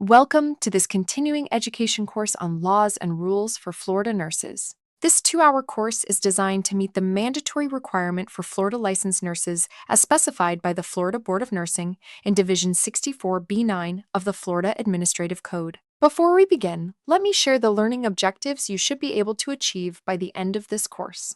Welcome to this continuing education course on laws and rules for Florida nurses. This 2-hour course is designed to meet the mandatory requirement for Florida licensed nurses as specified by the Florida Board of Nursing in Division 64B9 of the Florida Administrative Code. Before we begin, let me share the learning objectives you should be able to achieve by the end of this course.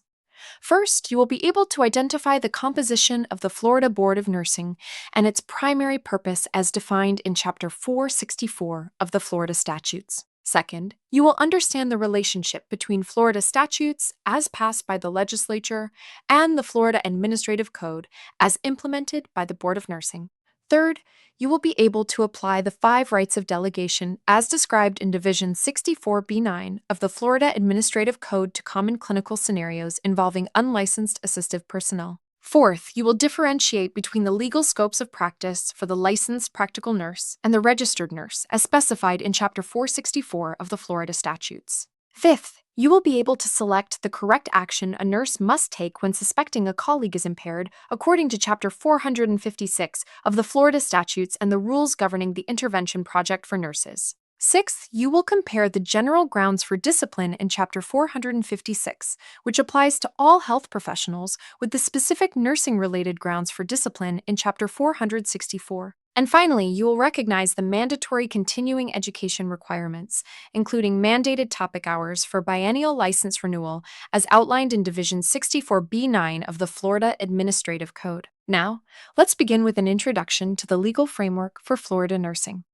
First, you will be able to identify the composition of the Florida Board of Nursing and its primary purpose as defined in Chapter 464 of the Florida Statutes. Second, you will understand the relationship between Florida statutes as passed by the Legislature and the Florida Administrative Code as implemented by the Board of Nursing. Third, you will be able to apply the 5 rights of delegation as described in Division 64B9 of the Florida Administrative Code to common clinical scenarios involving unlicensed assistive personnel. Fourth, you will differentiate between the legal scopes of practice for the licensed practical nurse and the registered nurse as specified in Chapter 464 of the Florida Statutes. Fifth, you will be able to select the correct action a nurse must take when suspecting a colleague is impaired according to Chapter 456 of the Florida Statutes and the rules governing the intervention project for nurses. Sixth, you will compare the general grounds for discipline in Chapter 456, which applies to all health professionals, with the specific nursing-related grounds for discipline in Chapter 464. And finally, you will recognize the mandatory continuing education requirements, including mandated topic hours for biennial license renewal as outlined in Division 64B9 of the Florida Administrative Code. Now, let's begin with an introduction to the legal framework for Florida nursing.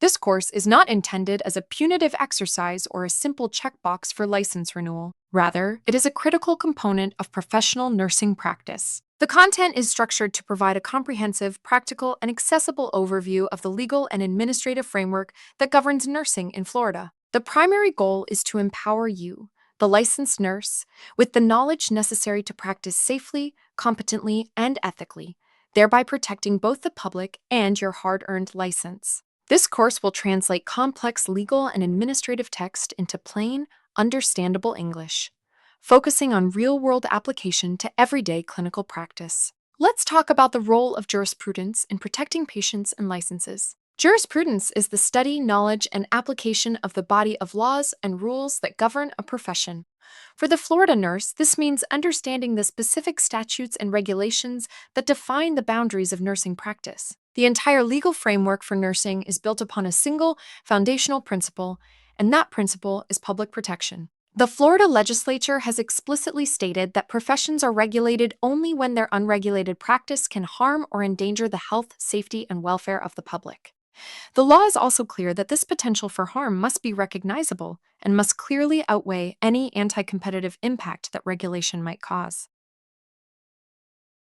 This course is not intended as a punitive exercise or a simple checkbox for license renewal. Rather, it is a critical component of professional nursing practice. The content is structured to provide a comprehensive, practical, and accessible overview of the legal and administrative framework that governs nursing in Florida. The primary goal is to empower you, the licensed nurse, with the knowledge necessary to practice safely, competently, and ethically, thereby protecting both the public and your hard-earned license. This course will translate complex legal and administrative text into plain, understandable English, focusing on real-world application to everyday clinical practice. Let's talk about the role of jurisprudence in protecting patients and licenses. Jurisprudence is the study, knowledge, and application of the body of laws and rules that govern a profession. For the Florida nurse, this means understanding the specific statutes and regulations that define the boundaries of nursing practice. The entire legal framework for nursing is built upon a single foundational principle, and that principle is public protection. The Florida Legislature has explicitly stated that professions are regulated only when their unregulated practice can harm or endanger the health, safety, and welfare of the public. The law is also clear that this potential for harm must be recognizable and must clearly outweigh any anti-competitive impact that regulation might cause.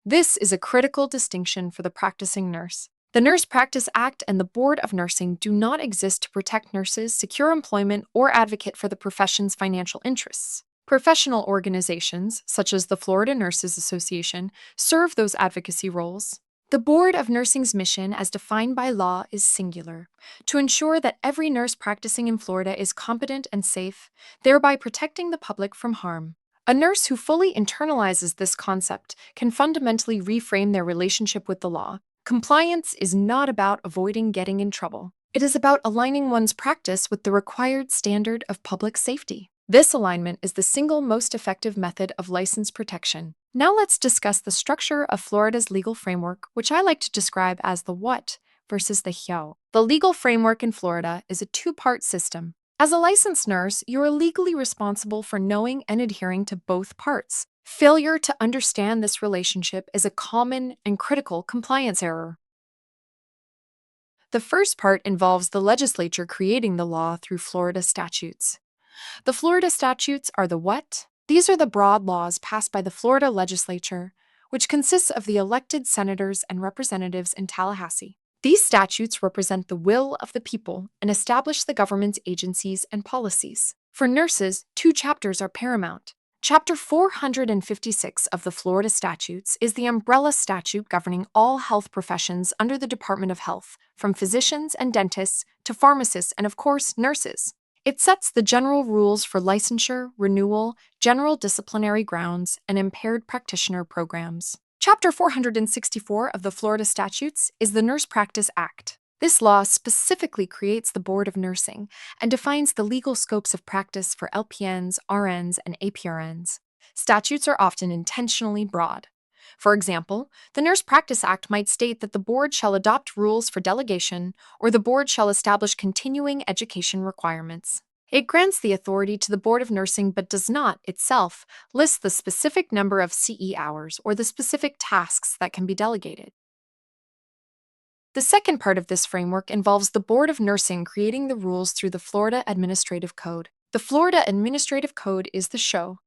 This is a critical distinction for the practicing nurse. The Nurse Practice Act and the Board of Nursing do not exist to protect nurses, secure employment, or advocate for the profession's financial interests. Professional organizations, such as the Florida Nurses Association, serve those advocacy roles. The Board of Nursing's mission, as defined by law, is singular: to ensure that every nurse practicing in Florida is competent and safe, thereby protecting the public from harm. A nurse who fully internalizes this concept can fundamentally reframe their relationship with the law. Compliance is not about avoiding getting in trouble. It is about aligning one's practice with the required standard of public safety. This alignment is the single most effective method of license protection. Now let's discuss the structure of Florida's legal framework, which I like to describe as the what versus the how. The legal framework in Florida is a 2-part system. As a licensed nurse, you are legally responsible for knowing and adhering to both parts. Failure to understand this relationship is a common and critical compliance error. The first part involves the legislature creating the law through Florida statutes. The Florida statutes are the what? These are the broad laws passed by the Florida legislature, which consists of the elected senators and representatives in Tallahassee. These statutes represent the will of the people and establish the government's agencies and policies. For nurses, 2 chapters are paramount. Chapter 456 of the Florida Statutes is the umbrella statute governing all health professions under the Department of Health, from physicians and dentists to pharmacists and, of course, nurses. It sets the general rules for licensure, renewal, general disciplinary grounds, and impaired practitioner programs. Chapter 464 of the Florida Statutes is the Nurse Practice Act. This law specifically creates the Board of Nursing and defines the legal scopes of practice for LPNs, RNs, and APRNs. Statutes are often intentionally broad. For example, the Nurse Practice Act might state that the board shall adopt rules for delegation, or the board shall establish continuing education requirements. It grants the authority to the Board of Nursing but does not, itself, list the specific number of CE hours or the specific tasks that can be delegated. The second part of this framework involves the Board of Nursing creating the rules through the Florida Administrative Code. The Florida Administrative Code is the show.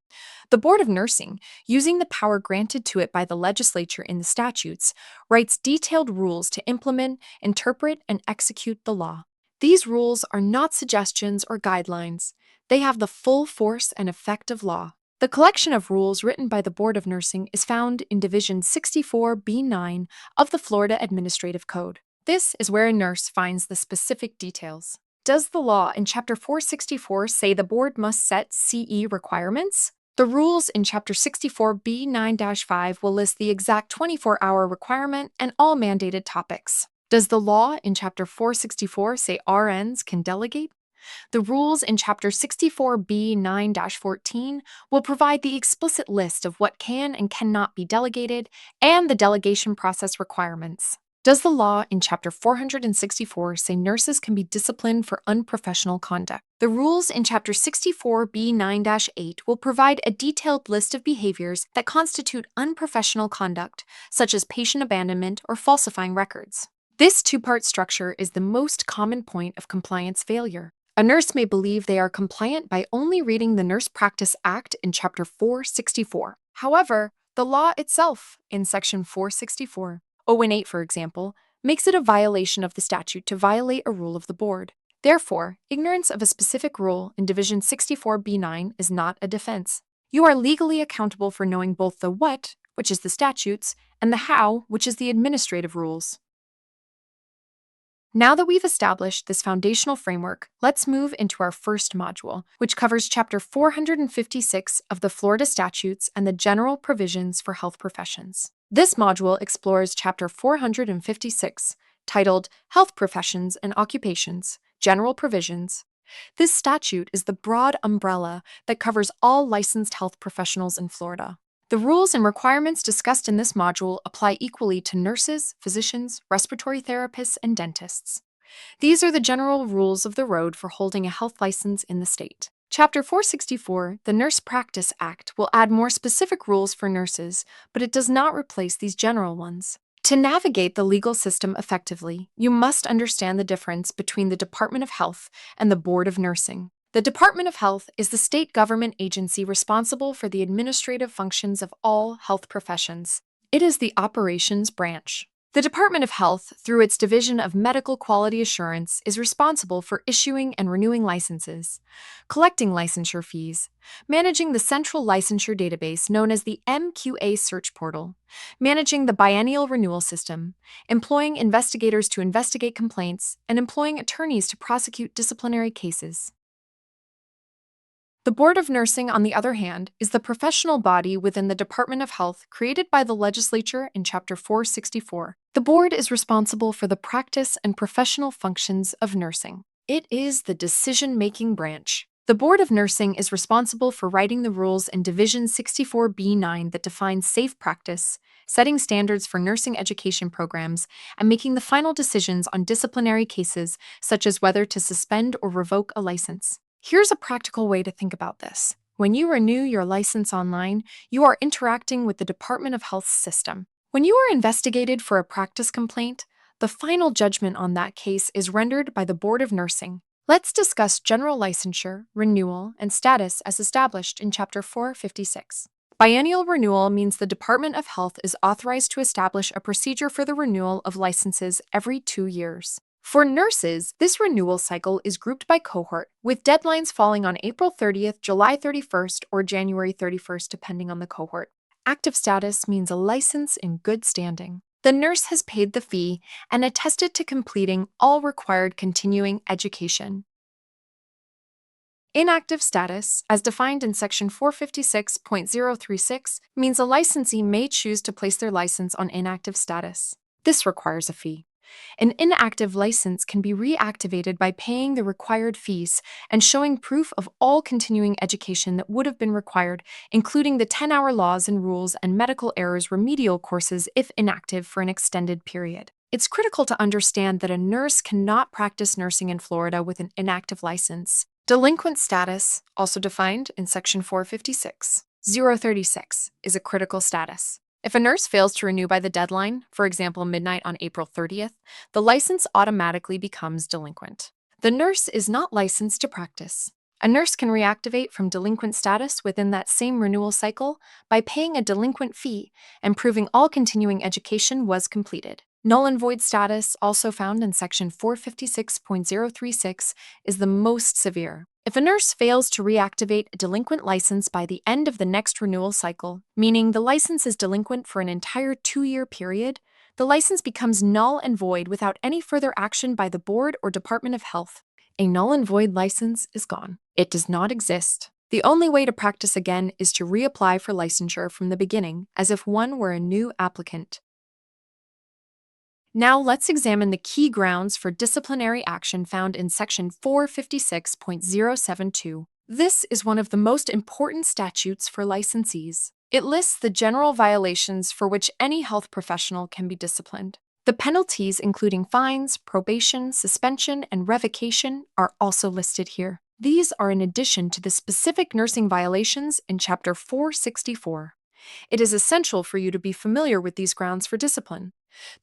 The Board of Nursing, using the power granted to it by the legislature in the statutes, writes detailed rules to implement, interpret, and execute the law. These rules are not suggestions or guidelines. They have the full force and effect of law. The collection of rules written by the Board of Nursing is found in Division 64B9 of the Florida Administrative Code. This is where a nurse finds the specific details. Does the law in Chapter 464 say the board must set CE requirements? The rules in Chapter 64B9-5 will list the exact 24-hour requirement and all mandated topics. Does the law in Chapter 464 say RNs can delegate? The rules in Chapter 64B9-14 will provide the explicit list of what can and cannot be delegated and the delegation process requirements. Does the law in Chapter 464 say nurses can be disciplined for unprofessional conduct? The rules in Chapter 64B9-8 will provide a detailed list of behaviors that constitute unprofessional conduct, such as patient abandonment or falsifying records. This two-part structure is the most common point of compliance failure. A nurse may believe they are compliant by only reading the Nurse Practice Act in Chapter 464. However, the law itself, in Section 464, 018, for example, makes it a violation of the statute to violate a rule of the board. Therefore, ignorance of a specific rule in Division 64B9 is not a defense. You are legally accountable for knowing both the what, which is the statutes, and the how, which is the administrative rules. Now that we've established this foundational framework, let's move into our first module, which covers Chapter 456 of the Florida Statutes and the general provisions for health professions. This module explores Chapter 456, titled Health Professions and Occupations, General Provisions. This statute is the broad umbrella that covers all licensed health professionals in Florida. The rules and requirements discussed in this module apply equally to nurses, physicians, respiratory therapists, and dentists. These are the general rules of the road for holding a health license in the state. Chapter 464, the Nurse Practice Act, will add more specific rules for nurses, but it does not replace these general ones. To navigate the legal system effectively, you must understand the difference between the Department of Health and the Board of Nursing. The Department of Health is the state government agency responsible for the administrative functions of all health professions. It is the operations branch. The Department of Health, through its Division of Medical Quality Assurance, is responsible for issuing and renewing licenses, collecting licensure fees, managing the central licensure database known as the MQA Search Portal, managing the biennial renewal system, employing investigators to investigate complaints, and employing attorneys to prosecute disciplinary cases. The Board of Nursing, on the other hand, is the professional body within the Department of Health created by the Legislature in Chapter 464. The board is responsible for the practice and professional functions of nursing. It is the decision-making branch. The Board of Nursing is responsible for writing the rules in Division 64B9 that defines safe practice, setting standards for nursing education programs, and making the final decisions on disciplinary cases such as whether to suspend or revoke a license. Here's a practical way to think about this. When you renew your license online, you are interacting with the Department of Health's system. When you are investigated for a practice complaint, the final judgment on that case is rendered by the Board of Nursing. Let's discuss general licensure, renewal, and status as established in Chapter 456. Biennial renewal means the Department of Health is authorized to establish a procedure for the renewal of licenses every 2 years. For nurses, this renewal cycle is grouped by cohort, with deadlines falling on April 30th, July 31st, or January 31st, depending on the cohort. Active status means a license in good standing. The nurse has paid the fee and attested to completing all required continuing education. Inactive status, as defined in Section 456.036, means a licensee may choose to place their license on inactive status. This requires a fee. An inactive license can be reactivated by paying the required fees and showing proof of all continuing education that would have been required, including the 10-hour laws and rules and medical errors remedial courses if inactive for an extended period. It's critical to understand that a nurse cannot practice nursing in Florida with an inactive license. Delinquent status, also defined in Section 456. 036 is a critical status. If a nurse fails to renew by the deadline, for example, midnight on April 30th, the license automatically becomes delinquent. The nurse is not licensed to practice. A nurse can reactivate from delinquent status within that same renewal cycle by paying a delinquent fee and proving all continuing education was completed. Null and void status, also found in Section 456.036, is the most severe. If a nurse fails to reactivate a delinquent license by the end of the next renewal cycle, meaning the license is delinquent for an entire 2-year period, the license becomes null and void without any further action by the Board or Department of Health. A null and void license is gone. It does not exist. The only way to practice again is to reapply for licensure from the beginning, as if one were a new applicant. Now let's examine the key grounds for disciplinary action found in Section 456.072. This is one of the most important statutes for licensees. It lists the general violations for which any health professional can be disciplined. The penalties, including fines, probation, suspension, and revocation, are also listed here. These are in addition to the specific nursing violations in Chapter 464. It is essential for you to be familiar with these grounds for discipline.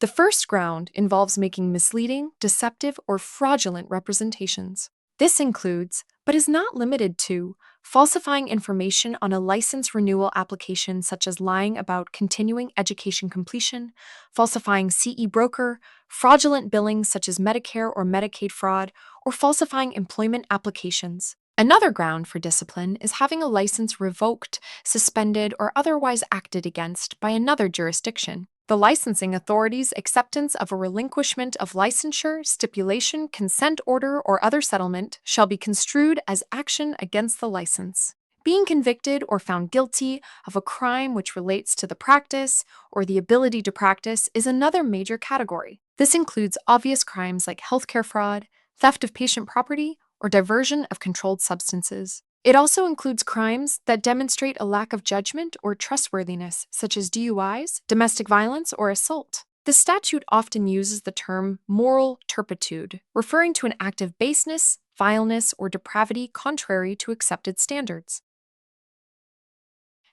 The first ground involves making misleading, deceptive, or fraudulent representations. This includes, but is not limited to, falsifying information on a license renewal application, such as lying about continuing education completion, falsifying CE broker, fraudulent billing such as Medicare or Medicaid fraud, or falsifying employment applications. Another ground for discipline is having a license revoked, suspended, or otherwise acted against by another jurisdiction. The licensing authority's acceptance of a relinquishment of licensure, stipulation, consent order, or other settlement shall be construed as action against the license. Being convicted or found guilty of a crime which relates to the practice or the ability to practice is another major category. This includes obvious crimes like healthcare fraud, theft of patient property, or diversion of controlled substances. It also includes crimes that demonstrate a lack of judgment or trustworthiness, such as DUIs, domestic violence, or assault. The statute often uses the term moral turpitude, referring to an act of baseness, vileness, or depravity contrary to accepted standards.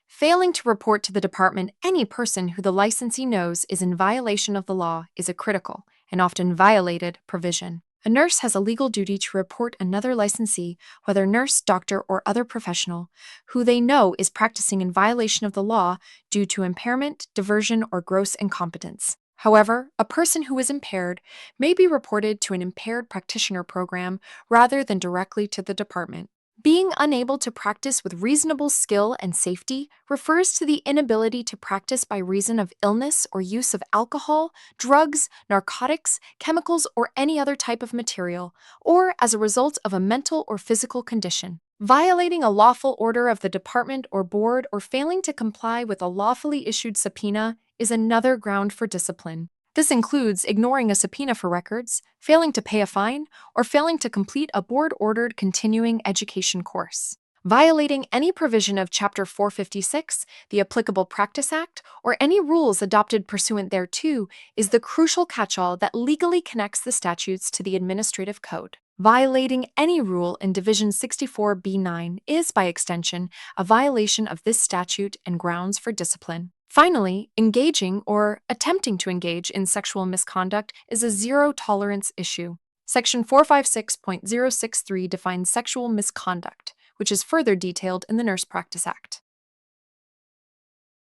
Failing to report to the department any person who the licensee knows is in violation of the law is a critical, and often violated, provision. A nurse has a legal duty to report another licensee, whether nurse, doctor, or other professional, who they know is practicing in violation of the law due to impairment, diversion, or gross incompetence. However, a person who is impaired may be reported to an impaired practitioner program rather than directly to the department. Being unable to practice with reasonable skill and safety refers to the inability to practice by reason of illness or use of alcohol, drugs, narcotics, chemicals, or any other type of material, or as a result of a mental or physical condition. Violating a lawful order of the department or board or failing to comply with a lawfully issued subpoena is another ground for discipline. This includes ignoring a subpoena for records, failing to pay a fine, or failing to complete a board-ordered continuing education course. Violating any provision of Chapter 456, the applicable Practice Act, or any rules adopted pursuant thereto is the crucial catch-all that legally connects the statutes to the administrative code. Violating any rule in Division 64B9 is, by extension, a violation of this statute and grounds for discipline. Finally, engaging or attempting to engage in sexual misconduct is a zero-tolerance issue. Section 456.063 defines sexual misconduct, which is further detailed in the Nurse Practice Act.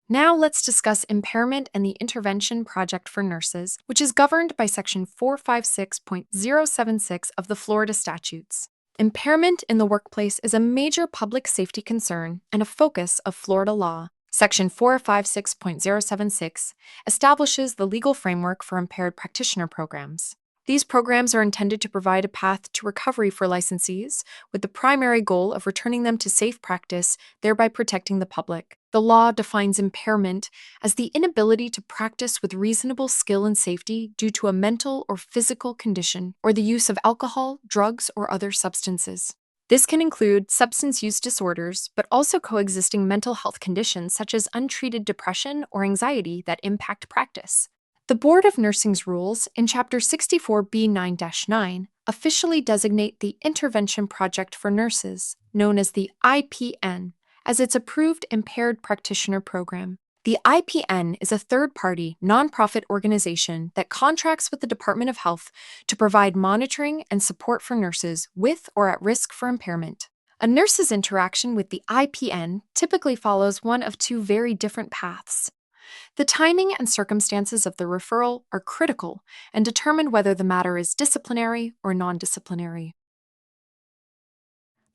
Now let's discuss impairment and the intervention project for nurses, which is governed by Section 456.076 of the Florida Statutes. Impairment in the workplace is a major public safety concern and a focus of Florida law. Section 456.076 establishes the legal framework for impaired practitioner programs. These programs are intended to provide a path to recovery for licensees, with the primary goal of returning them to safe practice, thereby protecting the public. The law defines impairment as the inability to practice with reasonable skill and safety due to a mental or physical condition or the use of alcohol, drugs, or other substances. This can include substance use disorders, but also coexisting mental health conditions such as untreated depression or anxiety that impact practice. The Board of Nursing's rules in Chapter 64B9-9 officially designate the Intervention Project for Nurses, known as the IPN, as its approved impaired practitioner program. The IPN is a third-party, nonprofit organization that contracts with the Department of Health to provide monitoring and support for nurses with or at risk for impairment. A nurse's interaction with the IPN typically follows one of two very different paths. The timing and circumstances of the referral are critical and determine whether the matter is disciplinary or non-disciplinary.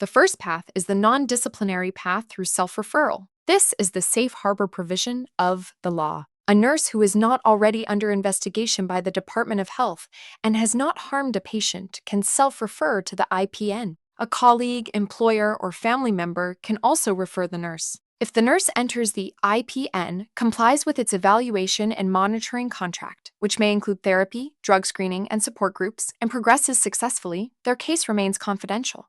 The first path is the non-disciplinary path through self-referral. This is the safe harbor provision of the law. A nurse who is not already under investigation by the Department of Health and has not harmed a patient can self-refer to the IPN. A colleague, employer, or family member can also refer the nurse. If the nurse enters the IPN, complies with its evaluation and monitoring contract, which may include therapy, drug screening, and support groups, and progresses successfully, their case remains confidential.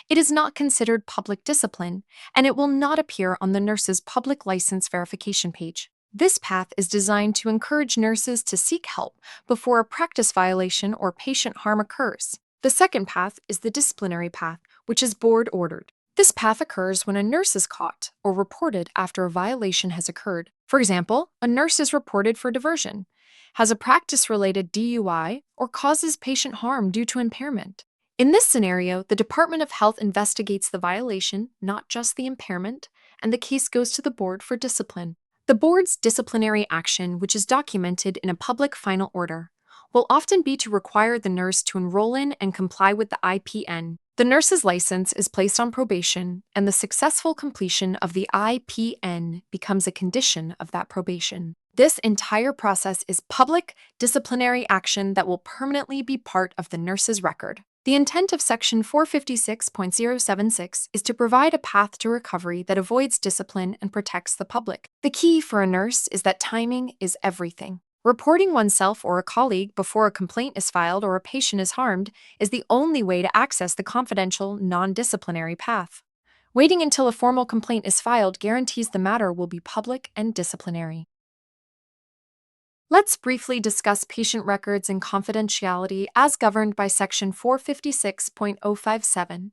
It is not considered public discipline, and it will not appear on the nurse's public license verification page. This path is designed to encourage nurses to seek help before a practice violation or patient harm occurs. The second path is the disciplinary path, which is board-ordered. This path occurs when a nurse is caught or reported after a violation has occurred. For example, a nurse is reported for diversion, has a practice-related DUI, or causes patient harm due to impairment. In this scenario, the Department of Health investigates the violation, not just the impairment, and the case goes to the board for discipline. The board's disciplinary action, which is documented in a public final order, will often be to require the nurse to enroll in and comply with the IPN. The nurse's license is placed on probation, and the successful completion of the IPN becomes a condition of that probation. This entire process is public disciplinary action that will permanently be part of the nurse's record. The intent of Section 456.076 is to provide a path to recovery that avoids discipline and protects the public. The key for a nurse is that timing is everything. Reporting oneself or a colleague before a complaint is filed or a patient is harmed is the only way to access the confidential, non-disciplinary path. Waiting until a formal complaint is filed guarantees the matter will be public and disciplinary. Let's briefly discuss patient records and confidentiality as governed by Section 456.057.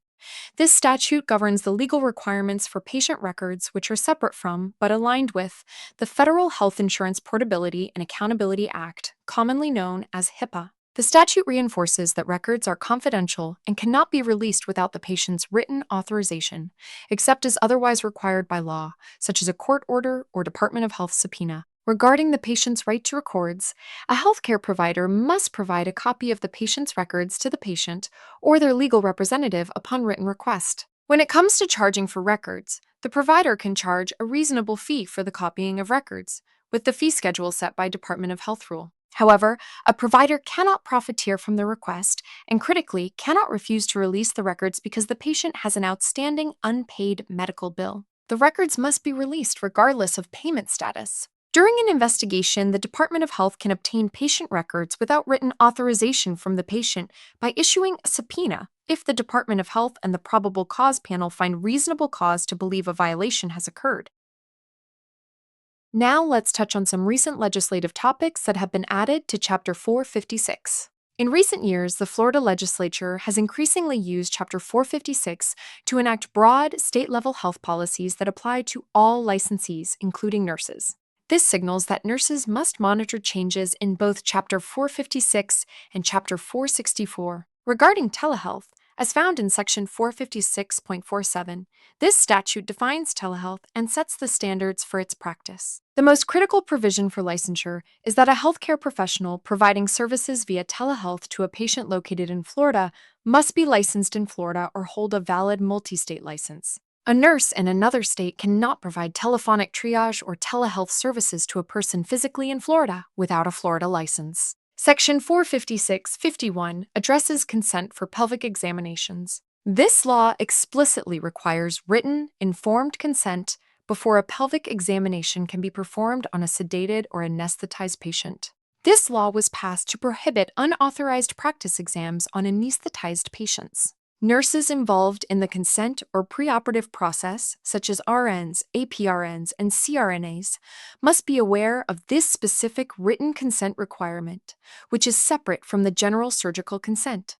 This statute governs the legal requirements for patient records, which are separate from, but aligned with, the Federal Health Insurance Portability and Accountability Act, commonly known as HIPAA. The statute reinforces that records are confidential and cannot be released without the patient's written authorization, except as otherwise required by law, such as a court order or Department of Health subpoena. Regarding the patient's right to records, a healthcare provider must provide a copy of the patient's records to the patient or their legal representative upon written request. When it comes to charging for records, the provider can charge a reasonable fee for the copying of records, with the fee schedule set by Department of Health rule. However, a provider cannot profiteer from the request and critically cannot refuse to release the records because the patient has an outstanding unpaid medical bill. The records must be released regardless of payment status. During an investigation, the Department of Health can obtain patient records without written authorization from the patient by issuing a subpoena if the Department of Health and the probable cause panel find reasonable cause to believe a violation has occurred. Now let's touch on some recent legislative topics that have been added to Chapter 456. In recent years, the Florida Legislature has increasingly used Chapter 456 to enact broad state-level health policies that apply to all licensees, including nurses. This signals that nurses must monitor changes in both Chapter 456 and Chapter 464. Regarding telehealth, as found in Section 456.47, this statute defines telehealth and sets the standards for its practice. The most critical provision for licensure is that a healthcare professional providing services via telehealth to a patient located in Florida must be licensed in Florida or hold a valid multi-state license. A nurse in another state cannot provide telephonic triage or telehealth services to a person physically in Florida without a Florida license. Section 456(51) addresses consent for pelvic examinations. This law explicitly requires written, informed consent before a pelvic examination can be performed on a sedated or anesthetized patient. This law was passed to prohibit unauthorized practice exams on anesthetized patients. Nurses involved in the consent or preoperative process, such as RNs, APRNs, and CRNAs, must be aware of this specific written consent requirement, which is separate from the general surgical consent.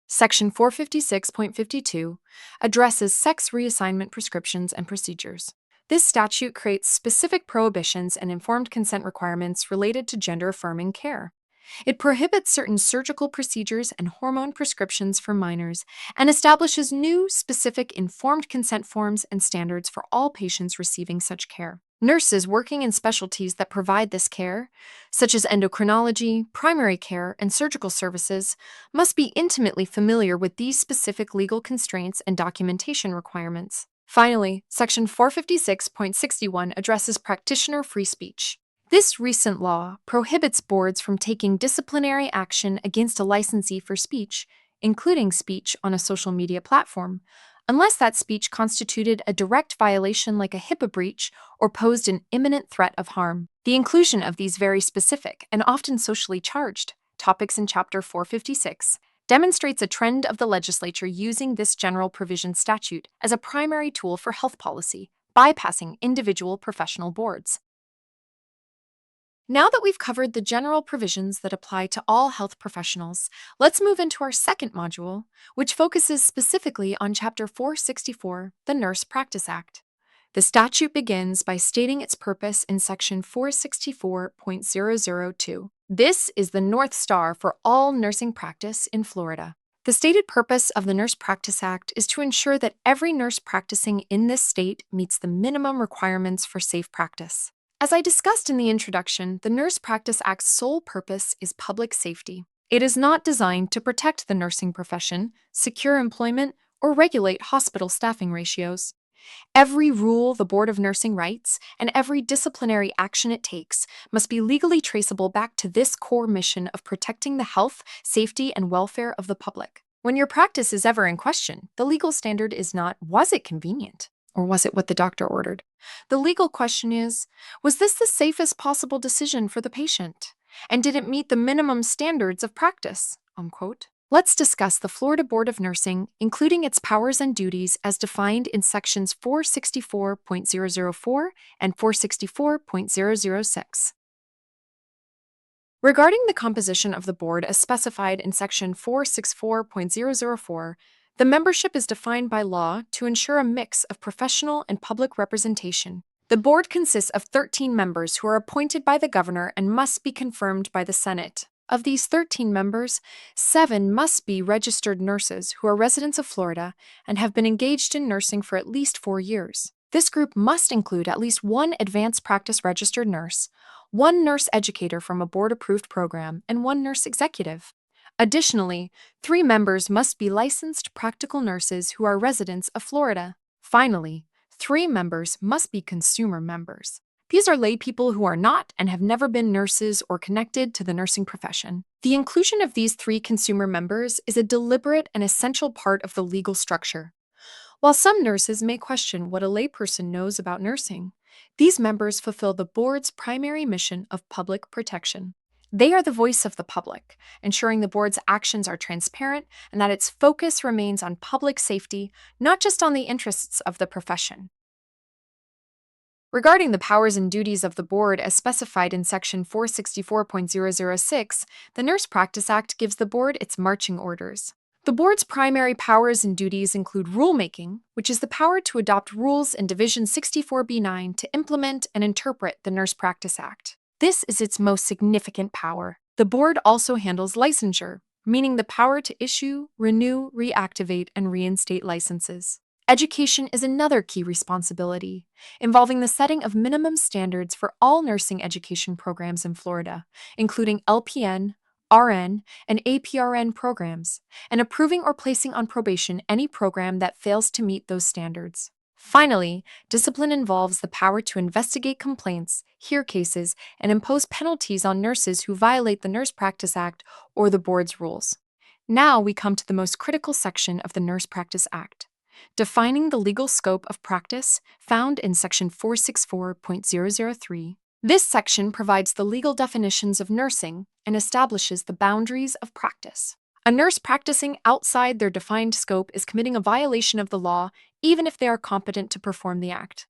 Section 456.52 addresses sex reassignment prescriptions and procedures. This statute creates specific prohibitions and informed consent requirements related to gender-affirming care. It prohibits certain surgical procedures and hormone prescriptions for minors and establishes new, specific informed consent forms and standards for all patients receiving such care. Nurses working in specialties that provide this care, such as endocrinology, primary care, and surgical services, must be intimately familiar with these specific legal constraints and documentation requirements. Finally, Section 456.61 addresses practitioner free speech. This recent law prohibits boards from taking disciplinary action against a licensee for speech, including speech on a social media platform, unless that speech constituted a direct violation like a HIPAA breach or posed an imminent threat of harm. The inclusion of these very specific and often socially charged topics in Chapter 456 demonstrates a trend of the legislature using this general provision statute as a primary tool for health policy, bypassing individual professional boards. Now that we've covered the general provisions that apply to all health professionals, let's move into our second module, which focuses specifically on Chapter 464, the Nurse Practice Act. The statute begins by stating its purpose in Section 464.002. This is the North Star for all nursing practice in Florida. The stated purpose of the Nurse Practice Act is to ensure that every nurse practicing in this state meets the minimum requirements for safe practice. As I discussed in the introduction, the Nurse Practice Act's sole purpose is public safety. It is not designed to protect the nursing profession, secure employment, or regulate hospital staffing ratios. Every rule the Board of Nursing writes and every disciplinary action it takes must be legally traceable back to this core mission of protecting the health, safety, and welfare of the public. When your practice is ever in question, the legal standard is not, was it convenient? Or was it what the doctor ordered? The legal question is, was this the safest possible decision for the patient? And did it meet the minimum standards of practice? Unquote. Let's discuss the Florida Board of Nursing, including its powers and duties as defined in Sections 464.004 and 464.006. Regarding the composition of the board as specified in Section 464.004, the membership is defined by law to ensure a mix of professional and public representation. The board consists of 13 members who are appointed by the governor and must be confirmed by the Senate. Of these 13 members, 7 must be registered nurses who are residents of Florida and have been engaged in nursing for at least 4 years. This group must include at least 1 advanced practice registered nurse, 1 nurse educator from a board-approved program, and 1 nurse executive. Additionally, 3 members must be licensed practical nurses who are residents of Florida. Finally, 3 members must be consumer members. These are lay people who are not and have never been nurses or connected to the nursing profession. The inclusion of these 3 consumer members is a deliberate and essential part of the legal structure. While some nurses may question what a layperson knows about nursing, these members fulfill the board's primary mission of public protection. They are the voice of the public, ensuring the board's actions are transparent and that its focus remains on public safety, not just on the interests of the profession. Regarding the powers and duties of the board as specified in Section 464.006, the Nurse Practice Act gives the board its marching orders. The board's primary powers and duties include rulemaking, which is the power to adopt rules in Division 64B9 to implement and interpret the Nurse Practice Act. This is its most significant power. The board also handles licensure, meaning the power to issue, renew, reactivate, and reinstate licenses. Education is another key responsibility, involving the setting of minimum standards for all nursing education programs in Florida, including LPN, RN, and APRN programs, and approving or placing on probation any program that fails to meet those standards. Finally, discipline involves the power to investigate complaints, hear cases, and impose penalties on nurses who violate the Nurse Practice Act or the board's rules. Now we come to the most critical section of the Nurse Practice Act, defining the legal scope of practice found in Section 464.003. This section provides the legal definitions of nursing and establishes the boundaries of practice. A nurse practicing outside their defined scope is committing a violation of the law, even if they are competent to perform the act.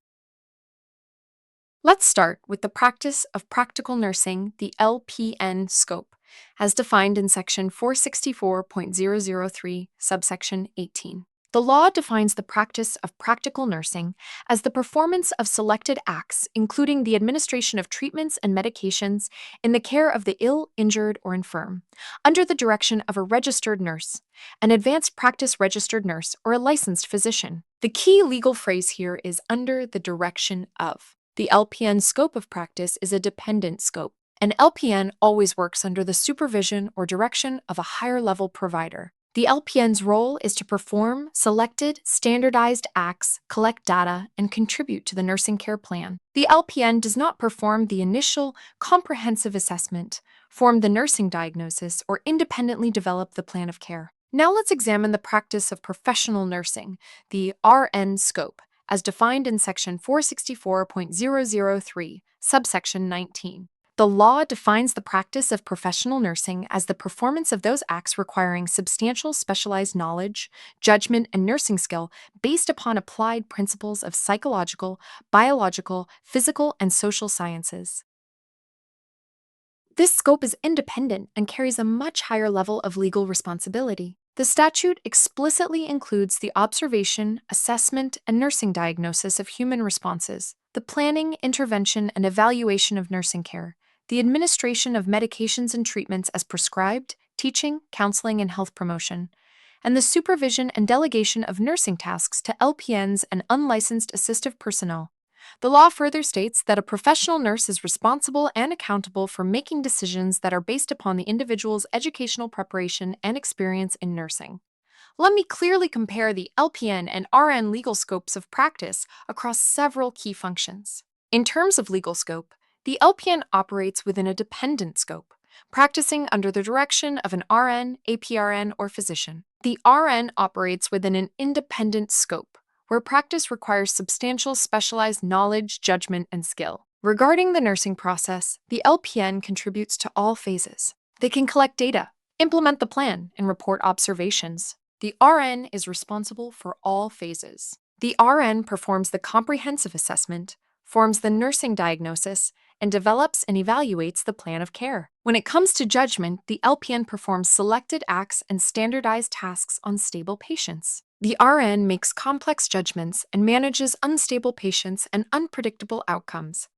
Let's start with the practice of practical nursing, the LPN scope, as defined in Section 464.003, subsection 18. The law defines the practice of practical nursing as the performance of selected acts, including the administration of treatments and medications in the care of the ill, injured, or infirm, under the direction of a registered nurse, an advanced practice registered nurse, or a licensed physician. The key legal phrase here is under the direction of. The LPN scope of practice is a dependent scope. An LPN always works under the supervision or direction of a higher-level provider. The LPN's role is to perform selected, standardized acts, collect data, and contribute to the nursing care plan. The LPN does not perform the initial comprehensive assessment, form the nursing diagnosis, or independently develop the plan of care. Now let's examine the practice of professional nursing, the RN scope, as defined in Section 464.003, subsection 19. The law defines the practice of professional nursing as the performance of those acts requiring substantial specialized knowledge, judgment, and nursing skill based upon applied principles of psychological, biological, physical, and social sciences. This scope is independent and carries a much higher level of legal responsibility. The statute explicitly includes the observation, assessment, and nursing diagnosis of human responses, the planning, intervention, and evaluation of nursing care, the administration of medications and treatments as prescribed, teaching, counseling, and health promotion, and the supervision and delegation of nursing tasks to LPNs and unlicensed assistive personnel. The law further states that a professional nurse is responsible and accountable for making decisions that are based upon the individual's educational preparation and experience in nursing. Let me clearly compare the LPN and RN legal scopes of practice across several key functions. In terms of legal scope, the LPN operates within a dependent scope, practicing under the direction of an RN, APRN, or physician. The RN operates within an independent scope, where practice requires substantial specialized knowledge, judgment, and skill. Regarding the nursing process, the LPN contributes to all phases. They can collect data, implement the plan, and report observations. The RN is responsible for all phases. The RN performs the comprehensive assessment, forms the nursing diagnosis, and develops and evaluates the plan of care. When it comes to judgment, the LPN performs selected acts and standardized tasks on stable patients. The RN makes complex judgments and manages unstable patients and unpredictable outcomes.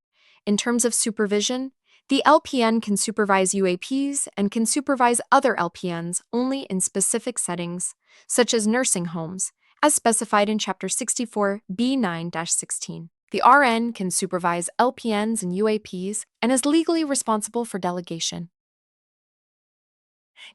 In terms of supervision, the LPN can supervise UAPs and can supervise other LPNs only in specific settings, such as nursing homes, as specified in Chapter 64B9-16. The RN can supervise LPNs and UAPs and is legally responsible for delegation.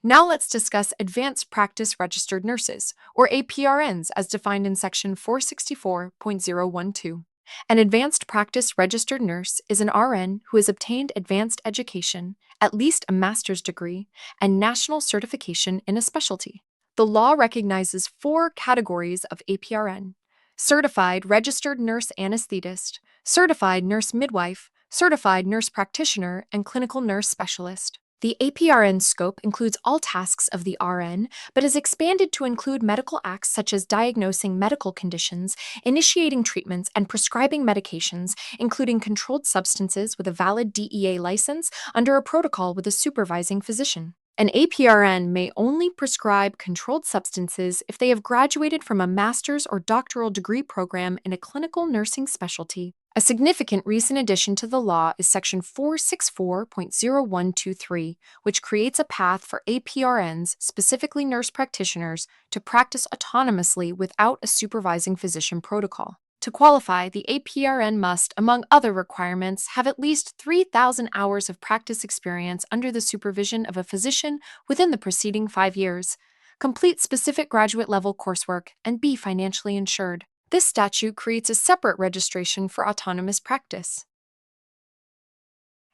Now let's discuss Advanced Practice Registered Nurses, or APRNs, as defined in Section 464.012. An Advanced Practice Registered Nurse is an RN who has obtained advanced education, at least a master's degree, and national certification in a specialty. The law recognizes 4 categories of APRN: Certified Registered Nurse Anesthetist, Certified Nurse Midwife, Certified Nurse Practitioner, and Clinical Nurse Specialist. The APRN scope includes all tasks of the RN, but is expanded to include medical acts such as diagnosing medical conditions, initiating treatments, and prescribing medications, including controlled substances with a valid DEA license under a protocol with a supervising physician. An APRN may only prescribe controlled substances if they have graduated from a master's or doctoral degree program in a clinical nursing specialty. A significant recent addition to the law is Section 464.0123, which creates a path for APRNs, specifically nurse practitioners, to practice autonomously without a supervising physician protocol. To qualify, the APRN must, among other requirements, have at least 3,000 hours of practice experience under the supervision of a physician within the preceding 5 years, complete specific graduate-level coursework, and be financially insured. This statute creates a separate registration for autonomous practice.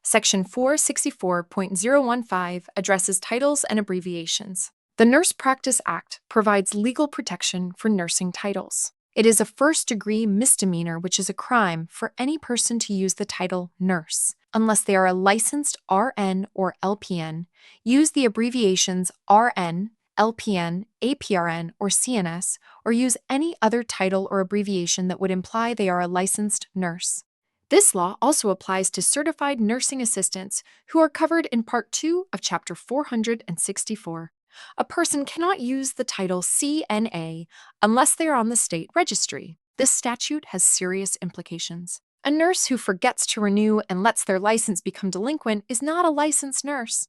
Section 464.015 addresses titles and abbreviations. The Nurse Practice Act provides legal protection for nursing titles. It is a first-degree misdemeanor, which is a crime for any person to use the title nurse, unless they are a licensed RN or LPN, use the abbreviations RN, LPN, APRN, or CNS, or use any other title or abbreviation that would imply they are a licensed nurse. This law also applies to certified nursing assistants who are covered in Part 2 of Chapter 464. A person cannot use the title CNA unless they are on the state registry. This statute has serious implications. A nurse who forgets to renew and lets their license become delinquent is not a licensed nurse.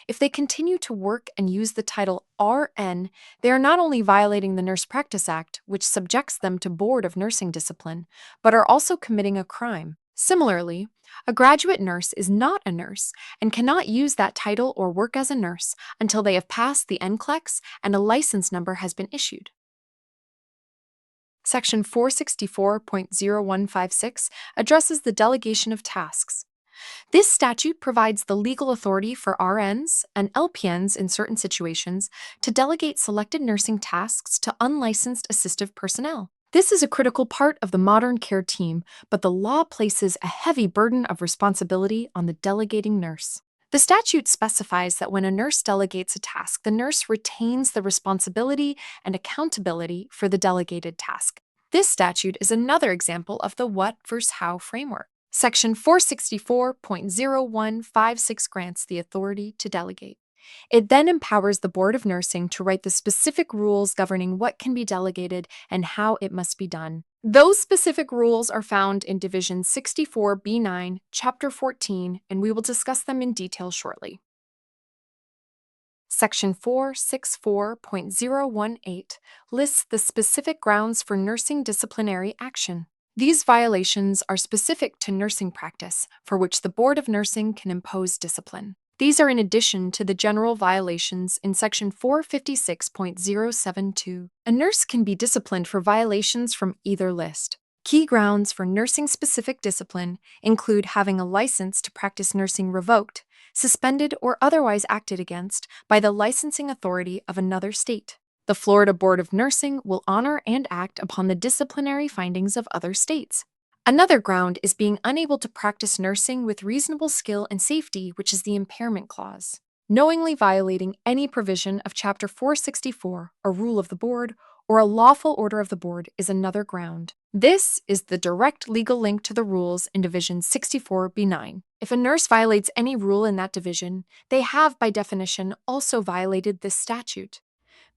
If they continue to work and use the title RN, they are not only violating the Nurse Practice Act, which subjects them to Board of Nursing discipline, but are also committing a crime. Similarly, a graduate nurse is not a nurse and cannot use that title or work as a nurse until they have passed the NCLEX and a license number has been issued. Section 464.0156 addresses the delegation of tasks. This statute provides the legal authority for RNs and LPNs in certain situations to delegate selected nursing tasks to unlicensed assistive personnel. This is a critical part of the modern care team, but the law places a heavy burden of responsibility on the delegating nurse. The statute specifies that when a nurse delegates a task, the nurse retains the responsibility and accountability for the delegated task. This statute is another example of the what versus how framework. Section 464.0156 grants the authority to delegate. It then empowers the Board of Nursing to write the specific rules governing what can be delegated and how it must be done. Those specific rules are found in Division 64B9, Chapter 14, and we will discuss them in detail shortly. Section 464.018 lists the specific grounds for nursing disciplinary action. These violations are specific to nursing practice, for which the Board of Nursing can impose discipline. These are in addition to the general violations in Section 456.072. A nurse can be disciplined for violations from either list. Key grounds for nursing-specific discipline include having a license to practice nursing revoked, suspended, or otherwise acted against by the licensing authority of another state. The Florida Board of Nursing will honor and act upon the disciplinary findings of other states. Another ground is being unable to practice nursing with reasonable skill and safety, which is the impairment clause. Knowingly violating any provision of Chapter 464, a rule of the board, or a lawful order of the board is another ground. This is the direct legal link to the rules in Division 64B9. If a nurse violates any rule in that division, they have, by definition, also violated this statute.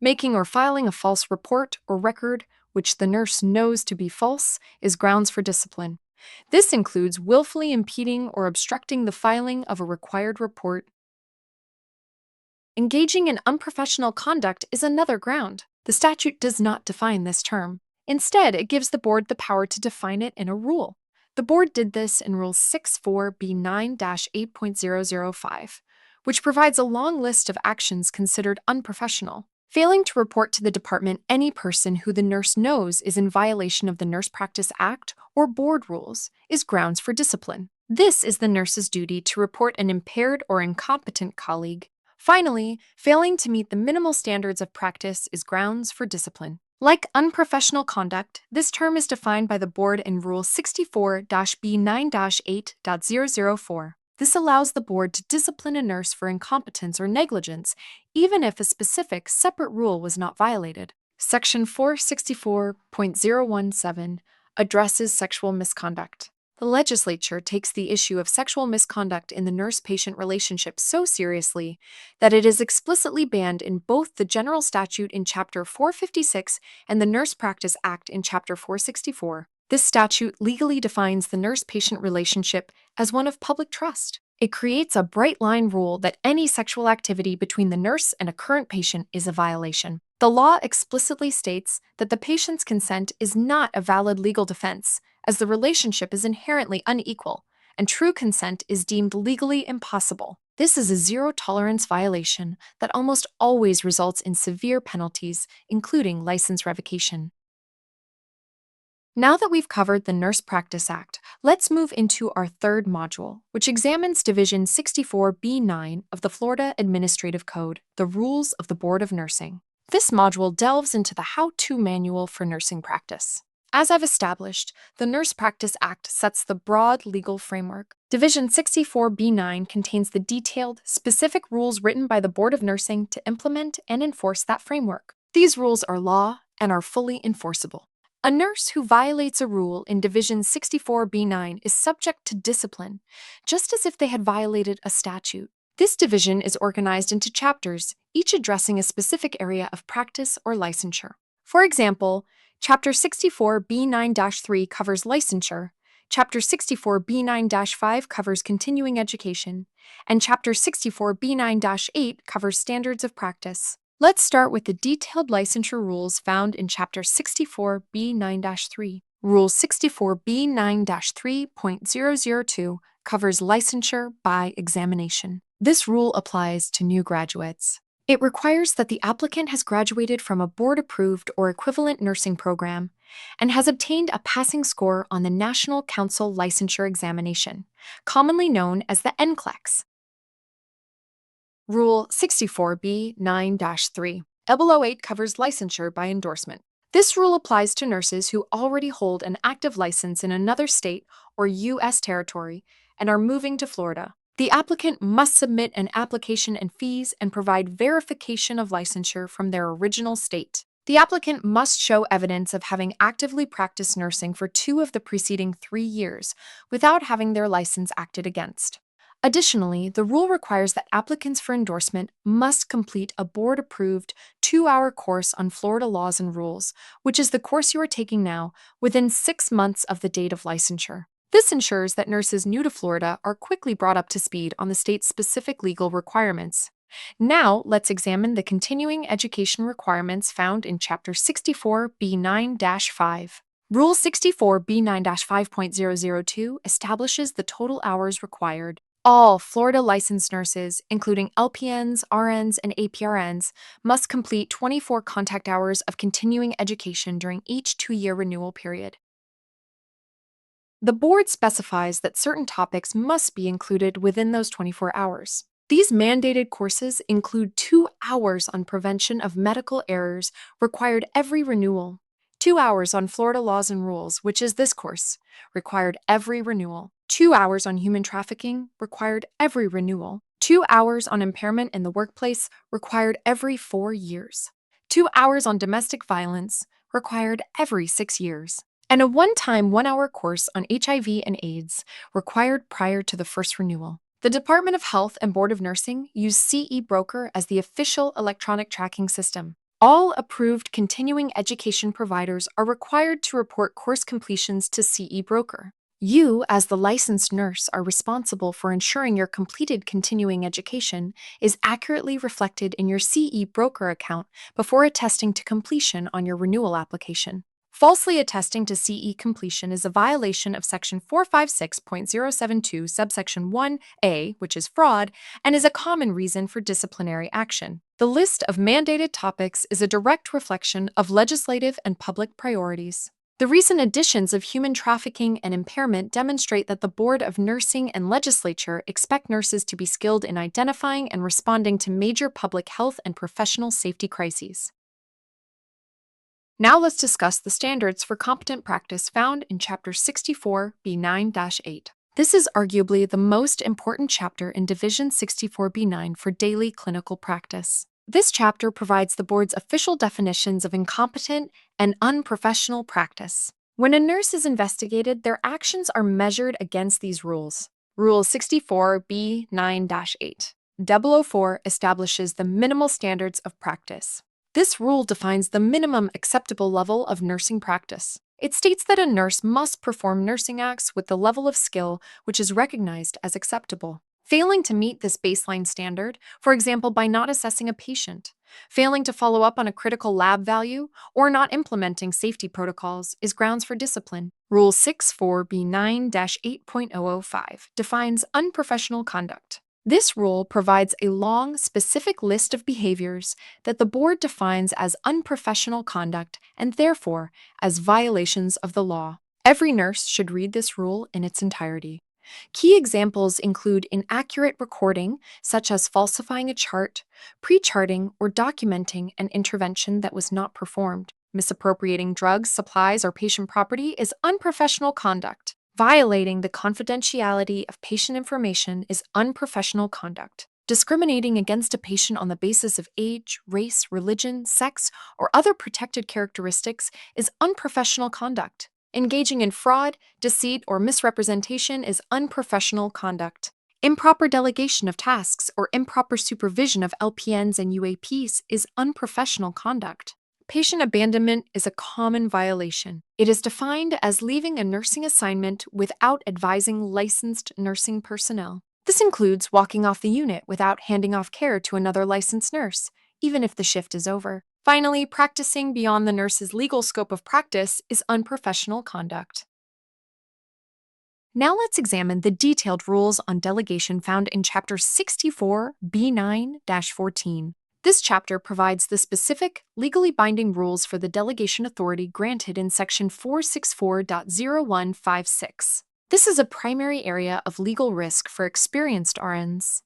Making or filing a false report or record, which the nurse knows to be false, is grounds for discipline. This includes willfully impeding or obstructing the filing of a required report. Engaging in unprofessional conduct is another ground. The statute does not define this term. Instead, it gives the board the power to define it in a rule. The board did this in Rule 64B9-8.005, which provides a long list of actions considered unprofessional. Failing to report to the department any person who the nurse knows is in violation of the Nurse Practice Act or board rules is grounds for discipline. This is the nurse's duty to report an impaired or incompetent colleague. Finally, failing to meet the minimal standards of practice is grounds for discipline. Like unprofessional conduct, this term is defined by the board in Rule 64-B9-8.004. This allows the board to discipline a nurse for incompetence or negligence, even if a specific separate rule was not violated. Section 464.017 addresses sexual misconduct. The Legislature takes the issue of sexual misconduct in the nurse-patient relationship so seriously that it is explicitly banned in both the General Statute in Chapter 456 and the Nurse Practice Act in Chapter 464. This statute legally defines the nurse-patient relationship as one of public trust. It creates a bright-line rule that any sexual activity between the nurse and a current patient is a violation. The law explicitly states that the patient's consent is not a valid legal defense, as the relationship is inherently unequal, and true consent is deemed legally impossible. This is a zero-tolerance violation that almost always results in severe penalties, including license revocation. Now that we've covered the Nurse Practice Act, let's move into our third module, which examines Division 64B9 of the Florida Administrative Code, the Rules of the Board of Nursing. This module delves into the how-to manual for nursing practice. As I've established, the Nurse Practice Act sets the broad legal framework. Division 64B9 contains the detailed, specific rules written by the Board of Nursing to implement and enforce that framework. These rules are law and are fully enforceable. A nurse who violates a rule in Division 64B9 is subject to discipline, just as if they had violated a statute. This division is organized into chapters, each addressing a specific area of practice or licensure. For example, Chapter 64B9-3 covers licensure, Chapter 64B9-5 covers continuing education, and Chapter 64B9-8 covers standards of practice. Let's start with the detailed licensure rules found in Chapter 64B9-3. Rule 64B9-3.002 covers licensure by examination. This rule applies to new graduates. It requires that the applicant has graduated from a board-approved or equivalent nursing program and has obtained a passing score on the National Council Licensure Examination, commonly known as the NCLEX. Rule 64B9-3. L08 covers licensure by endorsement. This rule applies to nurses who already hold an active license in another state or U.S. territory and are moving to Florida. The applicant must submit an application and fees and provide verification of licensure from their original state. The applicant must show evidence of having actively practiced nursing for 2 of the preceding 3 years without having their license acted against. Additionally, the rule requires that applicants for endorsement must complete a board-approved 2-hour course on Florida laws and rules, which is the course you are taking now, within 6 months of the date of licensure. This ensures that nurses new to Florida are quickly brought up to speed on the state's specific legal requirements. Now, let's examine the continuing education requirements found in Chapter 64B9-5. Rule 64B9-5.002 establishes the total hours required. All Florida licensed nurses, including LPNs, RNs, and APRNs, must complete 24 contact hours of continuing education during each 2-year renewal period. The board specifies that certain topics must be included within those 24 hours. These mandated courses include 2 hours on prevention of medical errors required every renewal, 2 hours on Florida laws and rules, which is this course, required every renewal, 2 hours on human trafficking, required every renewal, 2 hours on impairment in the workplace, required every 4 years, 2 hours on domestic violence, required every 6 years, and a one-time 1-hour course on HIV and AIDS, required prior to the first renewal. The Department of Health and Board of Nursing use CE Broker as the official electronic tracking system. All approved continuing education providers are required to report course completions to CE Broker. You, as the licensed nurse, are responsible for ensuring your completed continuing education is accurately reflected in your CE Broker account before attesting to completion on your renewal application. Falsely attesting to CE completion is a violation of Section 456.072, subsection 1A, which is fraud, and is a common reason for disciplinary action. The list of mandated topics is a direct reflection of legislative and public priorities. The recent additions of human trafficking and impairment demonstrate that the Board of Nursing and Legislature expect nurses to be skilled in identifying and responding to major public health and professional safety crises. Now let's discuss the standards for competent practice found in Chapter 64B9-8. This is arguably the most important chapter in Division 64B9 for daily clinical practice. This chapter provides the board's official definitions of incompetent and unprofessional practice. When a nurse is investigated, their actions are measured against these rules. Rule 64B9-8. 004 establishes the minimal standards of practice. This rule defines the minimum acceptable level of nursing practice. It states that a nurse must perform nursing acts with the level of skill which is recognized as acceptable. Failing to meet this baseline standard, for example by not assessing a patient, failing to follow up on a critical lab value, or not implementing safety protocols, is grounds for discipline. Rule 64B9-8.005 defines unprofessional conduct. This rule provides a long, specific list of behaviors that the board defines as unprofessional conduct and therefore as violations of the law. Every nurse should read this rule in its entirety. Key examples include inaccurate recording, such as falsifying a chart, pre-charting, or documenting an intervention that was not performed. Misappropriating drugs, supplies, or patient property is unprofessional conduct. Violating the confidentiality of patient information is unprofessional conduct. Discriminating against a patient on the basis of age, race, religion, sex, or other protected characteristics is unprofessional conduct. Engaging in fraud, deceit, or misrepresentation is unprofessional conduct. Improper delegation of tasks or improper supervision of LPNs and UAPs is unprofessional conduct. Patient abandonment is a common violation. It is defined as leaving a nursing assignment without advising licensed nursing personnel. This includes walking off the unit without handing off care to another licensed nurse, even if the shift is over. Finally, practicing beyond the nurse's legal scope of practice is unprofessional conduct. Now let's examine the detailed rules on delegation found in Chapter 64, B9-14. This chapter provides the specific, legally binding rules for the delegation authority granted in Section 464.0156. This is a primary area of legal risk for experienced RNs.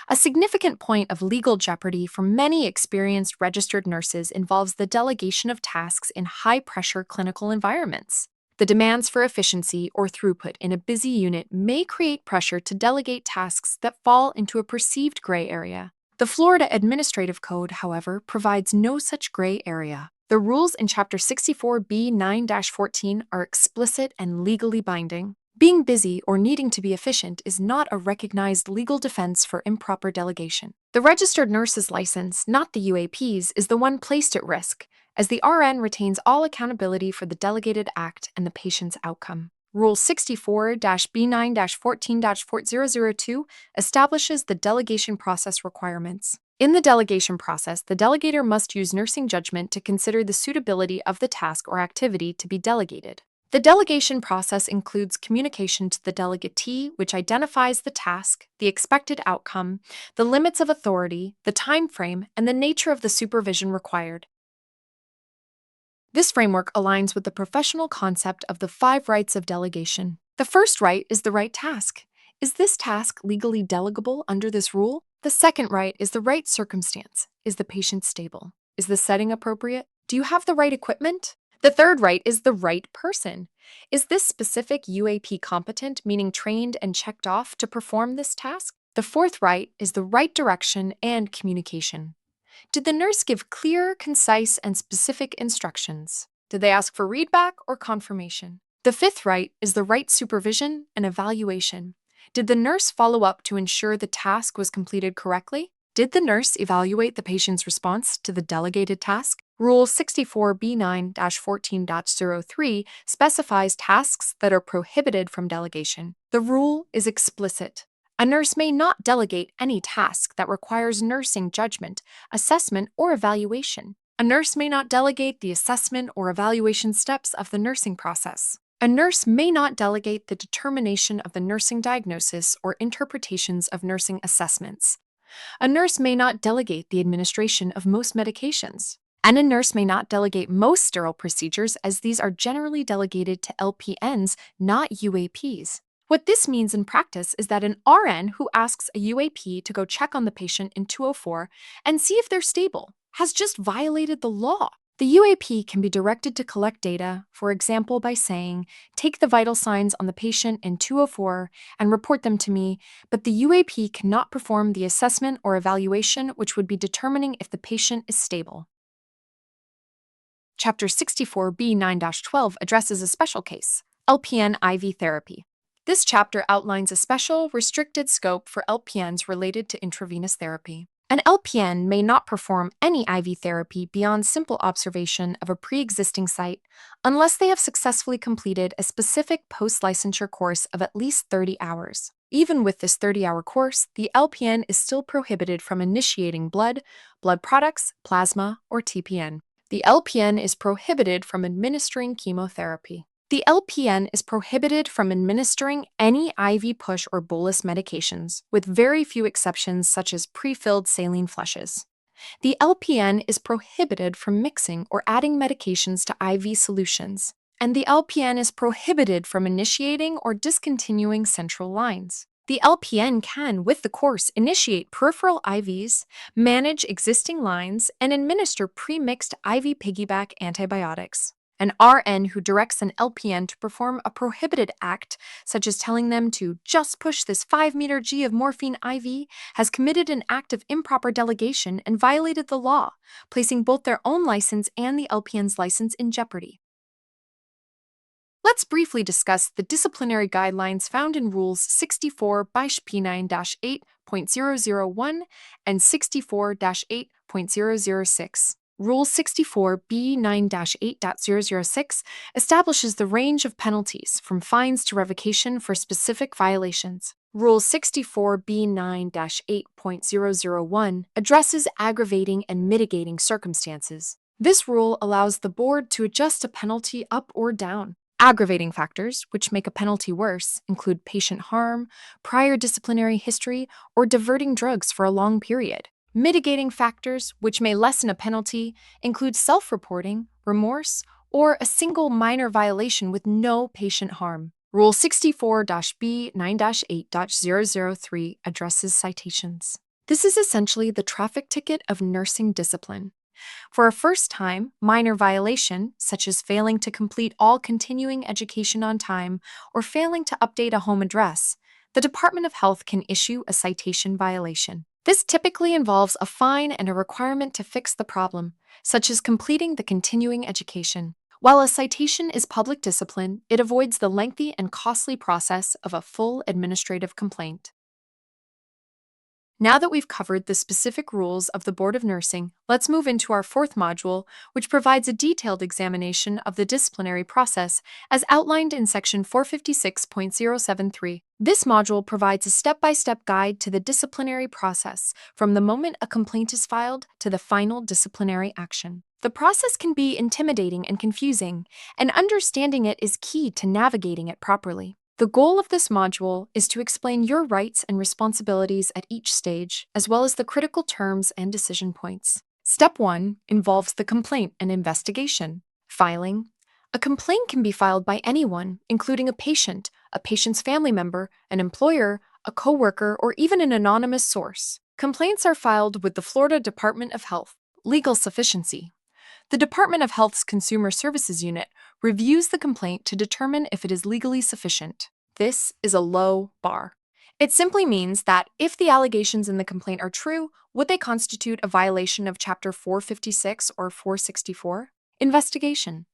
A significant point of legal jeopardy for many experienced registered nurses involves the delegation of tasks in high-pressure clinical environments. The demands for efficiency or throughput in a busy unit may create pressure to delegate tasks that fall into a perceived gray area. The Florida Administrative Code, however, provides no such gray area. The rules in Chapter 64B9-14 are explicit and legally binding. Being busy or needing to be efficient is not a recognized legal defense for improper delegation. The registered nurse's license, not the UAP's, is the one placed at risk, as the RN retains all accountability for the delegated act and the patient's outcome. Rule 64-B9-14-4002 establishes the delegation process requirements. In the delegation process, the delegator must use nursing judgment to consider the suitability of the task or activity to be delegated. The delegation process includes communication to the delegatee, which identifies the task, the expected outcome, the limits of authority, the time frame, and the nature of the supervision required. This framework aligns with the professional concept of the 5 rights of delegation. The first right is the right task. Is this task legally delegable under this rule? The second right is the right circumstance. Is the patient stable? Is the setting appropriate? Do you have the right equipment? The third right is the right person. Is this specific UAP competent, meaning trained and checked off to perform this task? The fourth right is the right direction and communication. Did the nurse give clear, concise, and specific instructions? Did they ask for readback or confirmation? The fifth right is the right supervision and evaluation. Did the nurse follow up to ensure the task was completed correctly? Did the nurse evaluate the patient's response to the delegated task? Rule 64B9-14.03 specifies tasks that are prohibited from delegation. The rule is explicit. A nurse may not delegate any task that requires nursing judgment, assessment, or evaluation. A nurse may not delegate the assessment or evaluation steps of the nursing process. A nurse may not delegate the determination of the nursing diagnosis or interpretations of nursing assessments. A nurse may not delegate the administration of most medications. And a nurse may not delegate most sterile procedures, as these are generally delegated to LPNs, not UAPs. What this means in practice is that an RN who asks a UAP to go check on the patient in 204 and see if they're stable has just violated the law. The UAP can be directed to collect data, for example, by saying, "Take the vital signs on the patient in 204 and report them to me," but the UAP cannot perform the assessment or evaluation which would be determining if the patient is stable. Chapter 64B9-12 addresses a special case, LPN IV therapy. This chapter outlines a special, restricted scope for LPNs related to intravenous therapy. An LPN may not perform any IV therapy beyond simple observation of a pre-existing site unless they have successfully completed a specific post-licensure course of at least 30 hours. Even with this 30-hour course, the LPN is still prohibited from initiating blood products, plasma, or TPN. The LPN is prohibited from administering chemotherapy. The LPN is prohibited from administering any IV push or bolus medications, with very few exceptions such as pre-filled saline flushes. The LPN is prohibited from mixing or adding medications to IV solutions, and the LPN is prohibited from initiating or discontinuing central lines. The LPN can, with the course, initiate peripheral IVs, manage existing lines, and administer pre-mixed IV piggyback antibiotics. An RN who directs an LPN to perform a prohibited act, such as telling them to just push this 5-meter G of morphine IV, has committed an act of improper delegation and violated the law, placing both their own license and the LPN's license in jeopardy. Let's briefly discuss the disciplinary guidelines found in Rules 64-P9-8.001 and 64-8.006. Rule 64B9-8.006 establishes the range of penalties from fines to revocation for specific violations. Rule 64B9-8.001 addresses aggravating and mitigating circumstances. This rule allows the board to adjust a penalty up or down. Aggravating factors, which make a penalty worse, include patient harm, prior disciplinary history, or diverting drugs for a long period. Mitigating factors, which may lessen a penalty, include self-reporting, remorse, or a single minor violation with no patient harm. Rule 64-B9-8.003 addresses citations. This is essentially the traffic ticket of nursing discipline. For a first-time, minor violation, such as failing to complete all continuing education on time or failing to update a home address, the Department of Health can issue a citation violation. This typically involves a fine and a requirement to fix the problem, such as completing the continuing education. While a citation is public discipline, it avoids the lengthy and costly process of a full administrative complaint. Now that we've covered the specific rules of the Board of Nursing, let's move into our fourth module, which provides a detailed examination of the disciplinary process as outlined in Section 456.073. This module provides a step-by-step guide to the disciplinary process from the moment a complaint is filed to the final disciplinary action. The process can be intimidating and confusing, and understanding it is key to navigating it properly. The goal of this module is to explain your rights and responsibilities at each stage, as well as the critical terms and decision points. Step 1 involves the complaint and investigation. Filing. A complaint can be filed by anyone, including a patient's family member, an employer, a coworker, or even an anonymous source. Complaints are filed with the Florida Department of Health. Legal sufficiency. The Department of Health's Consumer Services Unit reviews the complaint to determine if it is legally sufficient. This is a low bar. It simply means that if the allegations in the complaint are true, would they constitute a violation of Chapter 456 or 464? Investigation.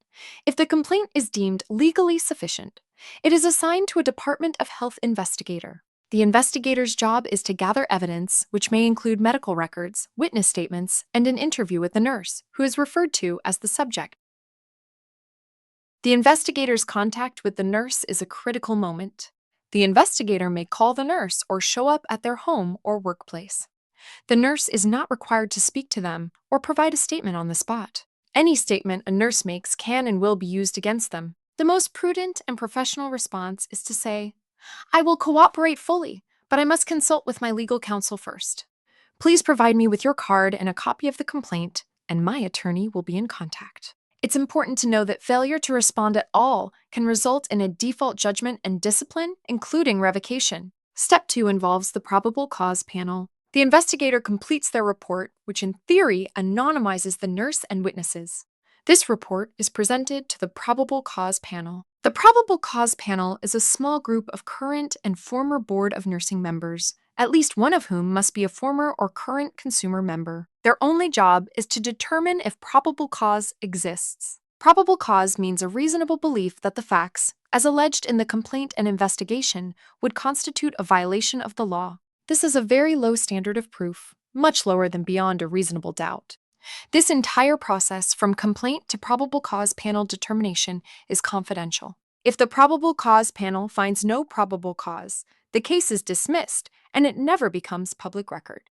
If the complaint is deemed legally sufficient, it is assigned to a Department of Health investigator. The investigator's job is to gather evidence, which may include medical records, witness statements, and an interview with the nurse, who is referred to as the subject. The investigator's contact with the nurse is a critical moment. The investigator may call the nurse or show up at their home or workplace. The nurse is not required to speak to them or provide a statement on the spot. Any statement a nurse makes can and will be used against them. The most prudent and professional response is to say, "I will cooperate fully, but I must consult with my legal counsel first. Please provide me with your card and a copy of the complaint, and my attorney will be in contact." It's important to know that failure to respond at all can result in a default judgment and discipline, including revocation. Step 2 involves the probable cause panel. The investigator completes their report, which in theory anonymizes the nurse and witnesses. This report is presented to the probable cause panel. The probable cause panel is a small group of current and former Board of Nursing members, at least one of whom must be a former or current consumer member. Their only job is to determine if probable cause exists. Probable cause means a reasonable belief that the facts, as alleged in the complaint and investigation, would constitute a violation of the law. This is a very low standard of proof, much lower than beyond a reasonable doubt. This entire process from complaint to probable cause panel determination is confidential. If the probable cause panel finds no probable cause, the case is dismissed and it never becomes public record.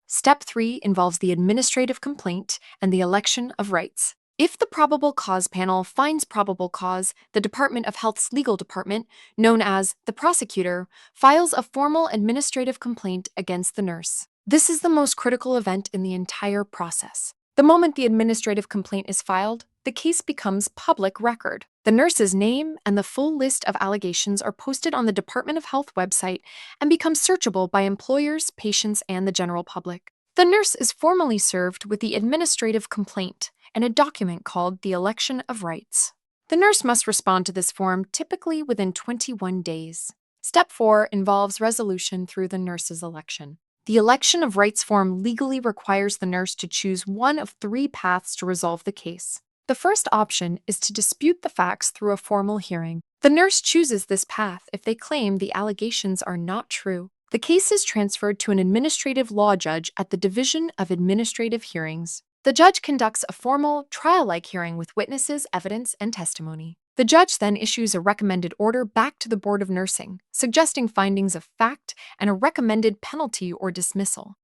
Step 3 involves the administrative complaint and the election of rights. If the probable cause panel finds probable cause, the Department of Health's legal department, known as the prosecutor, files a formal administrative complaint against the nurse. This is the most critical event in the entire process. The moment the administrative complaint is filed, the case becomes public record. The nurse's name and the full list of allegations are posted on the Department of Health website and become searchable by employers, patients, and the general public. The nurse is formally served with the administrative complaint and a document called the Election of Rights. The nurse must respond to this form typically within 21 days. Step 4 involves resolution through the nurse's election. The Election of Rights form legally requires the nurse to choose one of 3 paths to resolve the case. The first option is to dispute the facts through a formal hearing. The nurse chooses this path if they claim the allegations are not true. The case is transferred to an administrative law judge at the Division of Administrative Hearings. The judge conducts a formal, trial-like hearing with witnesses, evidence, and testimony. The judge then issues a recommended order back to the Board of Nursing, suggesting findings of fact and a recommended penalty or dismissal.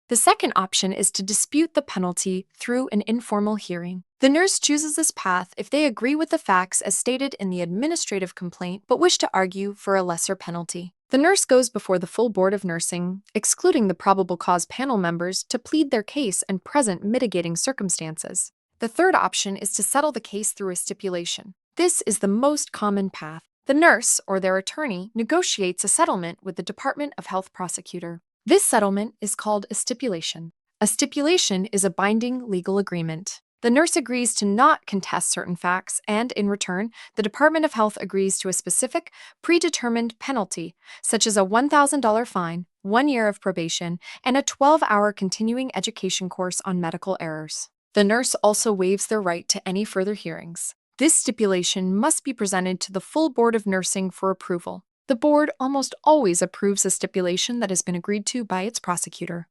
The second option is to dispute the penalty through an informal hearing. The nurse chooses this path if they agree with the facts as stated in the administrative complaint but wish to argue for a lesser penalty. The nurse goes before the full Board of Nursing, excluding the probable cause panel members, to plead their case and present mitigating circumstances. The third option is to settle the case through a stipulation. This is the most common path. The nurse or their attorney negotiates a settlement with the Department of Health prosecutor. This settlement is called a stipulation. A stipulation is a binding legal agreement. The nurse agrees to not contest certain facts, and in return, the Department of Health agrees to a specific, predetermined penalty, such as a $1,000 fine, 1 year of probation, and a 12-hour continuing education course on medical errors. The nurse also waives their right to any further hearings. This stipulation must be presented to the full Board of Nursing for approval. The board almost always approves a stipulation that has been agreed to by its prosecutor.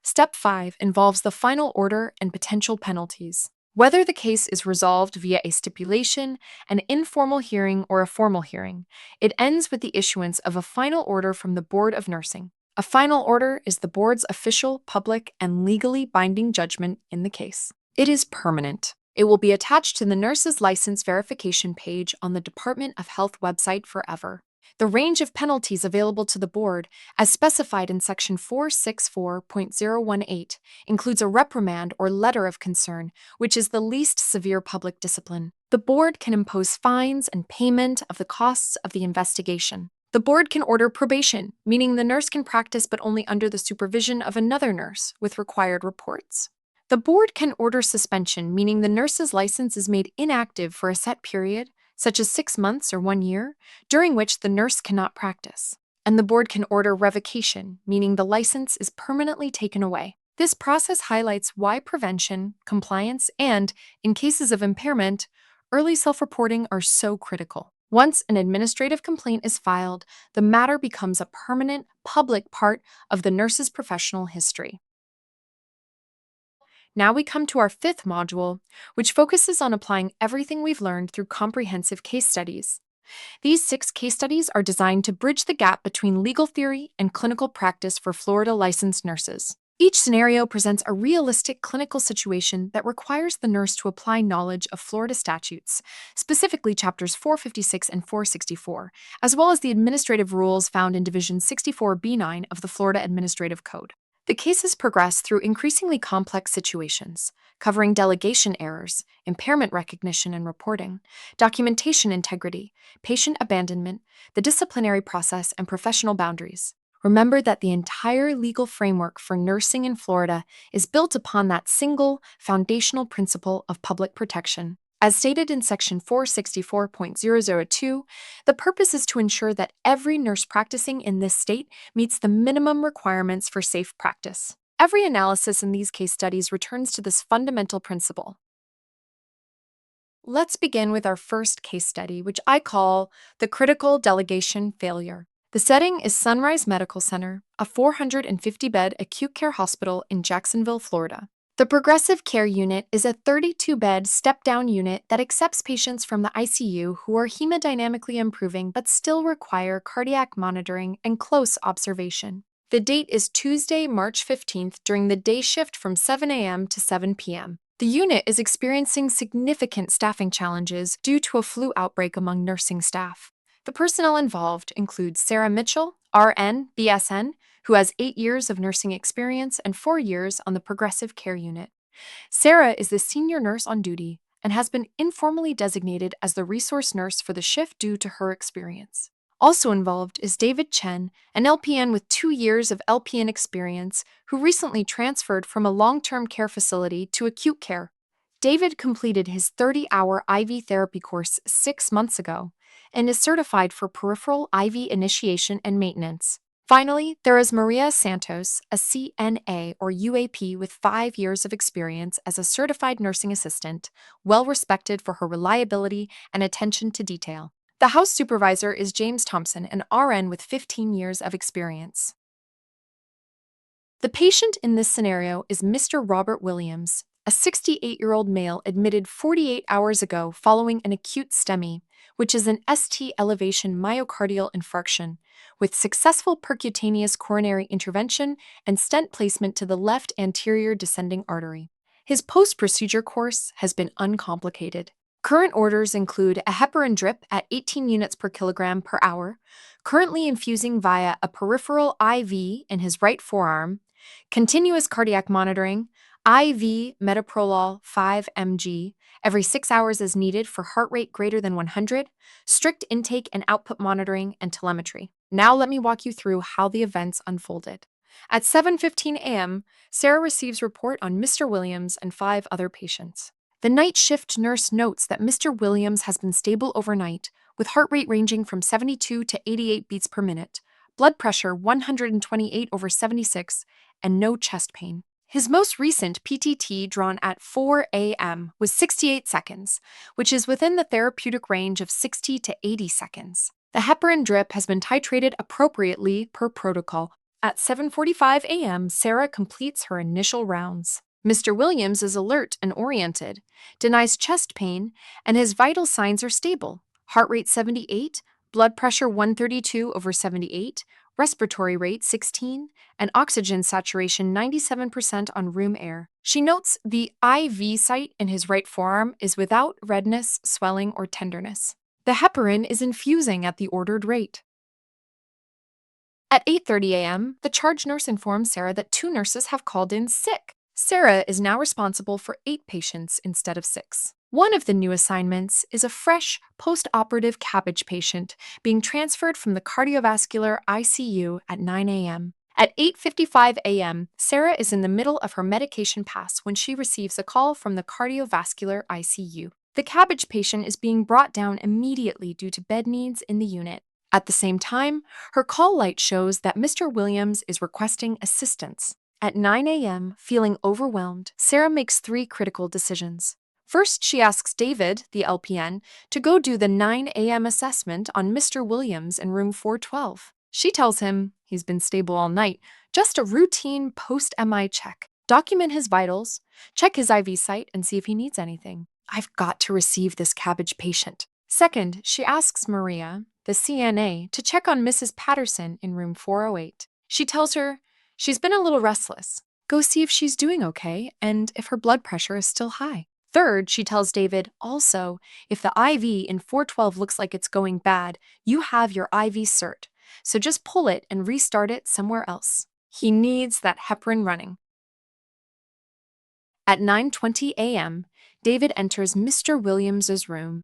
Step 5 involves the final order and potential penalties. Whether the case is resolved via a stipulation, an informal hearing, or a formal hearing, it ends with the issuance of a final order from the Board of Nursing. A final order is the board's official, public, and legally binding judgment in the case. It is permanent. It will be attached to the nurse's license verification page on the Department of Health website forever. The range of penalties available to the board, as specified in Section 464.018, includes a reprimand or letter of concern, which is the least severe public discipline. The board can impose fines and payment of the costs of the investigation. The board can order probation, meaning the nurse can practice but only under the supervision of another nurse with required reports. The board can order suspension, meaning the nurse's license is made inactive for a set period, such as 6 months or 1 year, during which the nurse cannot practice. And the board can order revocation, meaning the license is permanently taken away. This process highlights why prevention, compliance, and, in cases of impairment, early self-reporting are so critical. Once an administrative complaint is filed, the matter becomes a permanent, public part of the nurse's professional history. Now we come to our 5th module, which focuses on applying everything we've learned through comprehensive case studies. These 6 case studies are designed to bridge the gap between legal theory and clinical practice for Florida licensed nurses. Each scenario presents a realistic clinical situation that requires the nurse to apply knowledge of Florida statutes, specifically Chapters 456 and 464, as well as the administrative rules found in Division 64B9 of the Florida Administrative Code. The cases progress through increasingly complex situations, covering delegation errors, impairment recognition and reporting, documentation integrity, patient abandonment, the disciplinary process, and professional boundaries. Remember that the entire legal framework for nursing in Florida is built upon that single, foundational principle of public protection. As stated in Section 464.002, the purpose is to ensure that every nurse practicing in this state meets the minimum requirements for safe practice. Every analysis in these case studies returns to this fundamental principle. Let's begin with our first case study, which I call the critical delegation failure. The setting is Sunrise Medical Center, a 450-bed acute care hospital in Jacksonville, Florida. The Progressive Care Unit is a 32-bed step-down unit that accepts patients from the ICU who are hemodynamically improving but still require cardiac monitoring and close observation. The date is Tuesday, March 15th during the day shift from 7 a.m. to 7 p.m. The unit is experiencing significant staffing challenges due to a flu outbreak among nursing staff. The personnel involved include Sarah Mitchell, RN, BSN, who has 8 years of nursing experience and 4 years on the progressive care unit. Sarah is the senior nurse on duty and has been informally designated as the resource nurse for the shift due to her experience. Also involved is David Chen, an LPN with 2 years of LPN experience who recently transferred from a long-term care facility to acute care. David completed his 30-hour IV therapy course 6 months ago and is certified for peripheral IV initiation and maintenance. Finally, there is Maria Santos, a CNA or UAP with 5 years of experience as a certified nursing assistant, well respected for her reliability and attention to detail. The house supervisor is James Thompson, an RN with 15 years of experience. The patient in this scenario is Mr. Robert Williams, a 68-year-old male admitted 48 hours ago following an acute STEMI, which is an ST elevation myocardial infarction, with successful percutaneous coronary intervention and stent placement to the left anterior descending artery. His post-procedure course has been uncomplicated. Current orders include a heparin drip at 18 units per kilogram per hour, currently infusing via a peripheral IV in his right forearm, continuous cardiac monitoring, IV metoprolol 5 mg every 6 hours as needed for heart rate greater than 100, strict intake and output monitoring, and telemetry. Now let me walk you through how the events unfolded. At 7:15 a.m., Sarah receives report on Mr. Williams and 5 other patients. The night shift nurse notes that Mr. Williams has been stable overnight, with heart rate ranging from 72 to 88 beats per minute, blood pressure 128/76, and no chest pain. His most recent PTT drawn at 4 a.m. was 68 seconds, which is within the therapeutic range of 60 to 80 seconds. The heparin drip has been titrated appropriately per protocol. At 7:45 a.m., Sarah completes her initial rounds. Mr. Williams is alert and oriented, denies chest pain, and his vital signs are stable. Heart rate 78, blood pressure 132/78, respiratory rate 16, and oxygen saturation 97% on room air. She notes the IV site in his right forearm is without redness, swelling, or tenderness. The heparin is infusing at the ordered rate. At 8:30 a.m., the charge nurse informs Sarah that 2 nurses have called in sick. Sarah is now responsible for 8 patients instead of 6. One of the new assignments is a fresh, post-operative CABG patient being transferred from the cardiovascular ICU at 9 a.m. At 8:55 a.m., Sarah is in the middle of her medication pass when she receives a call from the cardiovascular ICU. The CABG patient is being brought down immediately due to bed needs in the unit. At the same time, her call light shows that Mr. Williams is requesting assistance. At 9 a.m., feeling overwhelmed, Sarah makes 3 critical decisions. First, she asks David, the LPN, to go do the 9 a.m. assessment on Mr. Williams in room 412. She tells him he's been stable all night, just a routine post-MI check. Document his vitals, check his IV site, and see if he needs anything. I've got to receive this CABG patient. Second, she asks Maria, the CNA, to check on Mrs. Patterson in room 408. She tells her she's been a little restless. Go see if she's doing okay and if her blood pressure is still high. Third, she tells David, also, if the IV in 412 looks like it's going bad, you have your IV cert, so just pull it and restart it somewhere else. He needs that heparin running. At 9:20 a.m., David enters Mr. Williams's room.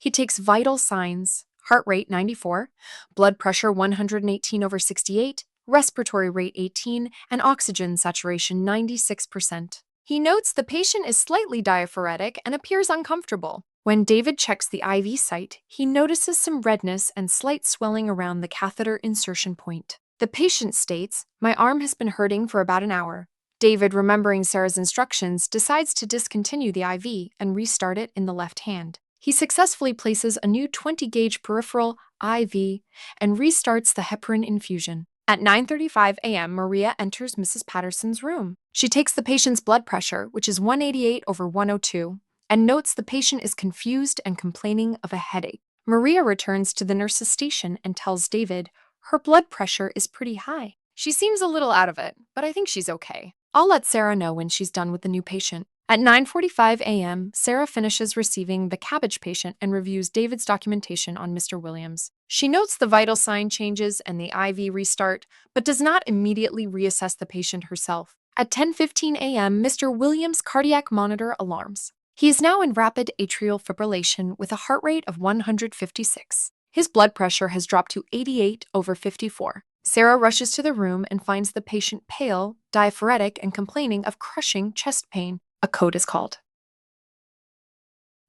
He takes vital signs, heart rate 94, blood pressure 118/68, respiratory rate 18, and oxygen saturation 96%. He notes the patient is slightly diaphoretic and appears uncomfortable. When David checks the IV site, he notices some redness and slight swelling around the catheter insertion point. The patient states, "My arm has been hurting for about an hour." David, remembering Sarah's instructions, decides to discontinue the IV and restart it in the left hand. He successfully places a new 20-gauge peripheral IV and restarts the heparin infusion. At 9:35 a.m., Maria enters Mrs. Patterson's room. She takes the patient's blood pressure, which is 188/102, and notes the patient is confused and complaining of a headache. Maria returns to the nurse's station and tells David her blood pressure is pretty high. She seems a little out of it, but I think she's okay. I'll let Sarah know when she's done with the new patient. At 9:45 a.m., Sarah finishes receiving the cabbage patient and reviews David's documentation on Mr. Williams. She notes the vital sign changes and the IV restart, but does not immediately reassess the patient herself. At 10:15 a.m., Mr. Williams' cardiac monitor alarms. He is now in rapid atrial fibrillation with a heart rate of 156. His blood pressure has dropped to 88/54. Sarah rushes to the room and finds the patient pale, diaphoretic, and complaining of crushing chest pain. A code is called.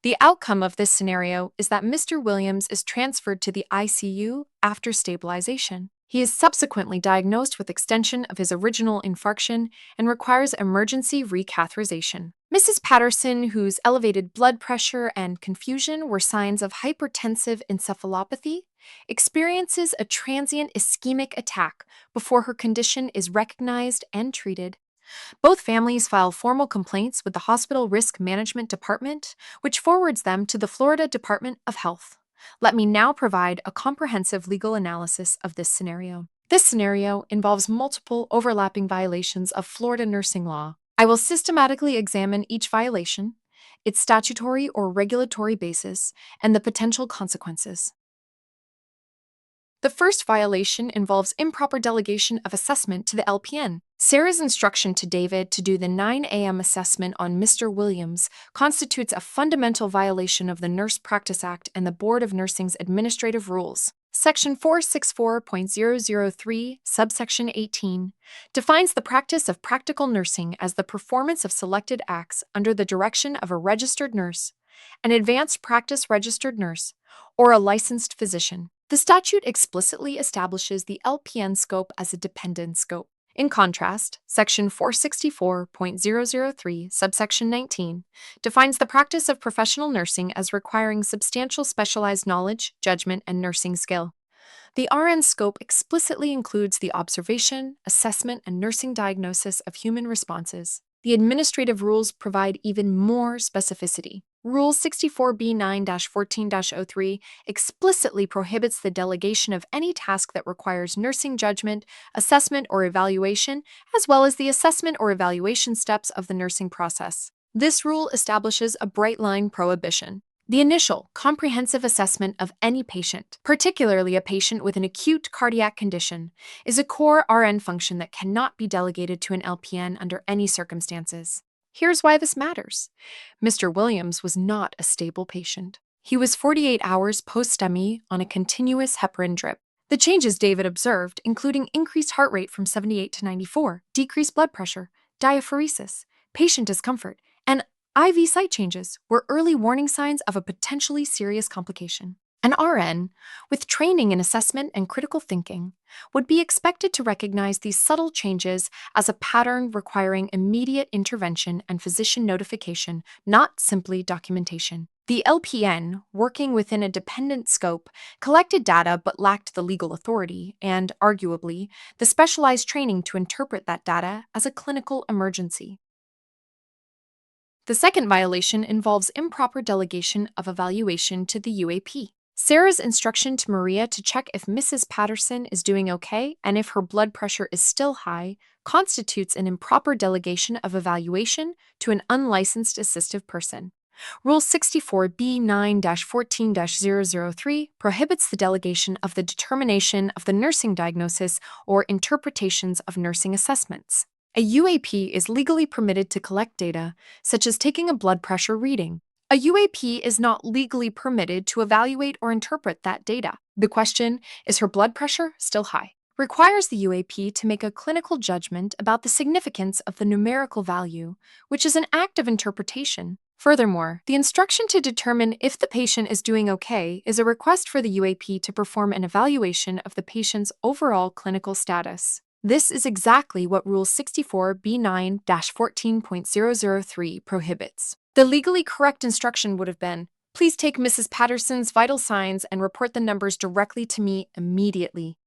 The outcome of this scenario is that Mr. Williams is transferred to the ICU after stabilization. He is subsequently diagnosed with extension of his original infarction and requires emergency recatheterization. Mrs. Patterson, whose elevated blood pressure and confusion were signs of hypertensive encephalopathy, experiences a transient ischemic attack before her condition is recognized and treated. Both families file formal complaints with the Hospital Risk Management Department, which forwards them to the Florida Department of Health. Let me now provide a comprehensive legal analysis of this scenario. This scenario involves multiple overlapping violations of Florida nursing law. I will systematically examine each violation, its statutory or regulatory basis, and the potential consequences. The first violation involves improper delegation of assessment to the LPN. Sarah's instruction to David to do the 9 a.m. assessment on Mr. Williams constitutes a fundamental violation of the Nurse Practice Act and the Board of Nursing's administrative rules. Section 464.003, subsection 18, defines the practice of practical nursing as the performance of selected acts under the direction of a registered nurse, an advanced practice registered nurse, or a licensed physician. The statute explicitly establishes the LPN scope as a dependent scope. In contrast, Section 464.003, subsection 19, defines the practice of professional nursing as requiring substantial specialized knowledge, judgment, and nursing skill. The RN scope explicitly includes the observation, assessment, and nursing diagnosis of human responses. The administrative rules provide even more specificity. Rule 64B9-14-03 explicitly prohibits the delegation of any task that requires nursing judgment, assessment, or evaluation, as well as the assessment or evaluation steps of the nursing process. This rule establishes a bright-line prohibition. The initial, comprehensive assessment of any patient, particularly a patient with an acute cardiac condition, is a core RN function that cannot be delegated to an LPN under any circumstances. Here's why this matters. Mr. Williams was not a stable patient. He was 48 hours post-STEMI on a continuous heparin drip. The changes David observed, including increased heart rate from 78 to 94, decreased blood pressure, diaphoresis, patient discomfort, and IV site changes, were early warning signs of a potentially serious complication. An RN, with training in assessment and critical thinking, would be expected to recognize these subtle changes as a pattern requiring immediate intervention and physician notification, not simply documentation. The LPN, working within a dependent scope, collected data but lacked the legal authority and, arguably, the specialized training to interpret that data as a clinical emergency. The second violation involves improper delegation of evaluation to the UAP. Sarah's instruction to Maria to check if Mrs. Patterson is doing okay and if her blood pressure is still high constitutes an improper delegation of evaluation to an unlicensed assistive person. Rule 64B9-14-003 prohibits the delegation of the determination of the nursing diagnosis or interpretations of nursing assessments. A UAP is legally permitted to collect data, such as taking a blood pressure reading. A UAP is not legally permitted to evaluate or interpret that data. The question, is her blood pressure still high, requires the UAP to make a clinical judgment about the significance of the numerical value, which is an act of interpretation. Furthermore, the instruction to determine if the patient is doing okay is a request for the UAP to perform an evaluation of the patient's overall clinical status. This is exactly what Rule 64B9-14.003 prohibits. The legally correct instruction would have been, please take Mrs. Patterson's vital signs and report the numbers directly to me immediately.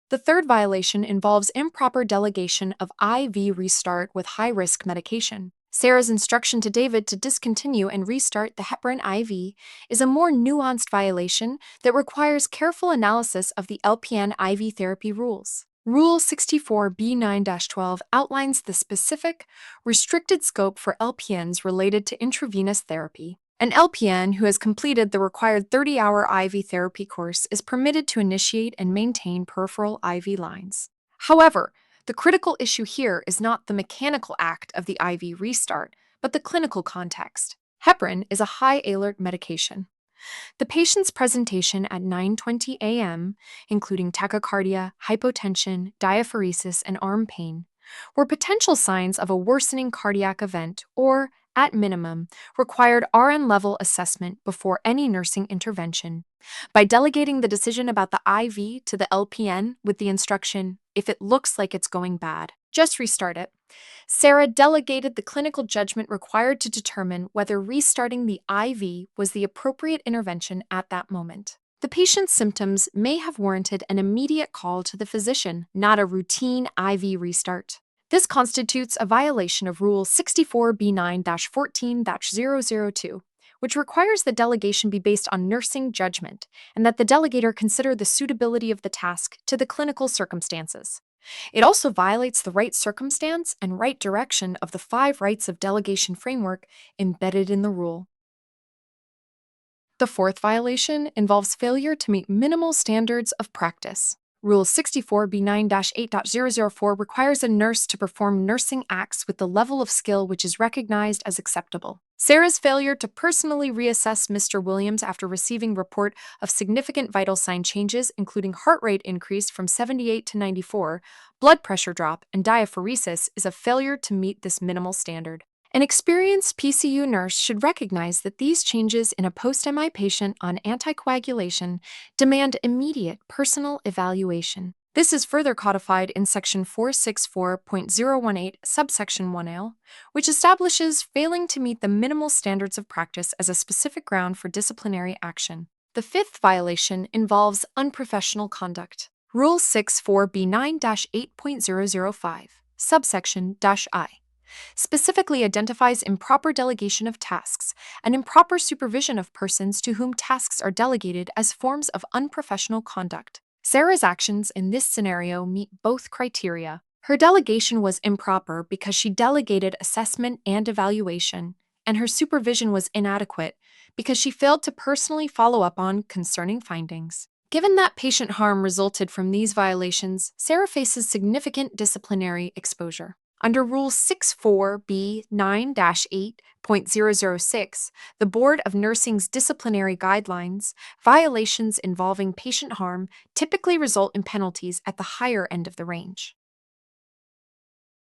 The third violation involves improper delegation of IV restart with high-risk medication. Sarah's instruction to David to discontinue and restart the heparin IV is a more nuanced violation that requires careful analysis of the LPN IV therapy rules. Rule 64B9-12 outlines the specific, restricted scope for LPNs related to intravenous therapy. An LPN who has completed the required 30-hour IV therapy course is permitted to initiate and maintain peripheral IV lines. However, the critical issue here is not the mechanical act of the IV restart, but the clinical context. Heparin is a high alert medication. The patient's presentation at 9:20 a.m., including tachycardia, hypotension, diaphoresis, and arm pain, were potential signs of a worsening cardiac event or, at minimum, required RN-level assessment before any nursing intervention. By delegating the decision about the IV to the LPN with the instruction, if it looks like it's going bad, just restart it, Sarah delegated the clinical judgment required to determine whether restarting the IV was the appropriate intervention at that moment. The patient's symptoms may have warranted an immediate call to the physician, not a routine IV restart. This constitutes a violation of Rule 64B9-14-002, which requires the delegation be based on nursing judgment and that the delegator consider the suitability of the task to the clinical circumstances. It also violates the right circumstance and right direction of the 5 rights of delegation framework embedded in the rule. The fourth violation involves failure to meet minimal standards of practice. Rule 64B9-8.004 requires a nurse to perform nursing acts with the level of skill which is recognized as acceptable. Sarah's failure to personally reassess Mr. Williams after receiving report of significant vital sign changes, including heart rate increase from 78 to 94, blood pressure drop, and diaphoresis, is a failure to meet this minimal standard. An experienced PCU nurse should recognize that these changes in a post-MI patient on anticoagulation demand immediate personal evaluation. This is further codified in Section 464.018, subsection 1L, which establishes failing to meet the minimal standards of practice as a specific ground for disciplinary action. The fifth violation involves unprofessional conduct. Rule 64B9-8.005, subsection -I, specifically identifies improper delegation of tasks and improper supervision of persons to whom tasks are delegated as forms of unprofessional conduct. Sarah's actions in this scenario meet both criteria. Her delegation was improper because she delegated assessment and evaluation, and her supervision was inadequate because she failed to personally follow up on concerning findings. Given that patient harm resulted from these violations, Sarah faces significant disciplinary exposure. Under Rule 64B9-8.006, the Board of Nursing's disciplinary guidelines, violations involving patient harm typically result in penalties at the higher end of the range.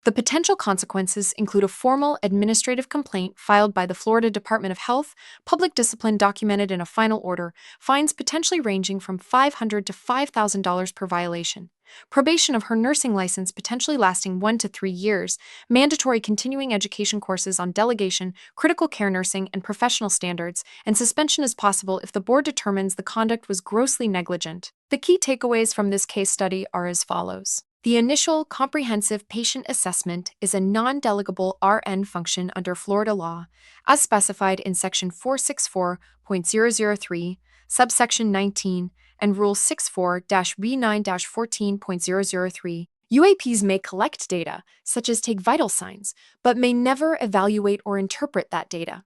The potential consequences include a formal administrative complaint filed by the Florida Department of Health, public discipline documented in a final order, fines potentially ranging from $500 to $5,000 per violation, probation of her nursing license potentially lasting 1 to 3 years, mandatory continuing education courses on delegation, critical care nursing, and professional standards, and suspension is possible if the board determines the conduct was grossly negligent. The key takeaways from this case study are as follows. The initial comprehensive patient assessment is a non-delegable RN function under Florida law, as specified in Section 464.003, subsection 19, and Rule 64-B9-14.003. UAPs may collect data, such as take vital signs, but may never evaluate or interpret that data.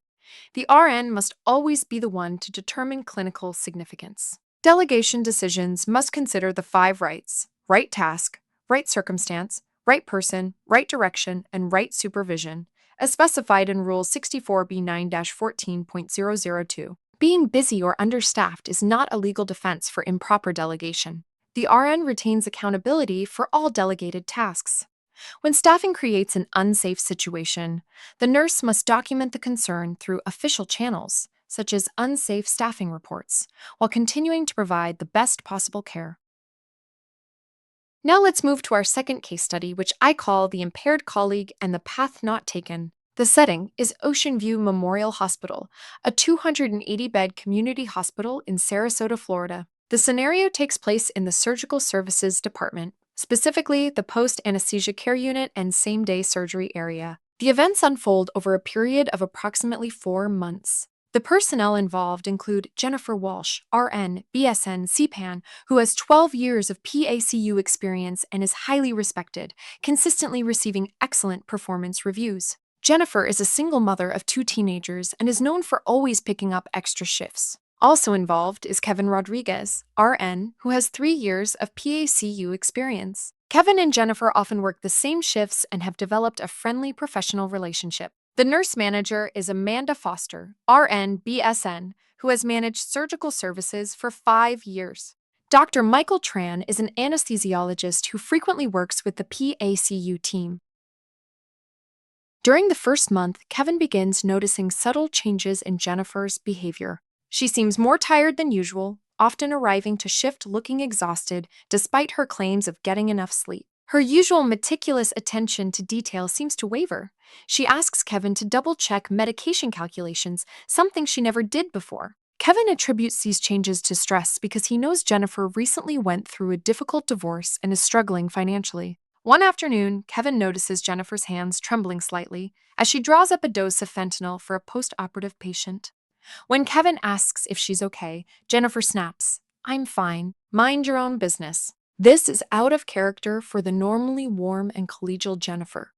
The RN must always be the one to determine clinical significance. Delegation decisions must consider the 5 rights: right task, right circumstance, right person, right direction, and right supervision, as specified in Rule 64B9-14.002. Being busy or understaffed is not a legal defense for improper delegation. The RN retains accountability for all delegated tasks. When staffing creates an unsafe situation, the nurse must document the concern through official channels, such as unsafe staffing reports, while continuing to provide the best possible care. Now let's move to our second case study, which I call the impaired colleague and the path not taken. The setting is Ocean View Memorial Hospital, a 280-bed community hospital in Sarasota, Florida. The scenario takes place in the Surgical Services Department, specifically the post-anesthesia care unit and same-day surgery area. The events unfold over a period of approximately 4 months. The personnel involved include Jennifer Walsh, RN, BSN, CPAN, who has 12 years of PACU experience and is highly respected, consistently receiving excellent performance reviews. Jennifer is a single mother of 2 teenagers and is known for always picking up extra shifts. Also involved is Kevin Rodriguez, RN, who has 3 years of PACU experience. Kevin and Jennifer often work the same shifts and have developed a friendly professional relationship. The nurse manager is Amanda Foster, RN BSN, who has managed surgical services for 5 years. Dr. Michael Tran is an anesthesiologist who frequently works with the PACU team. During the first month, Kevin begins noticing subtle changes in Jennifer's behavior. She seems more tired than usual, often arriving to shift looking exhausted despite her claims of getting enough sleep. Her usual meticulous attention to detail seems to waver. She asks Kevin to double-check medication calculations, something she never did before. Kevin attributes these changes to stress because he knows Jennifer recently went through a difficult divorce and is struggling financially. One afternoon, Kevin notices Jennifer's hands trembling slightly as she draws up a dose of fentanyl for a post-operative patient. When Kevin asks if she's okay, Jennifer snaps, "I'm fine. Mind your own business." This is out of character for the normally warm and collegial Jennifer.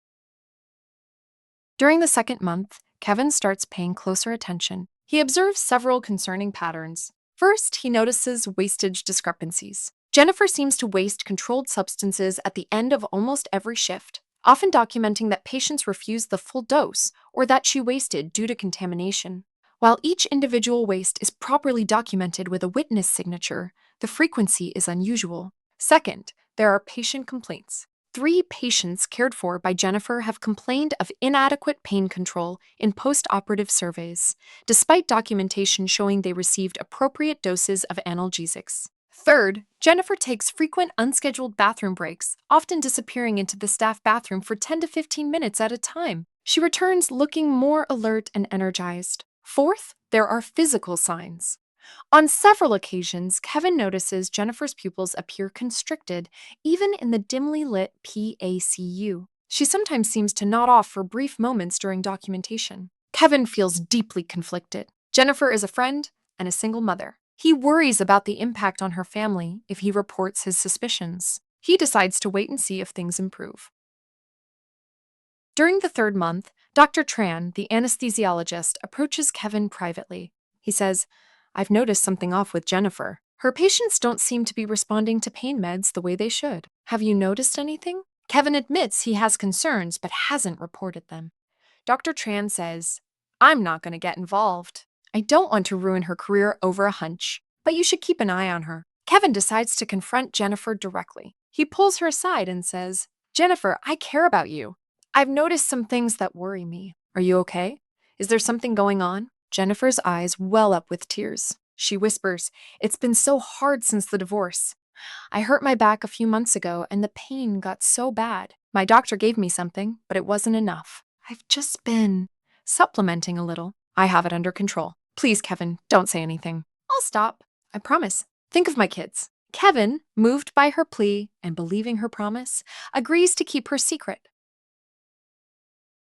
During the second month, Kevin starts paying closer attention. He observes several concerning patterns. First, he notices wastage discrepancies. Jennifer seems to waste controlled substances at the end of almost every shift, often documenting that patients refused the full dose or that she wasted due to contamination. While each individual waste is properly documented with a witness signature, the frequency is unusual. Second, there are patient complaints. 3 patients cared for by Jennifer have complained of inadequate pain control in post-operative surveys, despite documentation showing they received appropriate doses of analgesics. Third, Jennifer takes frequent unscheduled bathroom breaks, often disappearing into the staff bathroom for 10 to 15 minutes at a time. She returns looking more alert and energized. Fourth, there are physical signs. On several occasions, Kevin notices Jennifer's pupils appear constricted, even in the dimly lit PACU. She sometimes seems to nod off for brief moments during documentation. Kevin feels deeply conflicted. Jennifer is a friend and a single mother. He worries about the impact on her family if he reports his suspicions. He decides to wait and see if things improve. During the third month, Dr. Tran, the anesthesiologist, approaches Kevin privately. He says, "I've noticed something off with Jennifer. Her patients don't seem to be responding to pain meds the way they should. Have you noticed anything?" Kevin admits he has concerns but hasn't reported them. Dr. Tran says, "I'm not going to get involved. I don't want to ruin her career over a hunch, but you should keep an eye on her." Kevin decides to confront Jennifer directly. He pulls her aside and says, "Jennifer, I care about you. I've noticed some things that worry me. Are you okay? Is there something going on?" Jennifer's eyes well up with tears. She whispers, "It's been so hard since the divorce. I hurt my back a few months ago and the pain got so bad. My doctor gave me something, but it wasn't enough. I've just been supplementing a little. I have it under control. Please, Kevin, don't say anything." "I'll stop. I promise. Think of my kids." Kevin, moved by her plea and believing her promise, agrees to keep her secret.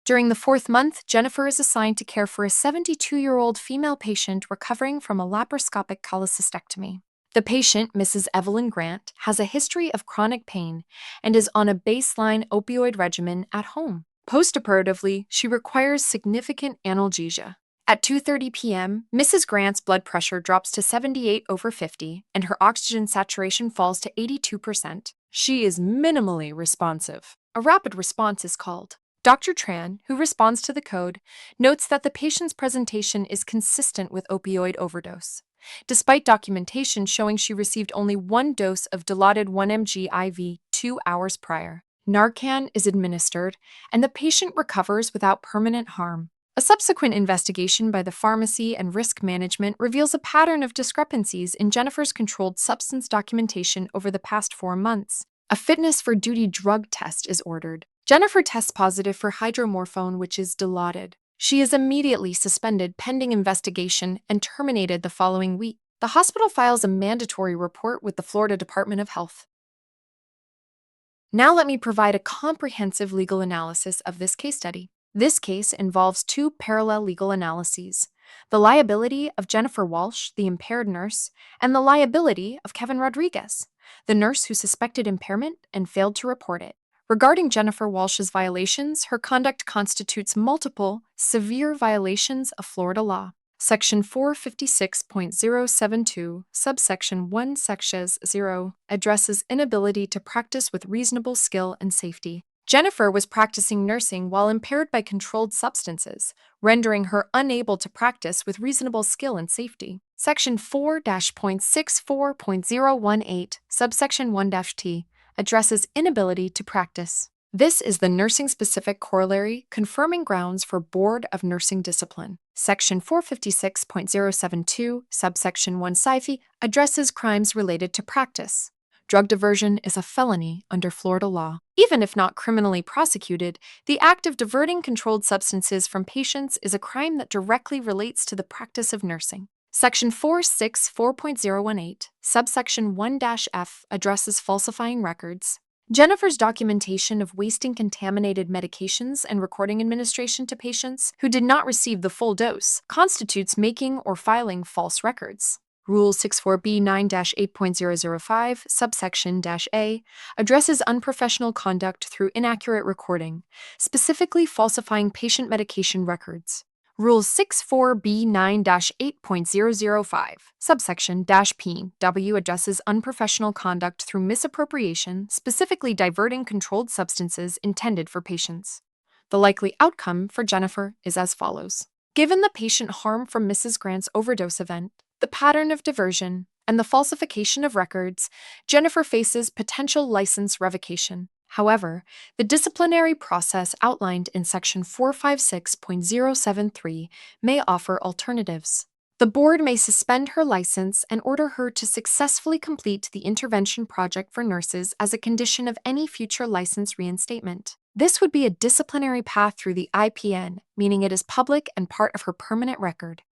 During the fourth month, Jennifer is assigned to care for a 72-year-old female patient recovering from a laparoscopic cholecystectomy. The patient, Mrs. Evelyn Grant, has a history of chronic pain and is on a baseline opioid regimen at home. Postoperatively, she requires significant analgesia. At 2:30 p.m., Mrs. Grant's blood pressure drops to 78/50, and her oxygen saturation falls to 82%. She is minimally responsive. A rapid response is called. Dr. Tran, who responds to the code, notes that the patient's presentation is consistent with opioid overdose. Despite documentation showing she received only 1 dose of Dilaudid 1 mg IV 2 hours prior, Narcan is administered, and the patient recovers without permanent harm. A subsequent investigation by the pharmacy and risk management reveals a pattern of discrepancies in Jennifer's controlled substance documentation over the past 4 months. A fitness for duty drug test is ordered. Jennifer tests positive for hydromorphone, which is Dilaudid. She is immediately suspended pending investigation and terminated the following week. The hospital files a mandatory report with the Florida Department of Health. Now let me provide a comprehensive legal analysis of this case study. This case involves two parallel legal analyses: the liability of Jennifer Walsh, the impaired nurse, and the liability of Kevin Rodriguez, the nurse who suspected impairment and failed to report it. Regarding Jennifer Walsh's violations, her conduct constitutes multiple, severe violations of Florida law. Section 456.072, subsection 1, sections 0, addresses inability to practice with reasonable skill and safety. Jennifer was practicing nursing while impaired by controlled substances, rendering her unable to practice with reasonable skill and safety. Section 4-.64.018, subsection 1-T, addresses inability to practice. This is the nursing-specific corollary confirming grounds for Board of Nursing Discipline. Section 456.072, subsection 1 Sci-Fi, addresses crimes related to practice. Drug diversion is a felony under Florida law. Even if not criminally prosecuted, the act of diverting controlled substances from patients is a crime that directly relates to the practice of nursing. Section 464.018, subsection 1-F, addresses falsifying records. Jennifer's documentation of wasting contaminated medications and recording administration to patients who did not receive the full dose constitutes making or filing false records. Rule 64B9-8.005, subsection -A, addresses unprofessional conduct through inaccurate recording, specifically falsifying patient medication records. Rule 64B9-8.005, subsection -P-W, addresses unprofessional conduct through misappropriation, specifically diverting controlled substances intended for patients. The likely outcome for Jennifer is as follows. Given the patient harm from Mrs. Grant's overdose event, the pattern of diversion, and the falsification of records, Jennifer faces potential license revocation. However, the disciplinary process outlined in Section 456.073 may offer alternatives. The board may suspend her license and order her to successfully complete the intervention project for nurses as a condition of any future license reinstatement. This would be a disciplinary path through the IPN, meaning it is public and part of her permanent record.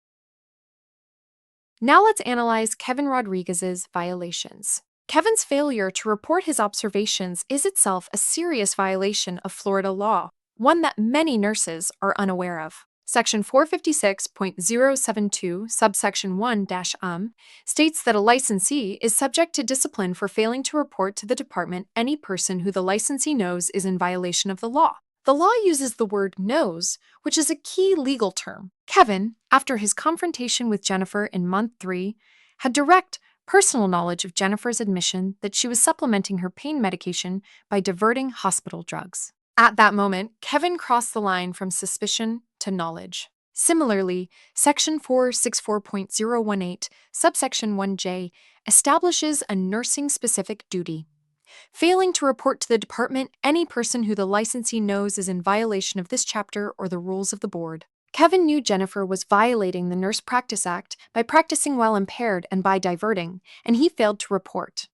Now let's analyze Kevin Rodriguez's violations. Kevin's failure to report his observations is itself a serious violation of Florida law, one that many nurses are unaware of. Section 456.072, subsection 1-, states that a licensee is subject to discipline for failing to report to the department any person who the licensee knows is in violation of the law. The law uses the word knows, which is a key legal term. Kevin, after his confrontation with Jennifer in month 3, had direct, personal knowledge of Jennifer's admission that she was supplementing her pain medication by diverting hospital drugs. At that moment, Kevin crossed the line from suspicion to knowledge. Similarly, Section 464.018, subsection 1J, establishes a nursing-specific duty. Failing to report to the department any person who the licensee knows is in violation of this chapter or the rules of the board. Kevin knew Jennifer was violating the Nurse Practice Act by practicing while impaired and by diverting, and he failed to report.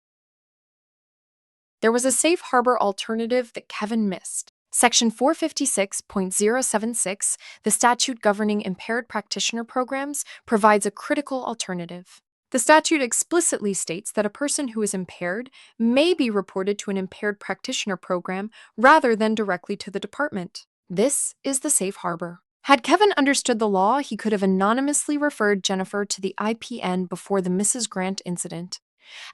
There was a safe harbor alternative that Kevin missed. Section 456.076, the statute governing impaired practitioner programs, provides a critical alternative. The statute explicitly states that a person who is impaired may be reported to an impaired practitioner program rather than directly to the department. This is the safe harbor. Had Kevin understood the law, he could have anonymously referred Jennifer to the IPN before the Mrs. Grant incident.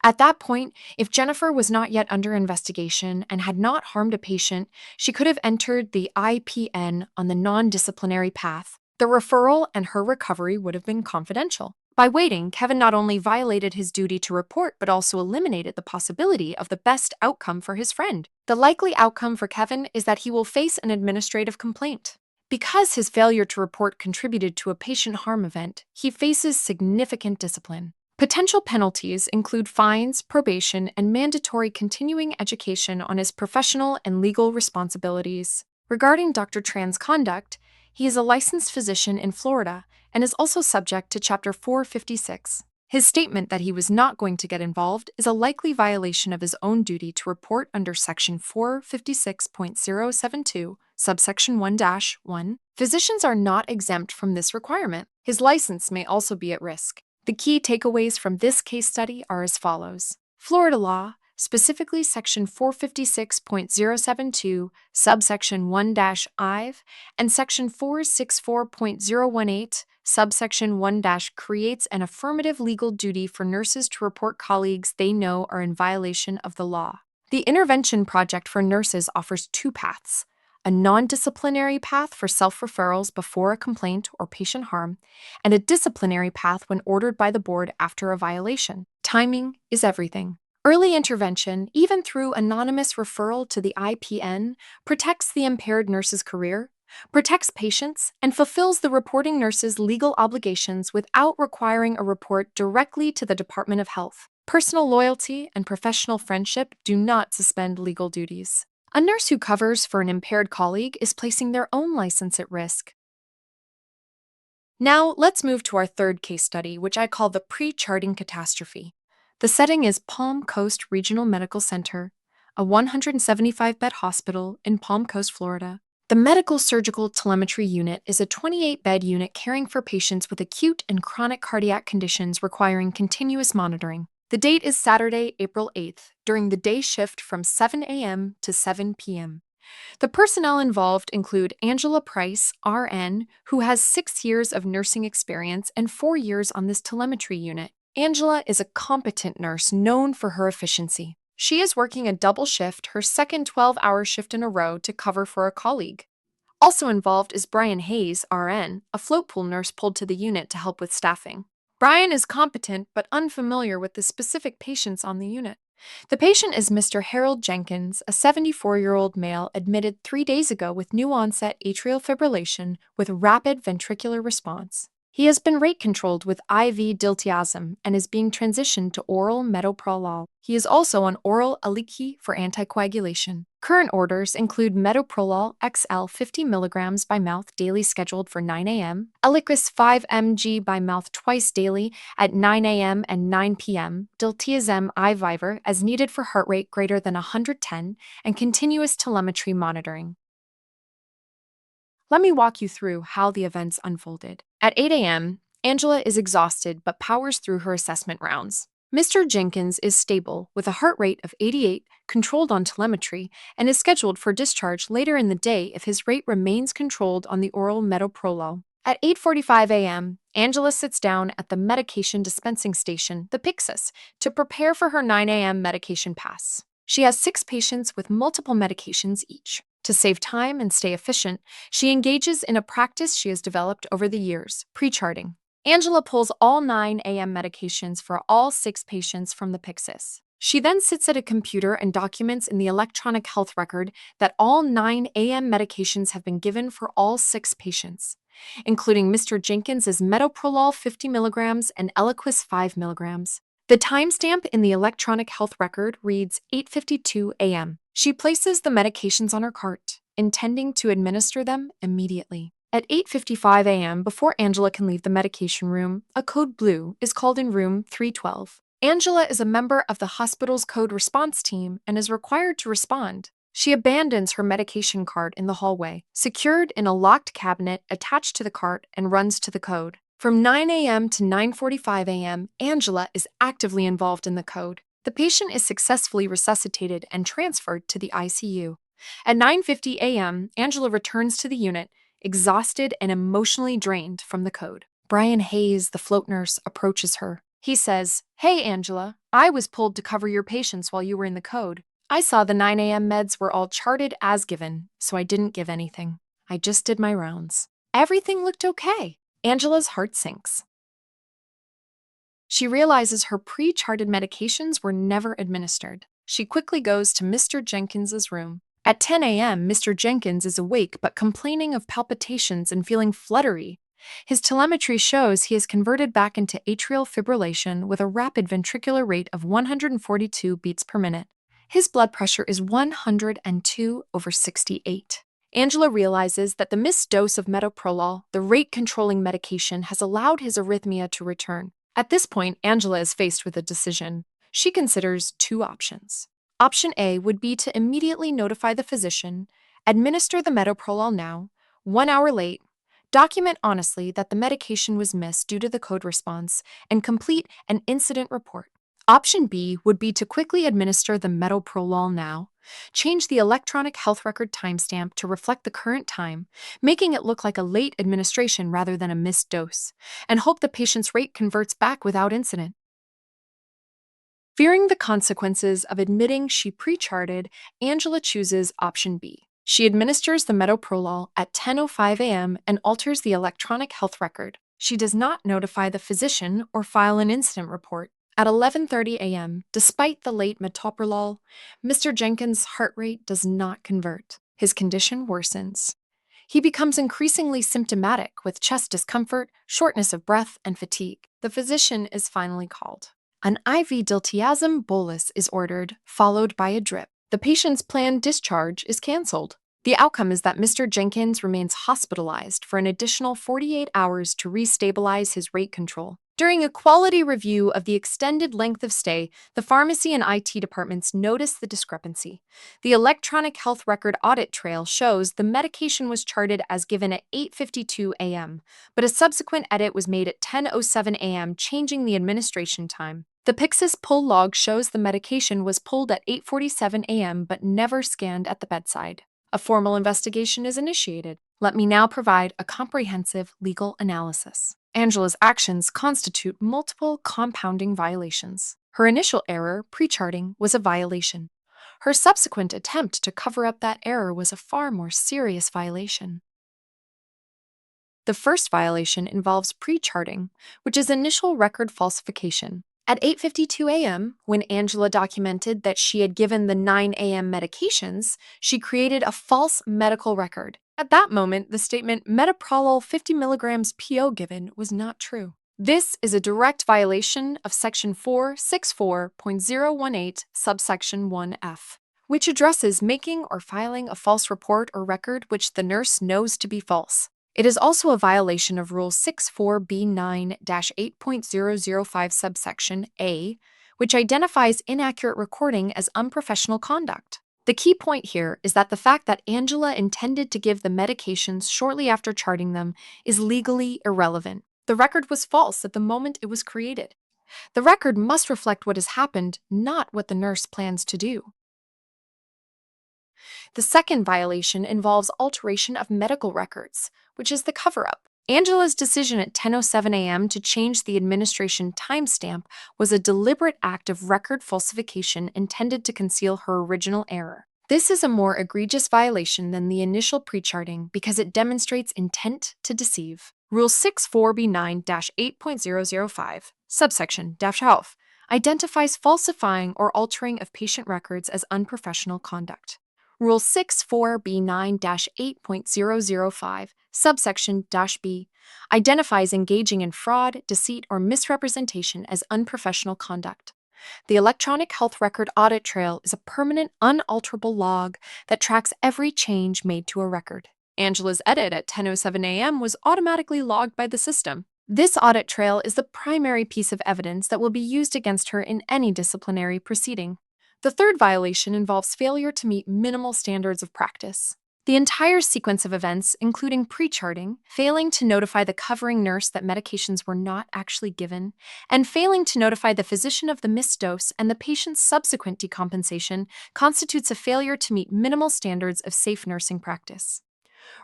At that point, if Jennifer was not yet under investigation and had not harmed a patient, she could have entered the IPN on the non-disciplinary path. The referral and her recovery would have been confidential. By waiting, Kevin not only violated his duty to report, but also eliminated the possibility of the best outcome for his friend. The likely outcome for Kevin is that he will face an administrative complaint. Because his failure to report contributed to a patient harm event, he faces significant discipline. Potential penalties include fines, probation, and mandatory continuing education on his professional and legal responsibilities. Regarding Dr. Tran's conduct, he is a licensed physician in Florida and is also subject to Chapter 456. His statement that he was not going to get involved is a likely violation of his own duty to report under Section 456.072, subsection 1-1. Physicians are not exempt from this requirement. His license may also be at risk. The key takeaways from this case study are as follows. Florida law, specifically Section 456.072, subsection 1-I, and Section 464.018, subsection 1- creates an affirmative legal duty for nurses to report colleagues they know are in violation of the law. The intervention project for nurses offers two paths: a non-disciplinary path for self-referrals before a complaint or patient harm, and a disciplinary path when ordered by the board after a violation. Timing is everything. Early intervention, even through anonymous referral to the IPN, protects the impaired nurse's career, protects patients, and fulfills the reporting nurse's legal obligations without requiring a report directly to the Department of Health. Personal loyalty and professional friendship do not suspend legal duties. A nurse who covers for an impaired colleague is placing their own license at risk. Now, let's move to our third case study, which I call the pre-charting catastrophe. The setting is Palm Coast Regional Medical Center, a 175-bed hospital in Palm Coast, Florida. The Medical Surgical Telemetry Unit is a 28-bed unit caring for patients with acute and chronic cardiac conditions requiring continuous monitoring. The date is Saturday, April 8th, during the day shift from 7 a.m. to 7 p.m. The personnel involved include Angela Price, RN, who has 6 years of nursing experience and 4 years on this telemetry unit. Angela is a competent nurse known for her efficiency. She is working a double shift, her second 12-hour shift in a row, to cover for a colleague. Also involved is Brian Hayes, RN, a float pool nurse pulled to the unit to help with staffing. Brian is competent but unfamiliar with the specific patients on the unit. The patient is Mr. Harold Jenkins, a 74-year-old male admitted 3 days ago with new-onset atrial fibrillation with rapid ventricular response. He has been rate-controlled with IV diltiazem and is being transitioned to oral metoprolol. He is also on oral Aliki for anticoagulation. Current orders include metoprolol XL 50 mg by mouth daily scheduled for 9 a.m., Eliquis 5 mg by mouth twice daily at 9 a.m. and 9 p.m., diltiazem iViver as needed for heart rate greater than 110, and continuous telemetry monitoring. Let me walk you through how the events unfolded. At 8 a.m., Angela is exhausted but powers through her assessment rounds. Mr. Jenkins is stable with a heart rate of 88, controlled on telemetry, and is scheduled for discharge later in the day if his rate remains controlled on the oral metoprolol. At 8:45 a.m., Angela sits down at the medication dispensing station, the Pyxis, to prepare for her 9 a.m. medication pass. She has 6 patients with multiple medications each. To save time and stay efficient, she engages in a practice she has developed over the years, pre-charting. Angela pulls all 9 a.m. medications for all 6 patients from the Pyxis. She then sits at a computer and documents in the electronic health record that all 9 a.m. medications have been given for all 6 patients, including Mr. Jenkins' metoprolol 50 mg and Eliquis 5 mg. The timestamp in the electronic health record reads 8:52 a.m. She places the medications on her cart, intending to administer them immediately. At 8:55 a.m., before Angela can leave the medication room, a code blue is called in room 312. Angela is a member of the hospital's code response team and is required to respond. She abandons her medication cart in the hallway, secured in a locked cabinet attached to the cart, and runs to the code. From 9 a.m. to 9:45 a.m., Angela is actively involved in the code. The patient is successfully resuscitated and transferred to the ICU. At 9:50 a.m., Angela returns to the unit, exhausted and emotionally drained from the code. Brian Hayes, the float nurse, approaches her. He says, "Hey, Angela, I was pulled to cover your patients while you were in the code. I saw the 9 a.m. meds were all charted as given, so I didn't give anything. I just did my rounds. Everything looked okay." Angela's heart sinks. She realizes her pre-charted medications were never administered. She quickly goes to Mr. Jenkins' room. At 10 a.m., Mr. Jenkins is awake but complaining of palpitations and feeling fluttery. His telemetry shows he is converted back into atrial fibrillation with a rapid ventricular rate of 142 beats per minute. His blood pressure is 102/68. Angela realizes that the missed dose of metoprolol, the rate-controlling medication, has allowed his arrhythmia to return. At this point, Angela is faced with a decision. She considers 2 options. Option A would be to immediately notify the physician, administer the metoprolol now, 1 hour late, document honestly that the medication was missed due to the code response, and complete an incident report. Option B would be to quickly administer the metoprolol now, change the electronic health record timestamp to reflect the current time, making it look like a late administration rather than a missed dose, and hope the patient's rate converts back without incident. Fearing the consequences of admitting she pre-charted, Angela chooses option B. She administers the metoprolol at 10:05 a.m. and alters the electronic health record. She does not notify the physician or file an incident report. At 11:30 a.m., despite the late metoprolol, Mr. Jenkins' heart rate does not convert. His condition worsens. He becomes increasingly symptomatic with chest discomfort, shortness of breath, and fatigue. The physician is finally called. An IV diltiazem bolus is ordered, followed by a drip. The patient's planned discharge is canceled. The outcome is that Mr. Jenkins remains hospitalized for an additional 48 hours to restabilize his rate control. During a quality review of the extended length of stay, the pharmacy and IT departments noticed the discrepancy. The electronic health record audit trail shows the medication was charted as given at 8:52 a.m., but a subsequent edit was made at 10:07 a.m., changing the administration time. The Pyxis pull log shows the medication was pulled at 8:47 a.m. but never scanned at the bedside. A formal investigation is initiated. Let me now provide a comprehensive legal analysis. Angela's actions constitute multiple compounding violations. Her initial error, pre-charting, was a violation. Her subsequent attempt to cover up that error was a far more serious violation. The first violation involves pre-charting, which is initial record falsification. At 8:52 a.m., when Angela documented that she had given the 9 a.m. medications, she created a false medical record. At that moment, the statement metoprolol 50 milligrams PO given was not true. This is a direct violation of Section 464.018, subsection 1F, which addresses making or filing a false report or record which the nurse knows to be false. It is also a violation of Rule 64B9-8.005 subsection A, which identifies inaccurate recording as unprofessional conduct. The key point here is that the fact that Angela intended to give the medications shortly after charting them is legally irrelevant. The record was false at the moment it was created. The record must reflect what has happened, not what the nurse plans to do. The second violation involves alteration of medical records, which is the cover-up. Angela's decision at 10:07 a.m. to change the administration timestamp was a deliberate act of record falsification intended to conceal her original error. This is a more egregious violation than the initial pre-charting because it demonstrates intent to deceive. Rule 64B9-8.005, subsection -12, identifies falsifying or altering of patient records as unprofessional conduct. Rule 64B9-8.005, subsection -B, identifies engaging in fraud, deceit, or misrepresentation as unprofessional conduct. The electronic health record audit trail is a permanent, unalterable log that tracks every change made to a record. Angela's edit at 10:07 a.m. was automatically logged by the system. This audit trail is the primary piece of evidence that will be used against her in any disciplinary proceeding. The third violation involves failure to meet minimal standards of practice. The entire sequence of events, including pre-charting, failing to notify the covering nurse that medications were not actually given, and failing to notify the physician of the missed dose and the patient's subsequent decompensation, constitutes a failure to meet minimal standards of safe nursing practice.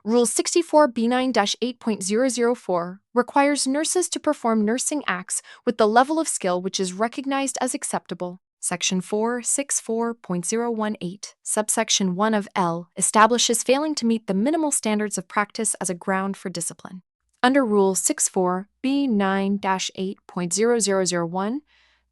Rule 64B9-8.004 requires nurses to perform nursing acts with the level of skill which is recognized as acceptable. Section 464.018, subsection 1 of L, establishes failing to meet the minimal standards of practice as a ground for discipline. Under Rule 64B9-8.0001,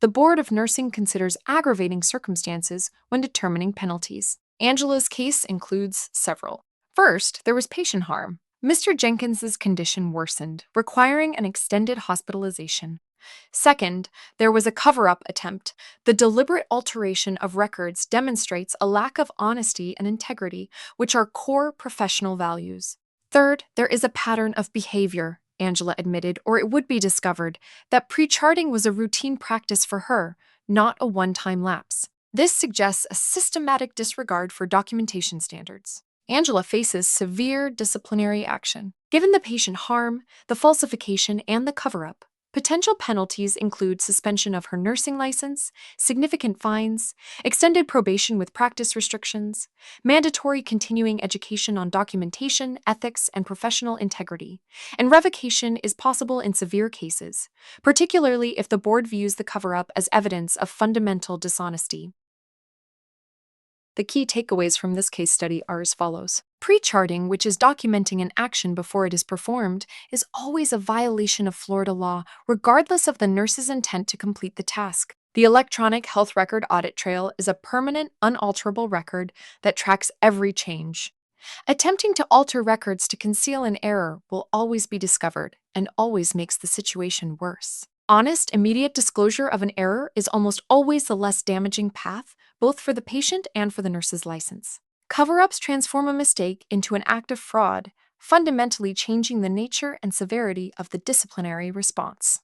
the Board of Nursing considers aggravating circumstances when determining penalties. Angela's case includes several. First, there was patient harm. Mr. Jenkins's condition worsened, requiring an extended hospitalization. Second, there was a cover-up attempt. The deliberate alteration of records demonstrates a lack of honesty and integrity, which are core professional values. Third, there is a pattern of behavior, Angela admitted, or it would be discovered, that pre-charting was a routine practice for her, not a one-time lapse. This suggests a systematic disregard for documentation standards. Angela faces severe disciplinary action. Given the patient harm, the falsification, and the cover-up, Potential penalties include suspension of her nursing license, significant fines, extended probation with practice restrictions, mandatory continuing education on documentation, ethics, and professional integrity, and revocation is possible in severe cases, particularly if the board views the cover-up as evidence of fundamental dishonesty. The key takeaways from this case study are as follows. Pre-charting, which is documenting an action before it is performed, is always a violation of Florida law, regardless of the nurse's intent to complete the task. The electronic health record audit trail is a permanent, unalterable record that tracks every change. Attempting to alter records to conceal an error will always be discovered and always makes the situation worse. Honest, immediate disclosure of an error is almost always the less damaging path, both for the patient and for the nurse's license. Cover-ups transform a mistake into an act of fraud, fundamentally changing the nature and severity of the disciplinary response.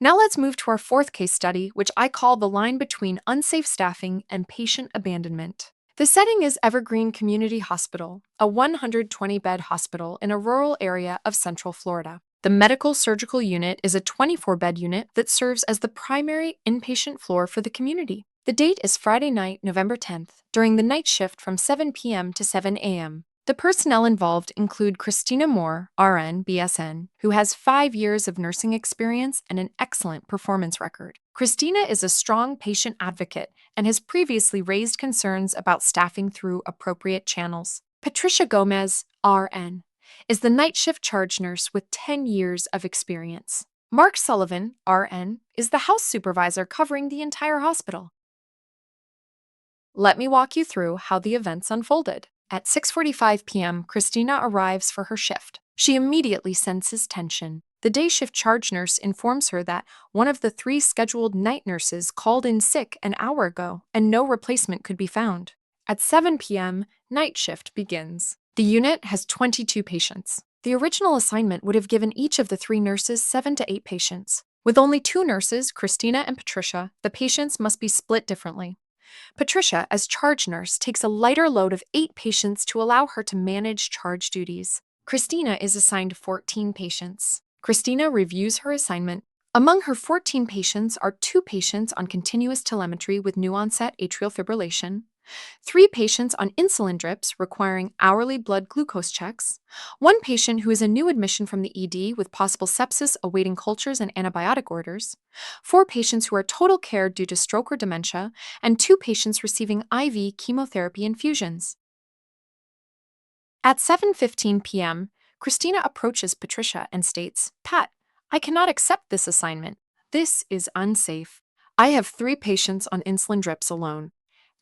Now let's move to our fourth case study, which I call the line between unsafe staffing and patient abandonment. The setting is Evergreen Community Hospital, a 120-bed hospital in a rural area of Central Florida. The medical surgical unit is a 24-bed unit that serves as the primary inpatient floor for the community. The date is Friday night, November 10th, during the night shift from 7 p.m. to 7 a.m. The personnel involved include Christina Moore, RN, BSN, who has 5 years of nursing experience and an excellent performance record. Christina is a strong patient advocate and has previously raised concerns about staffing through appropriate channels. Patricia Gomez, RN, is the night shift charge nurse with 10 years of experience. Mark Sullivan, RN, is the house supervisor covering the entire hospital. Let me walk you through how the events unfolded. At 6:45 p.m., Christina arrives for her shift. She immediately senses tension. The day shift charge nurse informs her that one of the 3 scheduled night nurses called in sick an hour ago and no replacement could be found. At 7 p.m., night shift begins. The unit has 22 patients. The original assignment would have given each of the 3 nurses 7 to 8 patients. With only 2 nurses, Christina and Patricia, the patients must be split differently. Patricia, as charge nurse, takes a lighter load of 8 patients to allow her to manage charge duties. Christina is assigned 14 patients. Christina reviews her assignment. Among her 14 patients are 2 patients on continuous telemetry with new-onset atrial fibrillation, 3 patients on insulin drips requiring hourly blood glucose checks, 1 patient who is a new admission from the ED with possible sepsis awaiting cultures and antibiotic orders, 4 patients who are total care due to stroke or dementia, and 2 patients receiving IV chemotherapy infusions. At 7:15 p.m., Christina approaches Patricia and states, "Pat, I cannot accept this assignment. This is unsafe. I have 3 patients on insulin drips alone.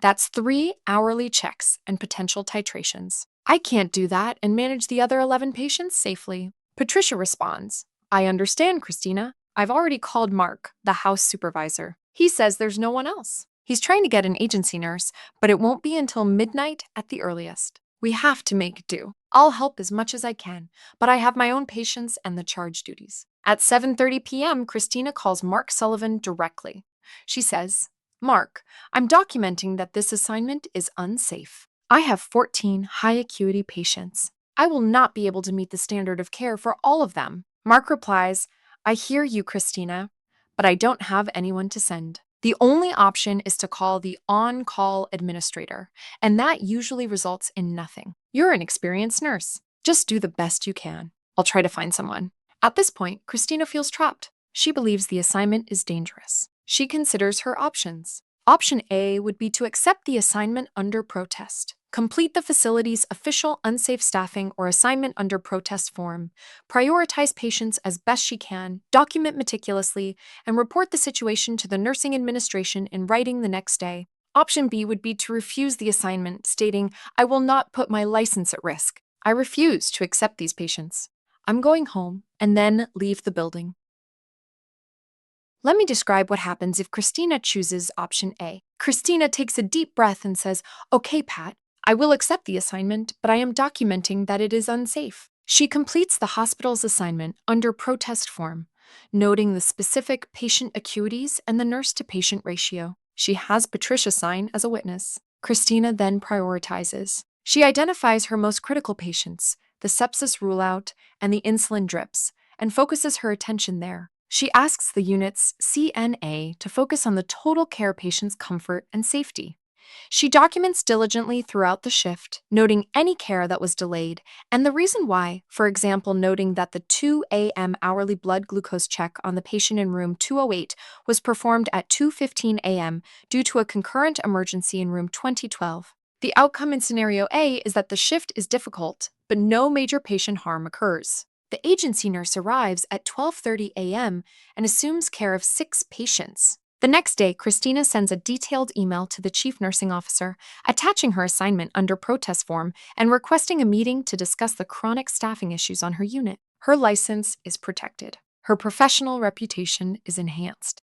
That's 3 hourly checks and potential titrations. I can't do that and manage the other 11 patients safely." Patricia responds, "I understand, Christina. I've already called Mark, the house supervisor. He says there's no one else. He's trying to get an agency nurse, but it won't be until midnight at the earliest. We have to make do. I'll help as much as I can, but I have my own patients and the charge duties." At 7:30 p.m., Christina calls Mark Sullivan directly. She says, "Mark, I'm documenting that this assignment is unsafe. I have 14 high-acuity patients. I will not be able to meet the standard of care for all of them." Mark replies, "I hear you, Christina, but I don't have anyone to send. The only option is to call the on-call administrator, and that usually results in nothing. You're an experienced nurse. Just do the best you can. I'll try to find someone." At this point, Christina feels trapped. She believes the assignment is dangerous. She considers her options. Option A would be to accept the assignment under protest. Complete the facility's official unsafe staffing or assignment under protest form, prioritize patients as best she can, document meticulously, and report the situation to the nursing administration in writing the next day. Option B would be to refuse the assignment, stating, "I will not put my license at risk. I refuse to accept these patients. I'm going home," and then leave the building. Let me describe what happens if Christina chooses option A. Christina takes a deep breath and says, "Okay, Pat, I will accept the assignment, but I am documenting that it is unsafe." She completes the hospital's assignment under protest form, noting the specific patient acuities and the nurse-to-patient ratio. She has Patricia sign as a witness. Christina then prioritizes. She identifies her most critical patients, the sepsis rule-out and the insulin drips, and focuses her attention there. She asks the unit's CNA to focus on the total care patient's comfort and safety. She documents diligently throughout the shift, noting any care that was delayed and the reason why, for example, noting that the 2 a.m. hourly blood glucose check on the patient in room 208 was performed at 2:15 a.m. due to a concurrent emergency in room 2012. The outcome in scenario A is that the shift is difficult, but no major patient harm occurs. The agency nurse arrives at 12:30 a.m. and assumes care of 6 patients. The next day, Christina sends a detailed email to the chief nursing officer, attaching her assignment under protest form and requesting a meeting to discuss the chronic staffing issues on her unit. Her license is protected. Her professional reputation is enhanced.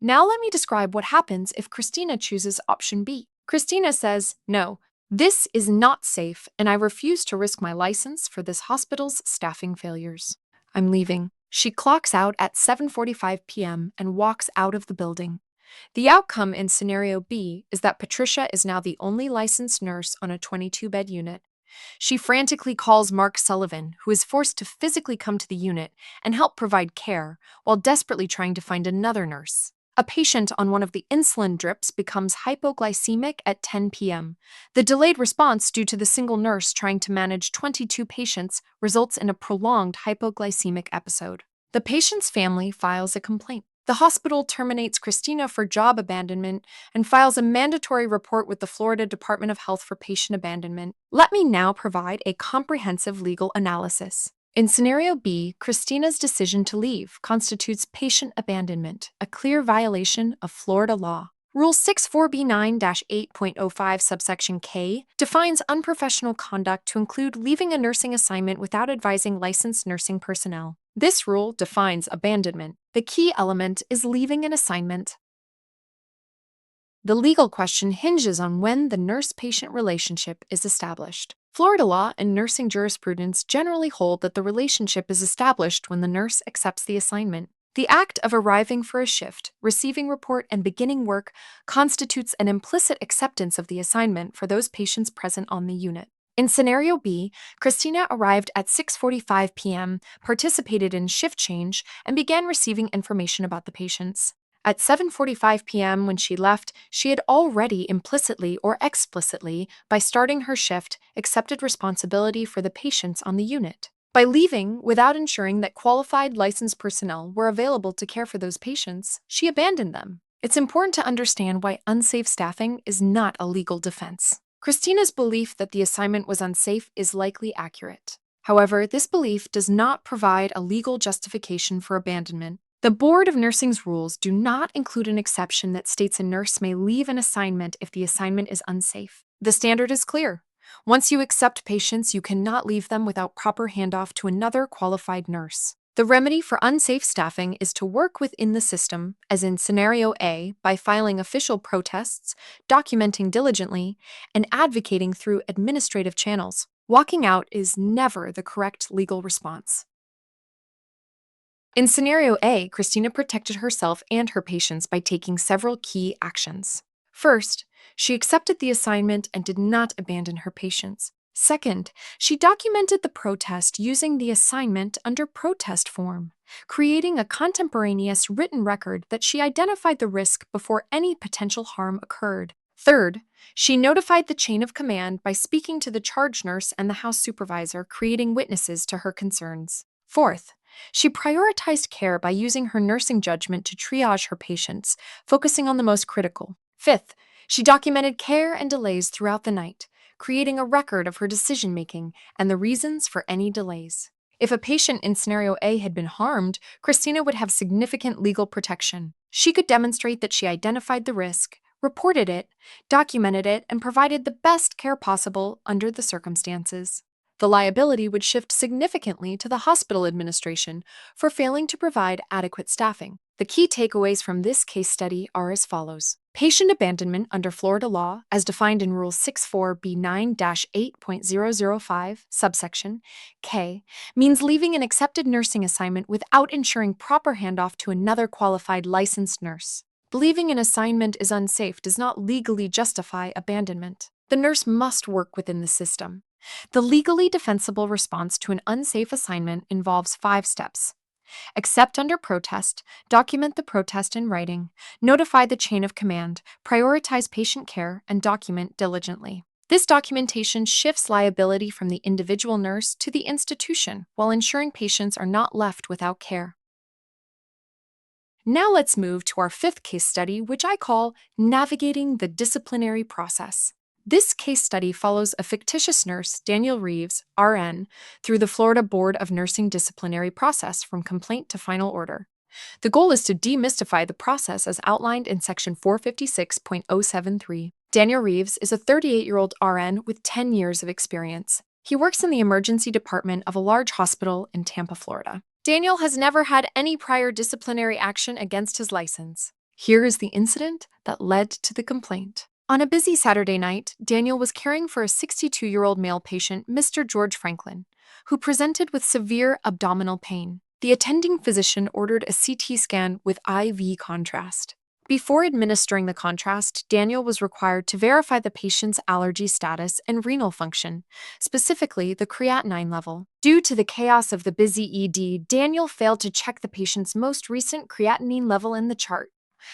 Now let me describe what happens if Christina chooses option B. Christina says, "No, this is not safe, and I refuse to risk my license for this hospital's staffing failures. I'm leaving." She clocks out at 7:45 p.m. and walks out of the building. The outcome in scenario B is that Patricia is now the only licensed nurse on a 22-bed unit. She frantically calls Mark Sullivan, who is forced to physically come to the unit and help provide care while desperately trying to find another nurse. A patient on one of the insulin drips becomes hypoglycemic at 10 p.m. The delayed response due to the single nurse trying to manage 22 patients results in a prolonged hypoglycemic episode. The patient's family files a complaint. The hospital terminates Christina for job abandonment and files a mandatory report with the Florida Department of Health for patient abandonment. Let me now provide a comprehensive legal analysis. In scenario B, Christina's decision to leave constitutes patient abandonment, a clear violation of Florida law. Rule 64B9-8.05 subsection K defines unprofessional conduct to include leaving a nursing assignment without advising licensed nursing personnel. This rule defines abandonment. The key element is leaving an assignment. The legal question hinges on when the nurse-patient relationship is established. Florida law and nursing jurisprudence generally hold that the relationship is established when the nurse accepts the assignment. The act of arriving for a shift, receiving report, and beginning work constitutes an implicit acceptance of the assignment for those patients present on the unit. In scenario B, Christina arrived at 6:45 p.m., participated in shift change, and began receiving information about the patients. At 7:45 p.m. when she left, she had already implicitly or explicitly, by starting her shift, accepted responsibility for the patients on the unit. By leaving without ensuring that qualified licensed personnel were available to care for those patients, she abandoned them. It's important to understand why unsafe staffing is not a legal defense. Christina's belief that the assignment was unsafe is likely accurate. However, this belief does not provide a legal justification for abandonment. The Board of Nursing's rules do not include an exception that states a nurse may leave an assignment if the assignment is unsafe. The standard is clear. Once you accept patients, you cannot leave them without proper handoff to another qualified nurse. The remedy for unsafe staffing is to work within the system, as in scenario A, by filing official protests, documenting diligently, and advocating through administrative channels. Walking out is never the correct legal response. In scenario A, Christina protected herself and her patients by taking several key actions. First, she accepted the assignment and did not abandon her patients. Second, she documented the protest using the assignment under protest form, creating a contemporaneous written record that she identified the risk before any potential harm occurred. Third, she notified the chain of command by speaking to the charge nurse and the house supervisor, creating witnesses to her concerns. Fourth, she prioritized care by using her nursing judgment to triage her patients, focusing on the most critical. Fifth, she documented care and delays throughout the night, creating a record of her decision-making and the reasons for any delays. If a patient in scenario A had been harmed, Christina would have significant legal protection. She could demonstrate that she identified the risk, reported it, documented it, and provided the best care possible under the circumstances. The liability would shift significantly to the hospital administration for failing to provide adequate staffing. The key takeaways from this case study are as follows. Patient abandonment under Florida law, as defined in Rule 64B9-8.005, subsection K, means leaving an accepted nursing assignment without ensuring proper handoff to another qualified licensed nurse. Believing an assignment is unsafe does not legally justify abandonment. The nurse must work within the system. The legally defensible response to an unsafe assignment involves 5 steps. Accept under protest, document the protest in writing, notify the chain of command, prioritize patient care, and document diligently. This documentation shifts liability from the individual nurse to the institution while ensuring patients are not left without care. Now let's move to our 5th case study, which I call Navigating the Disciplinary Process. This case study follows a fictitious nurse, Daniel Reeves, RN, through the Florida Board of Nursing disciplinary process from complaint to final order. The goal is to demystify the process as outlined in Section 456.073. Daniel Reeves is a 38-year-old RN with 10 years of experience. He works in the emergency department of a large hospital in Tampa, Florida. Daniel has never had any prior disciplinary action against his license. Here is the incident that led to the complaint. On a busy Saturday night, Daniel was caring for a 62-year-old male patient, Mr. George Franklin, who presented with severe abdominal pain. The attending physician ordered a CT scan with IV contrast. Before administering the contrast, Daniel was required to verify the patient's allergy status and renal function, specifically the creatinine level. Due to the chaos of the busy ED, Daniel failed to check the patient's most recent creatinine level in the chart.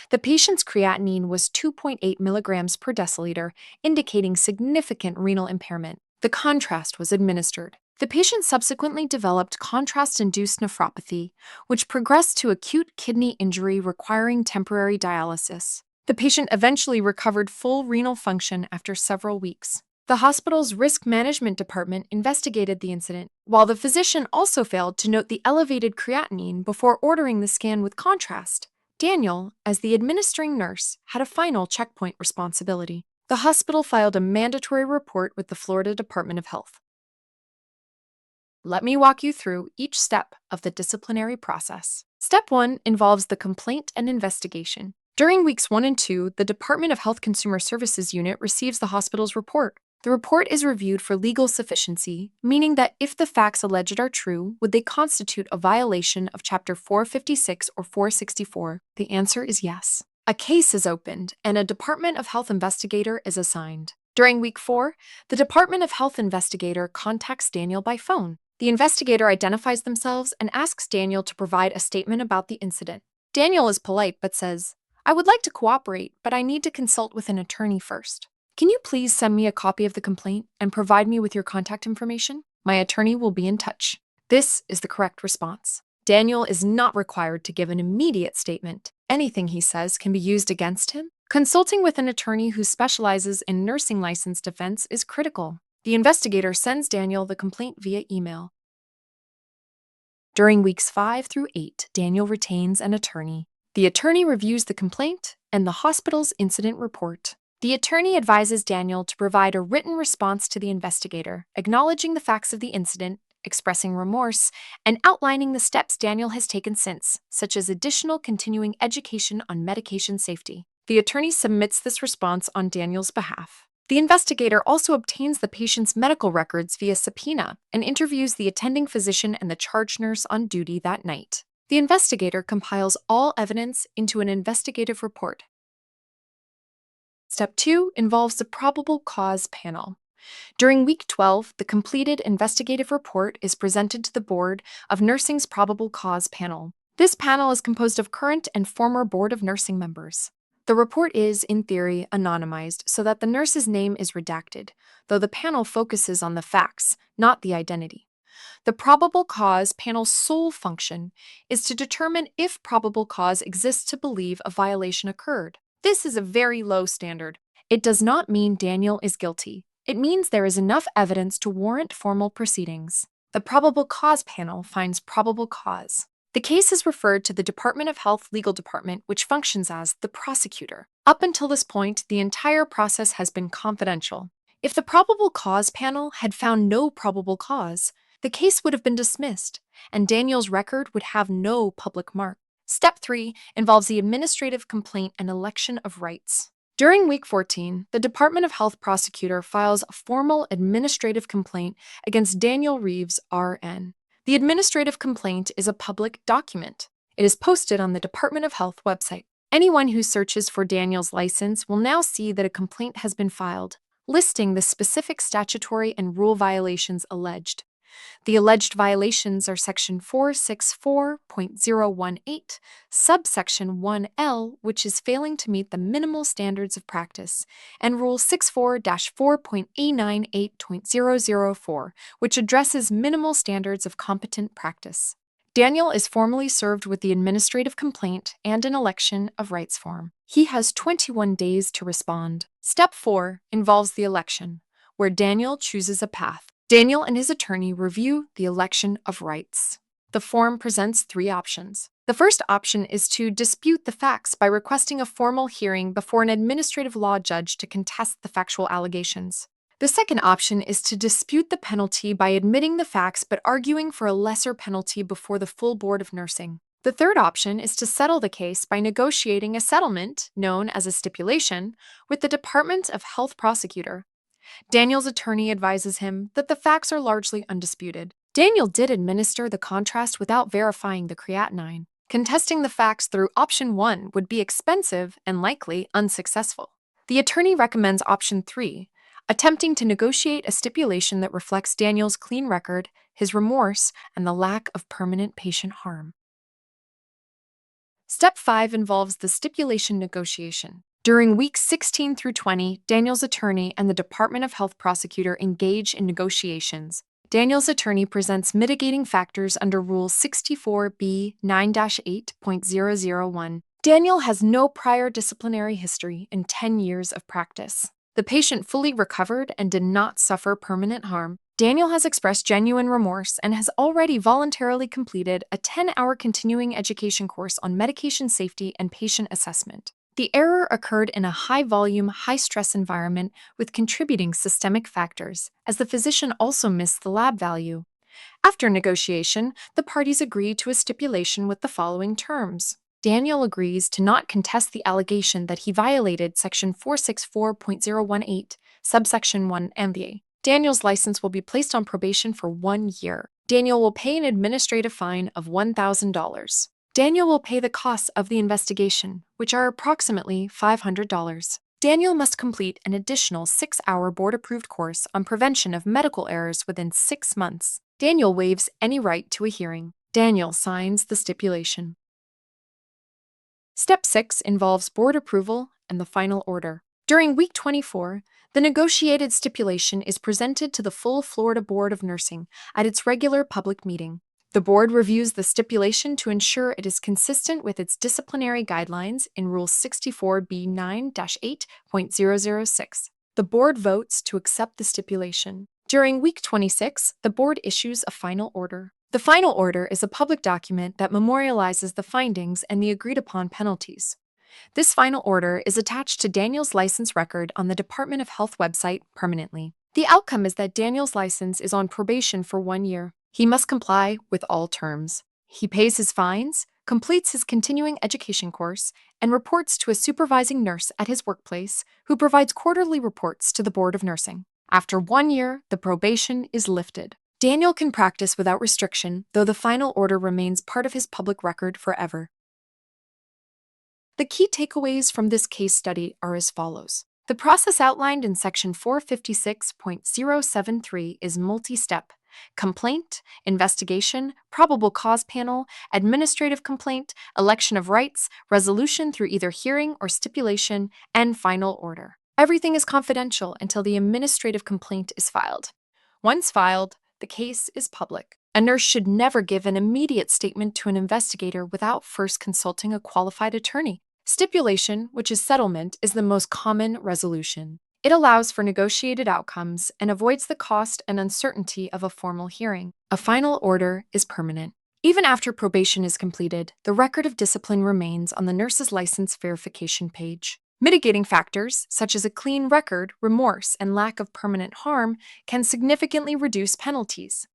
The patient's creatinine was 2.8 milligrams per deciliter, indicating significant renal impairment. The contrast was administered. The patient subsequently developed contrast-induced nephropathy, which progressed to acute kidney injury requiring temporary dialysis. The patient eventually recovered full renal function after several weeks. The hospital's risk management department investigated the incident, while the physician also failed to note the elevated creatinine before ordering the scan with contrast. Daniel, as the administering nurse, had a final checkpoint responsibility. The hospital filed a mandatory report with the Florida Department of Health. Let me walk you through each step of the disciplinary process. Step 1 involves the complaint and investigation. During weeks 1 and 2, the Department of Health Consumer Services unit receives the hospital's report. The report is reviewed for legal sufficiency, meaning that if the facts alleged are true, would they constitute a violation of Chapter 456 or 464? The answer is yes. A case is opened, and a Department of Health investigator is assigned. During week 4, the Department of Health investigator contacts Daniel by phone. The investigator identifies themselves and asks Daniel to provide a statement about the incident. Daniel is polite but says, "I would like to cooperate, but I need to consult with an attorney first. Can you please send me a copy of the complaint and provide me with your contact information? My attorney will be in touch." This is the correct response. Daniel is not required to give an immediate statement. Anything he says can be used against him. Consulting with an attorney who specializes in nursing license defense is critical. The investigator sends Daniel the complaint via email. During weeks 5 through 8, Daniel retains an attorney. The attorney reviews the complaint and the hospital's incident report. The attorney advises Daniel to provide a written response to the investigator, acknowledging the facts of the incident, expressing remorse, and outlining the steps Daniel has taken since, such as additional continuing education on medication safety. The attorney submits this response on Daniel's behalf. The investigator also obtains the patient's medical records via subpoena and interviews the attending physician and the charge nurse on duty that night. The investigator compiles all evidence into an investigative report. Step 2 involves the probable cause panel. During week 12, the completed investigative report is presented to the Board of Nursing's probable cause panel. This panel is composed of current and former Board of Nursing members. The report is, in theory, anonymized so that the nurse's name is redacted, though the panel focuses on the facts, not the identity. The probable cause panel's sole function is to determine if probable cause exists to believe a violation occurred. This is a very low standard. It does not mean Daniel is guilty. It means there is enough evidence to warrant formal proceedings. The probable cause panel finds probable cause. The case is referred to the Department of Health Legal Department, which functions as the prosecutor. Up until this point, the entire process has been confidential. If the probable cause panel had found no probable cause, the case would have been dismissed, and Daniel's record would have no public mark. Step 3 involves the administrative complaint and election of rights. During week 14, the Department of Health prosecutor files a formal administrative complaint against Daniel Reeves, RN. The administrative complaint is a public document. It is posted on the Department of Health website. Anyone who searches for Daniel's license will now see that a complaint has been filed. listing the specific statutory and rule violations alleged. The alleged violations are Section 464.018, subsection 1L, which is failing to meet the minimal standards of practice, and Rule 64-4.898.004, which addresses minimal standards of competent practice. Daniel is formally served with the administrative complaint and an election of rights form. He has 21 days to respond. Step 4 involves the election, where Daniel chooses a path. Daniel and his attorney review the election of rights. The form presents 3 options. The first option is to dispute the facts by requesting a formal hearing before an administrative law judge to contest the factual allegations. The second option is to dispute the penalty by admitting the facts but arguing for a lesser penalty before the full Board of Nursing. The third option is to settle the case by negotiating a settlement, known as a stipulation, with the Department of Health prosecutor. Daniel's attorney advises him that the facts are largely undisputed. Daniel did administer the contrast without verifying the creatinine. Contesting the facts through option 1 would be expensive and likely unsuccessful. The attorney recommends option 3, attempting to negotiate a stipulation that reflects Daniel's clean record, his remorse, and the lack of permanent patient harm. Step 5 involves the stipulation negotiation. During weeks 16 through 20, Daniel's attorney and the Department of Health prosecutor engage in negotiations. Daniel's attorney presents mitigating factors under Rule 64B 9-8.001. Daniel has no prior disciplinary history in 10 years of practice. The patient fully recovered and did not suffer permanent harm. Daniel has expressed genuine remorse and has already voluntarily completed a 10-hour continuing education course on medication safety and patient assessment. The error occurred in a high-volume, high-stress environment with contributing systemic factors, as the physician also missed the lab value. After negotiation, the parties agree to a stipulation with the following terms. Daniel agrees to not contest the allegation that he violated Section 464.018, subsection 1 MVA. Daniel's license will be placed on probation for 1 year. Daniel will pay an administrative fine of $1,000. Daniel will pay the costs of the investigation, which are approximately $500. Daniel must complete an additional 6-hour board-approved course on prevention of medical errors within 6 months. Daniel waives any right to a hearing. Daniel signs the stipulation. Step 6 involves board approval and the final order. During week 24, the negotiated stipulation is presented to the full Florida Board of Nursing at its regular public meeting. The board reviews the stipulation to ensure it is consistent with its disciplinary guidelines in Rule 64B 9-8.006. The board votes to accept the stipulation. During week 26, the board issues a final order. The final order is a public document that memorializes the findings and the agreed-upon penalties. This final order is attached to Daniel's license record on the Department of Health website permanently. The outcome is that Daniel's license is on probation for 1 year. He must comply with all terms. He pays his fines, completes his continuing education course, and reports to a supervising nurse at his workplace who provides quarterly reports to the Board of Nursing. After 1 year, the probation is lifted. Daniel can practice without restriction, though the final order remains part of his public record forever. The key takeaways from this case study are as follows. The process outlined in Section 456.073 is multi-step: complaint, investigation, probable cause panel, administrative complaint, election of rights, resolution through either hearing or stipulation, and final order. Everything is confidential until the administrative complaint is filed. Once filed, the case is public. A nurse should never give an immediate statement to an investigator without first consulting a qualified attorney. Stipulation, which is settlement, is the most common resolution. It allows for negotiated outcomes and avoids the cost and uncertainty of a formal hearing. A final order is permanent. Even after probation is completed, the record of discipline remains on the nurse's license verification page. Mitigating factors, such as a clean record, remorse, and lack of permanent harm, can significantly reduce penalties.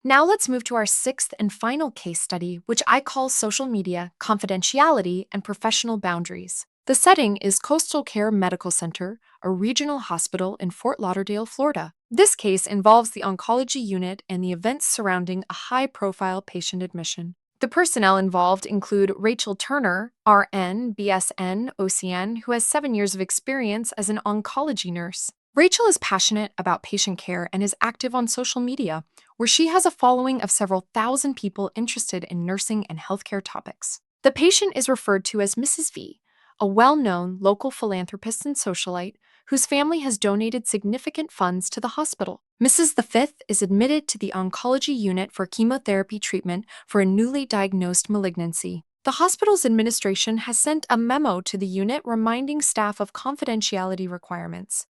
Now let's move to our 6th and final case study, which I call Social Media, Confidentiality, and Professional Boundaries. The setting is Coastal Care Medical Center, a regional hospital in Fort Lauderdale, Florida. This case involves the oncology unit and the events surrounding a high-profile patient admission. The personnel involved include Rachel Turner, RN, BSN, OCN, who has 7 years of experience as an oncology nurse. Rachel is passionate about patient care and is active on social media, where she has a following of several thousand people interested in nursing and healthcare topics. The patient is referred to as Mrs. V, a well-known local philanthropist and socialite whose family has donated significant funds to the hospital. Mrs. the Fifth is admitted to the oncology unit for chemotherapy treatment for a newly diagnosed malignancy. The hospital's administration has sent a memo to the unit reminding staff of confidentiality requirements.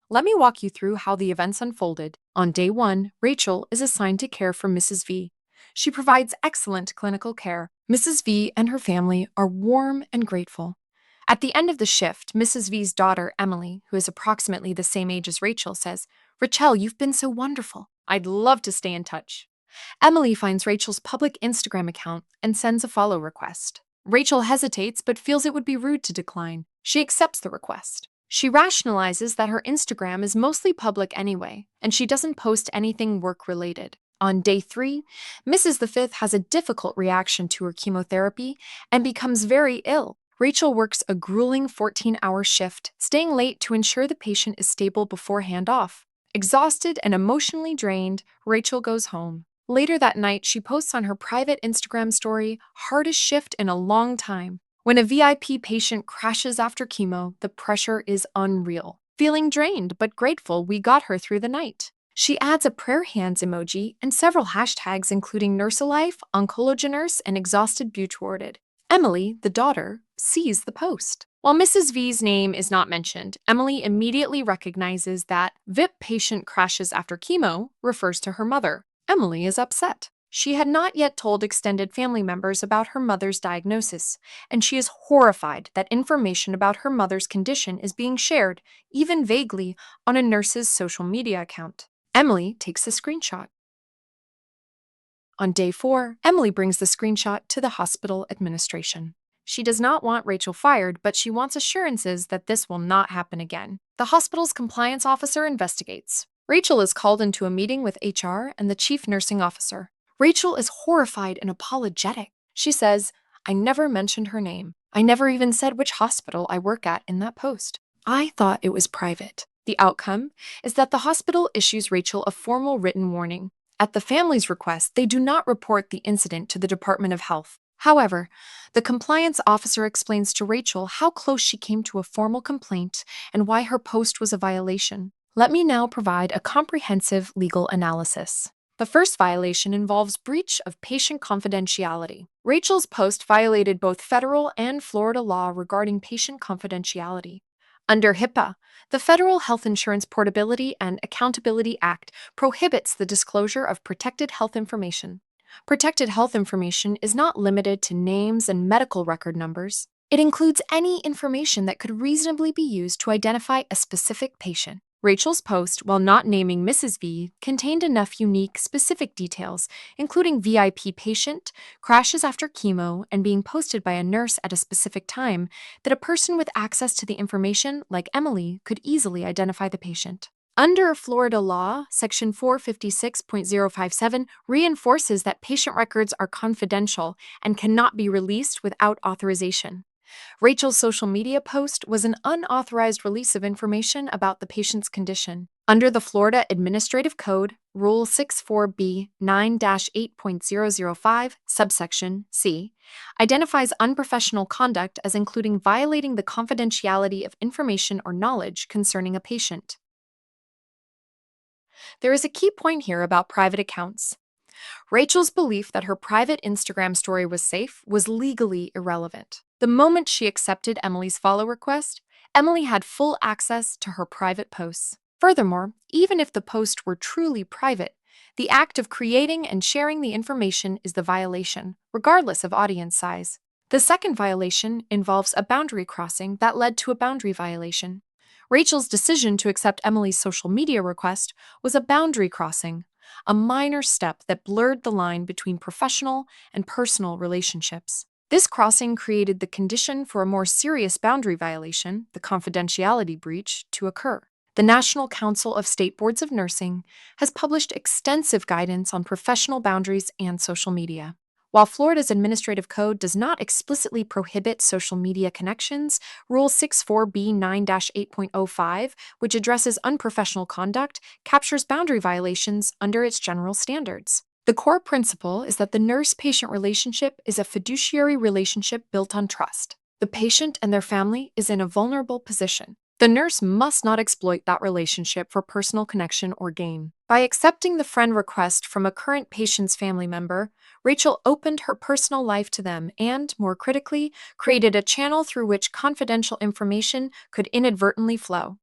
Let me walk you through how the events unfolded. On day 1, Rachel is assigned to care for Mrs. V. She provides excellent clinical care. Mrs. V and her family are warm and grateful. At the end of the shift, Mrs. V's daughter, Emily, who is approximately the same age as Rachel, says, "Rachel, you've been so wonderful. I'd love to stay in touch." Emily finds Rachel's public Instagram account and sends a follow request. Rachel hesitates but feels it would be rude to decline. She accepts the request. She rationalizes that her Instagram is mostly public anyway, and she doesn't post anything work-related. On day 3, Mrs. the Fifth has a difficult reaction to her chemotherapy and becomes very ill. Rachel works a grueling 14-hour shift, staying late to ensure the patient is stable before handoff. Exhausted and emotionally drained, Rachel goes home. Later that night, she posts on her private Instagram story, "Hardest shift in a long time." When a VIP patient crashes after chemo, the pressure is unreal. Feeling drained but grateful we got her through the night. She adds a prayer hands emoji and several hashtags including Nursalife, Oncologenurse, and Exhausted Butewarded. Emily, the daughter, sees the post. While Mrs. V's name is not mentioned, Emily immediately recognizes that VIP patient crashes after chemo refers to her mother. Emily is upset. She had not yet told extended family members about her mother's diagnosis, and she is horrified that information about her mother's condition is being shared, even vaguely, on a nurse's social media account. Emily takes a screenshot. On day 4, Emily brings the screenshot to the hospital administration. She does not want Rachel fired, but she wants assurances that this will not happen again. The hospital's compliance officer investigates. Rachel is called into a meeting with HR and the chief nursing officer. Rachel is horrified and apologetic. She says, "I never mentioned her name. I never even said which hospital I work at in that post. I thought it was private." The outcome is that the hospital issues Rachel a formal written warning. At the family's request, they do not report the incident to the Department of Health. However, the compliance officer explains to Rachel how close she came to a formal complaint and why her post was a violation. Let me now provide a comprehensive legal analysis. The first violation involves breach of patient confidentiality. Rachel's post violated both federal and Florida law regarding patient confidentiality. Under HIPAA, the Federal Health Insurance Portability and Accountability Act prohibits the disclosure of protected health information. Protected health information is not limited to names and medical record numbers. It includes any information that could reasonably be used to identify a specific patient. Rachel's post, while not naming Mrs. V, contained enough unique, specific details, including VIP patient, crashes after chemo, and being posted by a nurse at a specific time, that a person with access to the information, like Emily, could easily identify the patient. Under Florida law, Section 456.057 reinforces that patient records are confidential and cannot be released without authorization. Rachel's social media post was an unauthorized release of information about the patient's condition. Under the Florida Administrative Code, Rule 64B 9-8.005, subsection C, identifies unprofessional conduct as including violating the confidentiality of information or knowledge concerning a patient. There is a key point here about private accounts. Rachel's belief that her private Instagram story was safe was legally irrelevant. The moment she accepted Emily's follow request, Emily had full access to her private posts. Furthermore, even if the post were truly private, the act of creating and sharing the information is the violation, regardless of audience size. The second violation involves a boundary crossing that led to a boundary violation. Rachel's decision to accept Emily's social media request was a boundary crossing, a minor step that blurred the line between professional and personal relationships. This crossing created the condition for a more serious boundary violation, the confidentiality breach, to occur. The National Council of State Boards of Nursing has published extensive guidance on professional boundaries and social media. While Florida's administrative code does not explicitly prohibit social media connections, Rule 64B9-8.05, which addresses unprofessional conduct, captures boundary violations under its general standards. The core principle is that the nurse-patient relationship is a fiduciary relationship built on trust. The patient and their family is in a vulnerable position. The nurse must not exploit that relationship for personal connection or gain. By accepting the friend request from a current patient's family member, Rachel opened her personal life to them and, more critically, created a channel through which confidential information could inadvertently flow.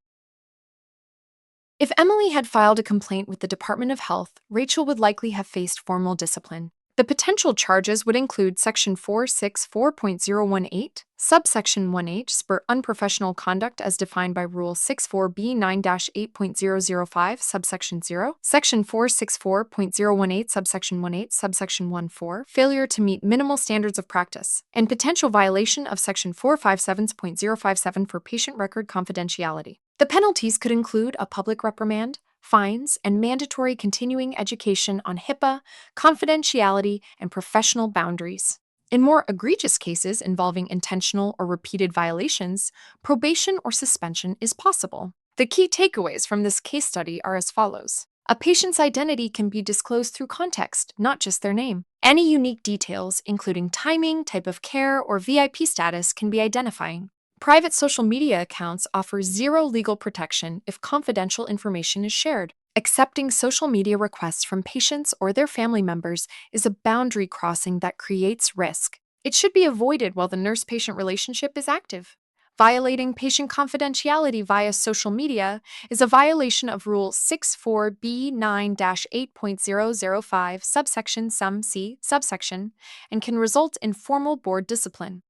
If Emily had filed a complaint with the Department of Health, Rachel would likely have faced formal discipline. The potential charges would include Section 464.018, Subsection 1H for unprofessional conduct as defined by Rule 64B9-8.005, Subsection 0, Section 464.018, Subsection 18, Subsection 14, failure to meet minimal standards of practice, and potential violation of Section 457.057 for patient record confidentiality. The penalties could include a public reprimand, fines, and mandatory continuing education on HIPAA, confidentiality, and professional boundaries. In more egregious cases involving intentional or repeated violations, probation or suspension is possible. The key takeaways from this case study are as follows. A patient's identity can be disclosed through context, not just their name. Any unique details, including timing, type of care, or VIP status, can be identifying. Private social media accounts offer zero legal protection if confidential information is shared. Accepting social media requests from patients or their family members is a boundary crossing that creates risk. It should be avoided while the nurse-patient relationship is active. Violating patient confidentiality via social media is a violation of Rule 64B9-8.005, subsection sum c, subsection, and can result in formal board discipline.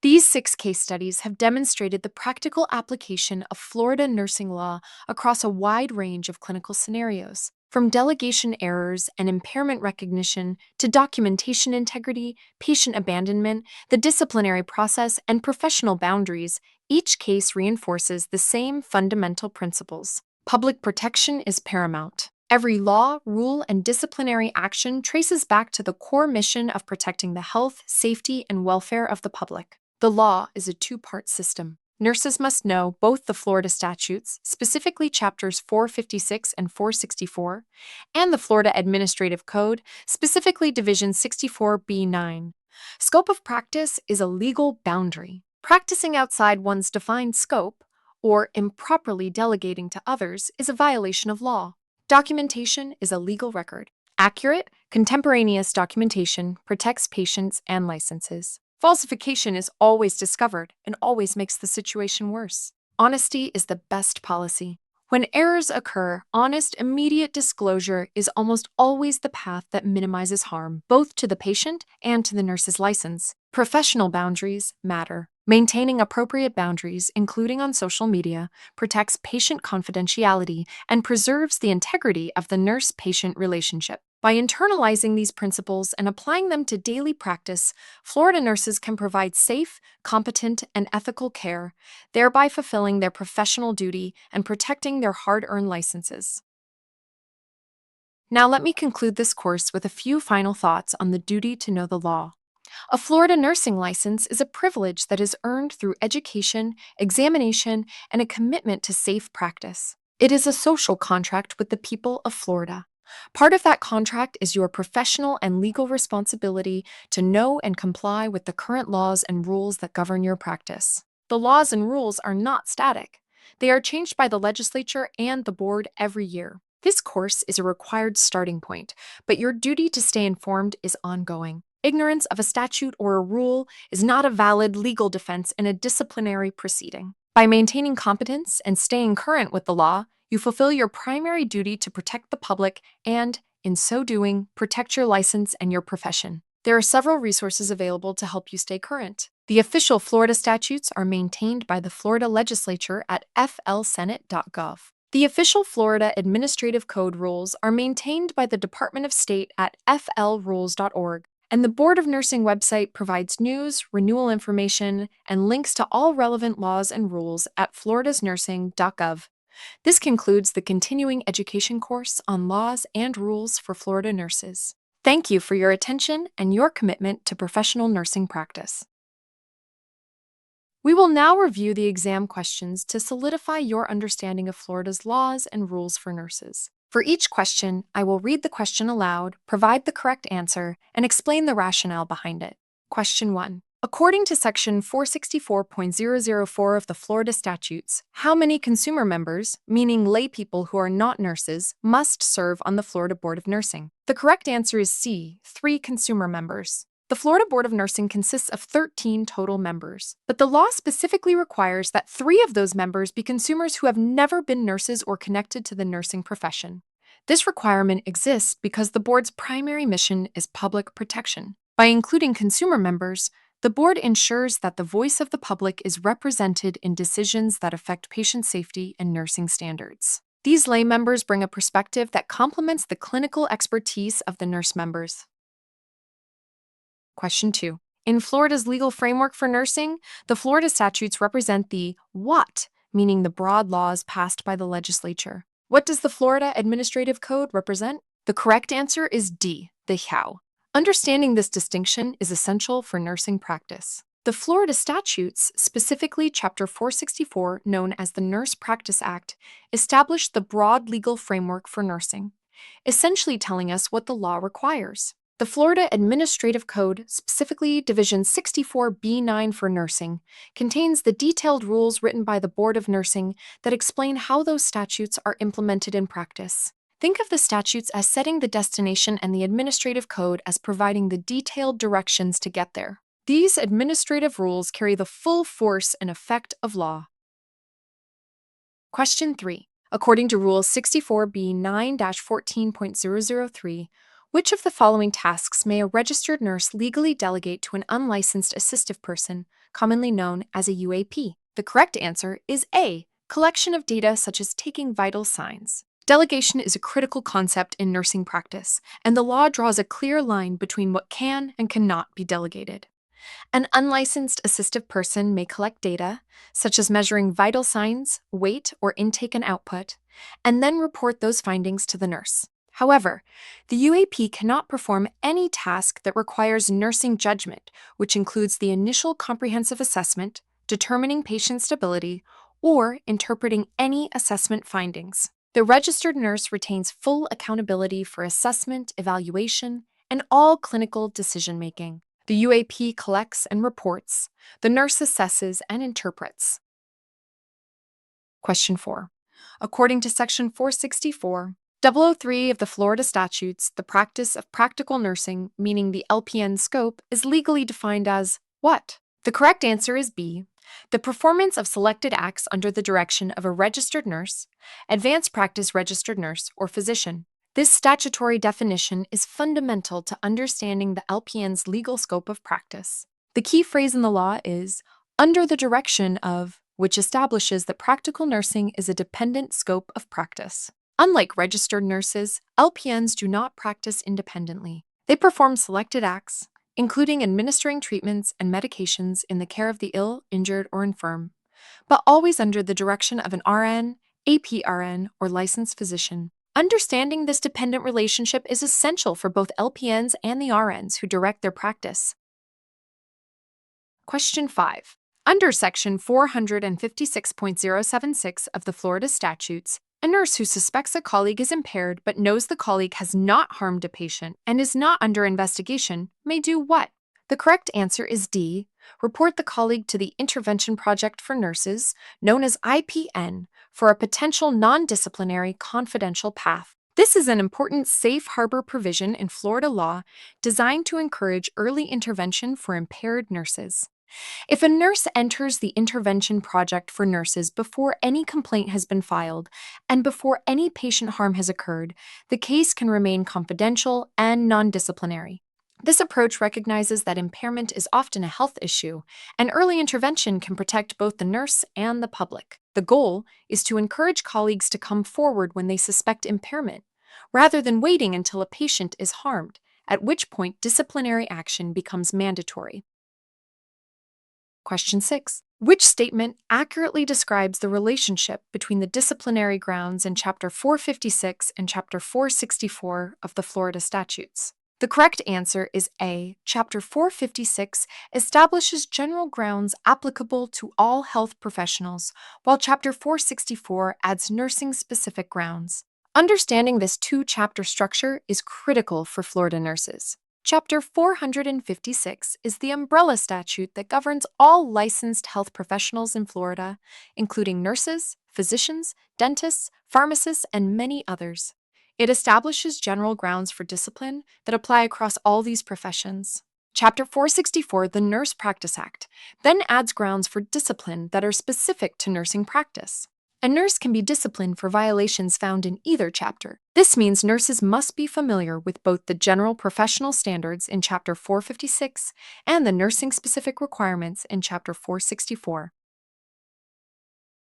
These 6 case studies have demonstrated the practical application of Florida nursing law across a wide range of clinical scenarios, from delegation errors and impairment recognition to documentation integrity, patient abandonment, the disciplinary process, and professional boundaries. Each case reinforces the same fundamental principles. Public protection is paramount. Every law, rule, and disciplinary action traces back to the core mission of protecting the health, safety, and welfare of the public. The law is a two-part system. Nurses must know both the Florida Statutes, specifically Chapters 456 and 464, and the Florida Administrative Code, specifically Division 64B9. Scope of practice is a legal boundary. Practicing outside one's defined scope, or improperly delegating to others, is a violation of law. Documentation is a legal record. Accurate, contemporaneous documentation protects patients and licenses. Falsification is always discovered and always makes the situation worse. Honesty is the best policy. When errors occur, honest, immediate disclosure is almost always the path that minimizes harm, both to the patient and to the nurse's license. Professional boundaries matter. Maintaining appropriate boundaries, including on social media, protects patient confidentiality and preserves the integrity of the nurse-patient relationship. By internalizing these principles and applying them to daily practice, Florida nurses can provide safe, competent, and ethical care, thereby fulfilling their professional duty and protecting their hard-earned licenses. Now let me conclude this course with a few final thoughts on the duty to know the law. A Florida nursing license is a privilege that is earned through education, examination, and a commitment to safe practice. It is a social contract with the people of Florida. Part of that contract is your professional and legal responsibility to know and comply with the current laws and rules that govern your practice. The laws and rules are not static. They are changed by the legislature and the board every year. This course is a required starting point, but your duty to stay informed is ongoing. Ignorance of a statute or a rule is not a valid legal defense in a disciplinary proceeding. By maintaining competence and staying current with the law, you fulfill your primary duty to protect the public and, in so doing, protect your license and your profession. There are several resources available to help you stay current. The official Florida statutes are maintained by the Florida Legislature at flsenate.gov. The official Florida Administrative Code rules are maintained by the Department of State at flrules.org. And the Board of Nursing website provides news, renewal information, and links to all relevant laws and rules at floridasnursing.gov. This concludes the continuing education course on laws and rules for Florida nurses. Thank you for your attention and your commitment to professional nursing practice. We will now review the exam questions to solidify your understanding of Florida's laws and rules for nurses. For each question, I will read the question aloud, provide the correct answer, and explain the rationale behind it. Question 1. According to Section 464.004 of the Florida Statutes, how many consumer members, meaning lay people who are not nurses, must serve on the Florida Board of Nursing? The correct answer is C, 3 consumer members. The Florida Board of Nursing consists of 13 total members, but the law specifically requires that 3 of those members be consumers who have never been nurses or connected to the nursing profession. This requirement exists because the board's primary mission is public protection. By including consumer members, the board ensures that the voice of the public is represented in decisions that affect patient safety and nursing standards. These lay members bring a perspective that complements the clinical expertise of the nurse members. Question 2. In Florida's legal framework for nursing, the Florida statutes represent the what, meaning the broad laws passed by the legislature. What does the Florida Administrative Code represent? The correct answer is D, the how. Understanding this distinction is essential for nursing practice. The Florida statutes, specifically Chapter 464, known as the Nurse Practice Act, established the broad legal framework for nursing, essentially telling us what the law requires. The Florida Administrative Code, specifically Division 64B9 for nursing, contains the detailed rules written by the Board of Nursing that explain how those statutes are implemented in practice. Think of the statutes as setting the destination and the administrative code as providing the detailed directions to get there. These administrative rules carry the full force and effect of law. Question 3. According to Rule 64B9-14.003, which of the following tasks may a registered nurse legally delegate to an unlicensed assistive person, commonly known as a UAP? The correct answer is A, collection of data such as taking vital signs. Delegation is a critical concept in nursing practice, and the law draws a clear line between what can and cannot be delegated. An unlicensed assistive person may collect data, such as measuring vital signs, weight, or intake and output, and then report those findings to the nurse. However, the UAP cannot perform any task that requires nursing judgment, which includes the initial comprehensive assessment, determining patient stability, or interpreting any assessment findings. The registered nurse retains full accountability for assessment, evaluation, and all clinical decision-making. The UAP collects and reports. The nurse assesses and interprets. Question 4. According to Section 464, 003 of the Florida Statutes, the practice of practical nursing, meaning the LPN scope, is legally defined as what? The correct answer is B, the performance of selected acts under the direction of a registered nurse, advanced practice registered nurse, or physician. This statutory definition is fundamental to understanding the LPN's legal scope of practice. The key phrase in the law is under the direction of, which establishes that practical nursing is a dependent scope of practice. Unlike registered nurses, LPNs do not practice independently. They perform selected acts, including administering treatments and medications in the care of the ill, injured, or infirm, but always under the direction of an RN, APRN, or licensed physician. Understanding this dependent relationship is essential for both LPNs and the RNs who direct their practice. Question 5. Under Section 456.076 of the Florida Statutes, a nurse who suspects a colleague is impaired but knows the colleague has not harmed a patient and is not under investigation may do what? The correct answer is D, report the colleague to the Intervention Project for Nurses, known as IPN, for a potential non-disciplinary confidential path. This is an important safe harbor provision in Florida law designed to encourage early intervention for impaired nurses. If a nurse enters the Intervention Project for Nurses before any complaint has been filed and before any patient harm has occurred, the case can remain confidential and non-disciplinary. This approach recognizes that impairment is often a health issue, and early intervention can protect both the nurse and the public. The goal is to encourage colleagues to come forward when they suspect impairment, rather than waiting until a patient is harmed, at which point disciplinary action becomes mandatory. Question 6. Which statement accurately describes the relationship between the disciplinary grounds in Chapter 456 and Chapter 464 of the Florida Statutes? The correct answer is A. Chapter 456 establishes general grounds applicable to all health professionals, while Chapter 464 adds nursing-specific grounds. Understanding this two-chapter structure is critical for Florida nurses. Chapter 456 is the umbrella statute that governs all licensed health professionals in Florida, including nurses, physicians, dentists, pharmacists, and many others. It establishes general grounds for discipline that apply across all these professions. Chapter 464, the Nurse Practice Act, then adds grounds for discipline that are specific to nursing practice. A nurse can be disciplined for violations found in either chapter. This means nurses must be familiar with both the general professional standards in Chapter 456 and the nursing-specific requirements in Chapter 464.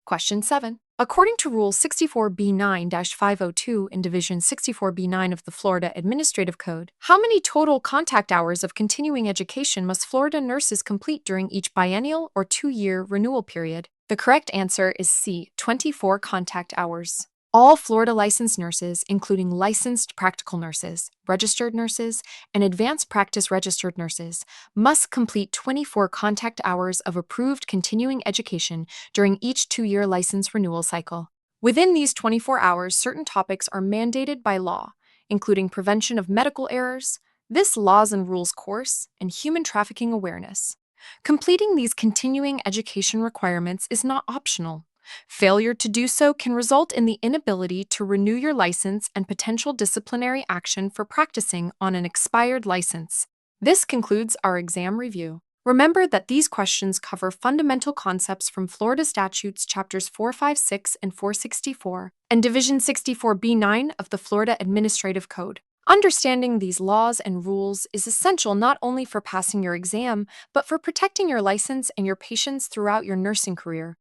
Question 7. According to Rule 64B9-502 in Division 64B9 of the Florida Administrative Code, how many total contact hours of continuing education must Florida nurses complete during each biennial or 2-year renewal period? The correct answer is C, 24 contact hours. All Florida licensed nurses, including licensed practical nurses, registered nurses, and advanced practice registered nurses, must complete 24 contact hours of approved continuing education during each 2-year license renewal cycle. Within these 24 hours, certain topics are mandated by law, including prevention of medical errors, this laws and rules course, and human trafficking awareness. Completing these continuing education requirements is not optional. Failure to do so can result in the inability to renew your license and potential disciplinary action for practicing on an expired license. This concludes our exam review. Remember that these questions cover fundamental concepts from Florida Statutes Chapters 456 and 464 and Division 64B9 of the Florida Administrative Code. Understanding these laws and rules is essential not only for passing your exam, but for protecting your license and your patients throughout your nursing career.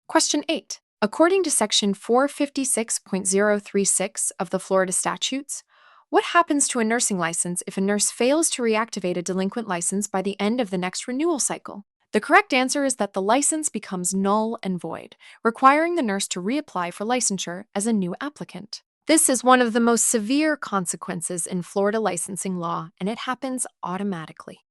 Question 8. According to Section 456.036 of the Florida Statutes, what happens to a nursing license if a nurse fails to reactivate a delinquent license by the end of the next renewal cycle? The correct answer is that the license becomes null and void, requiring the nurse to reapply for licensure as a new applicant. This is one of the most severe consequences in Florida licensing law, and it happens automatically.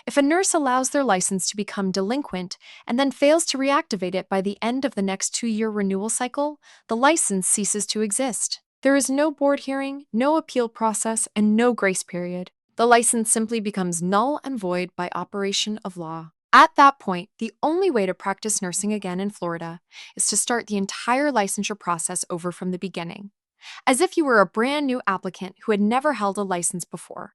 If a nurse allows their license to become delinquent and then fails to reactivate it by the end of the next 2-year renewal cycle, the license ceases to exist. There is no board hearing, no appeal process, and no grace period. The license simply becomes null and void by operation of law. At that point, the only way to practice nursing again in Florida is to start the entire licensure process over from the beginning, as if you were a brand new applicant who had never held a license before.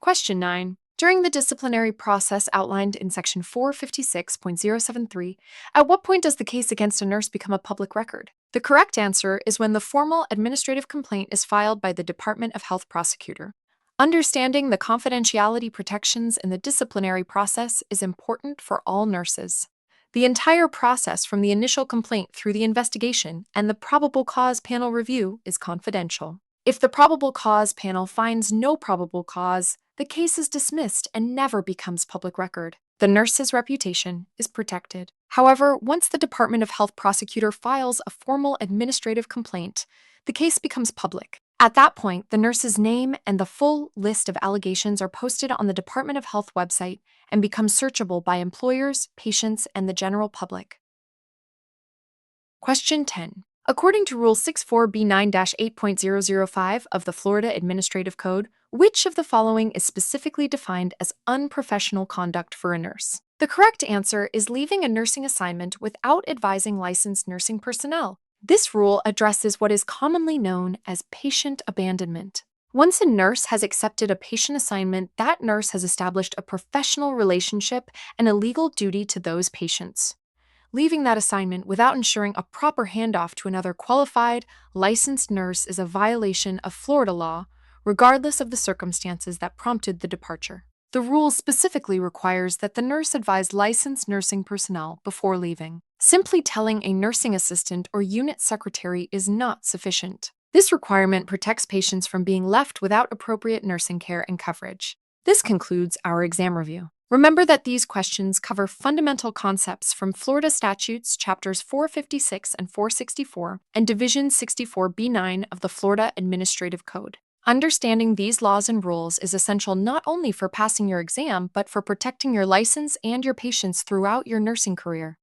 Question 9. During the disciplinary process outlined in Section 456.073, at what point does the case against a nurse become a public record? The correct answer is when the formal administrative complaint is filed by the Department of Health prosecutor. Understanding the confidentiality protections in the disciplinary process is important for all nurses. The entire process from the initial complaint through the investigation and the probable cause panel review is confidential. If the probable cause panel finds no probable cause, the case is dismissed and never becomes public record. The nurse's reputation is protected. However, once the Department of Health prosecutor files a formal administrative complaint, the case becomes public. At that point, the nurse's name and the full list of allegations are posted on the Department of Health website and become searchable by employers, patients, and the general public. Question 10. According to Rule 64B9-8.005 of the Florida Administrative Code, which of the following is specifically defined as unprofessional conduct for a nurse? The correct answer is leaving a nursing assignment without advising licensed nursing personnel. This rule addresses what is commonly known as patient abandonment. Once a nurse has accepted a patient assignment, that nurse has established a professional relationship and a legal duty to those patients. Leaving that assignment without ensuring a proper handoff to another qualified, licensed nurse is a violation of Florida law, regardless of the circumstances that prompted the departure. The rule specifically requires that the nurse advise licensed nursing personnel before leaving. Simply telling a nursing assistant or unit secretary is not sufficient. This requirement protects patients from being left without appropriate nursing care and coverage. This concludes our exam review. Remember that these questions cover fundamental concepts from Florida Statutes Chapters 456 and 464 and Division 64B9 of the Florida Administrative Code. Understanding these laws and rules is essential not only for passing your exam, but for protecting your license and your patients throughout your nursing career.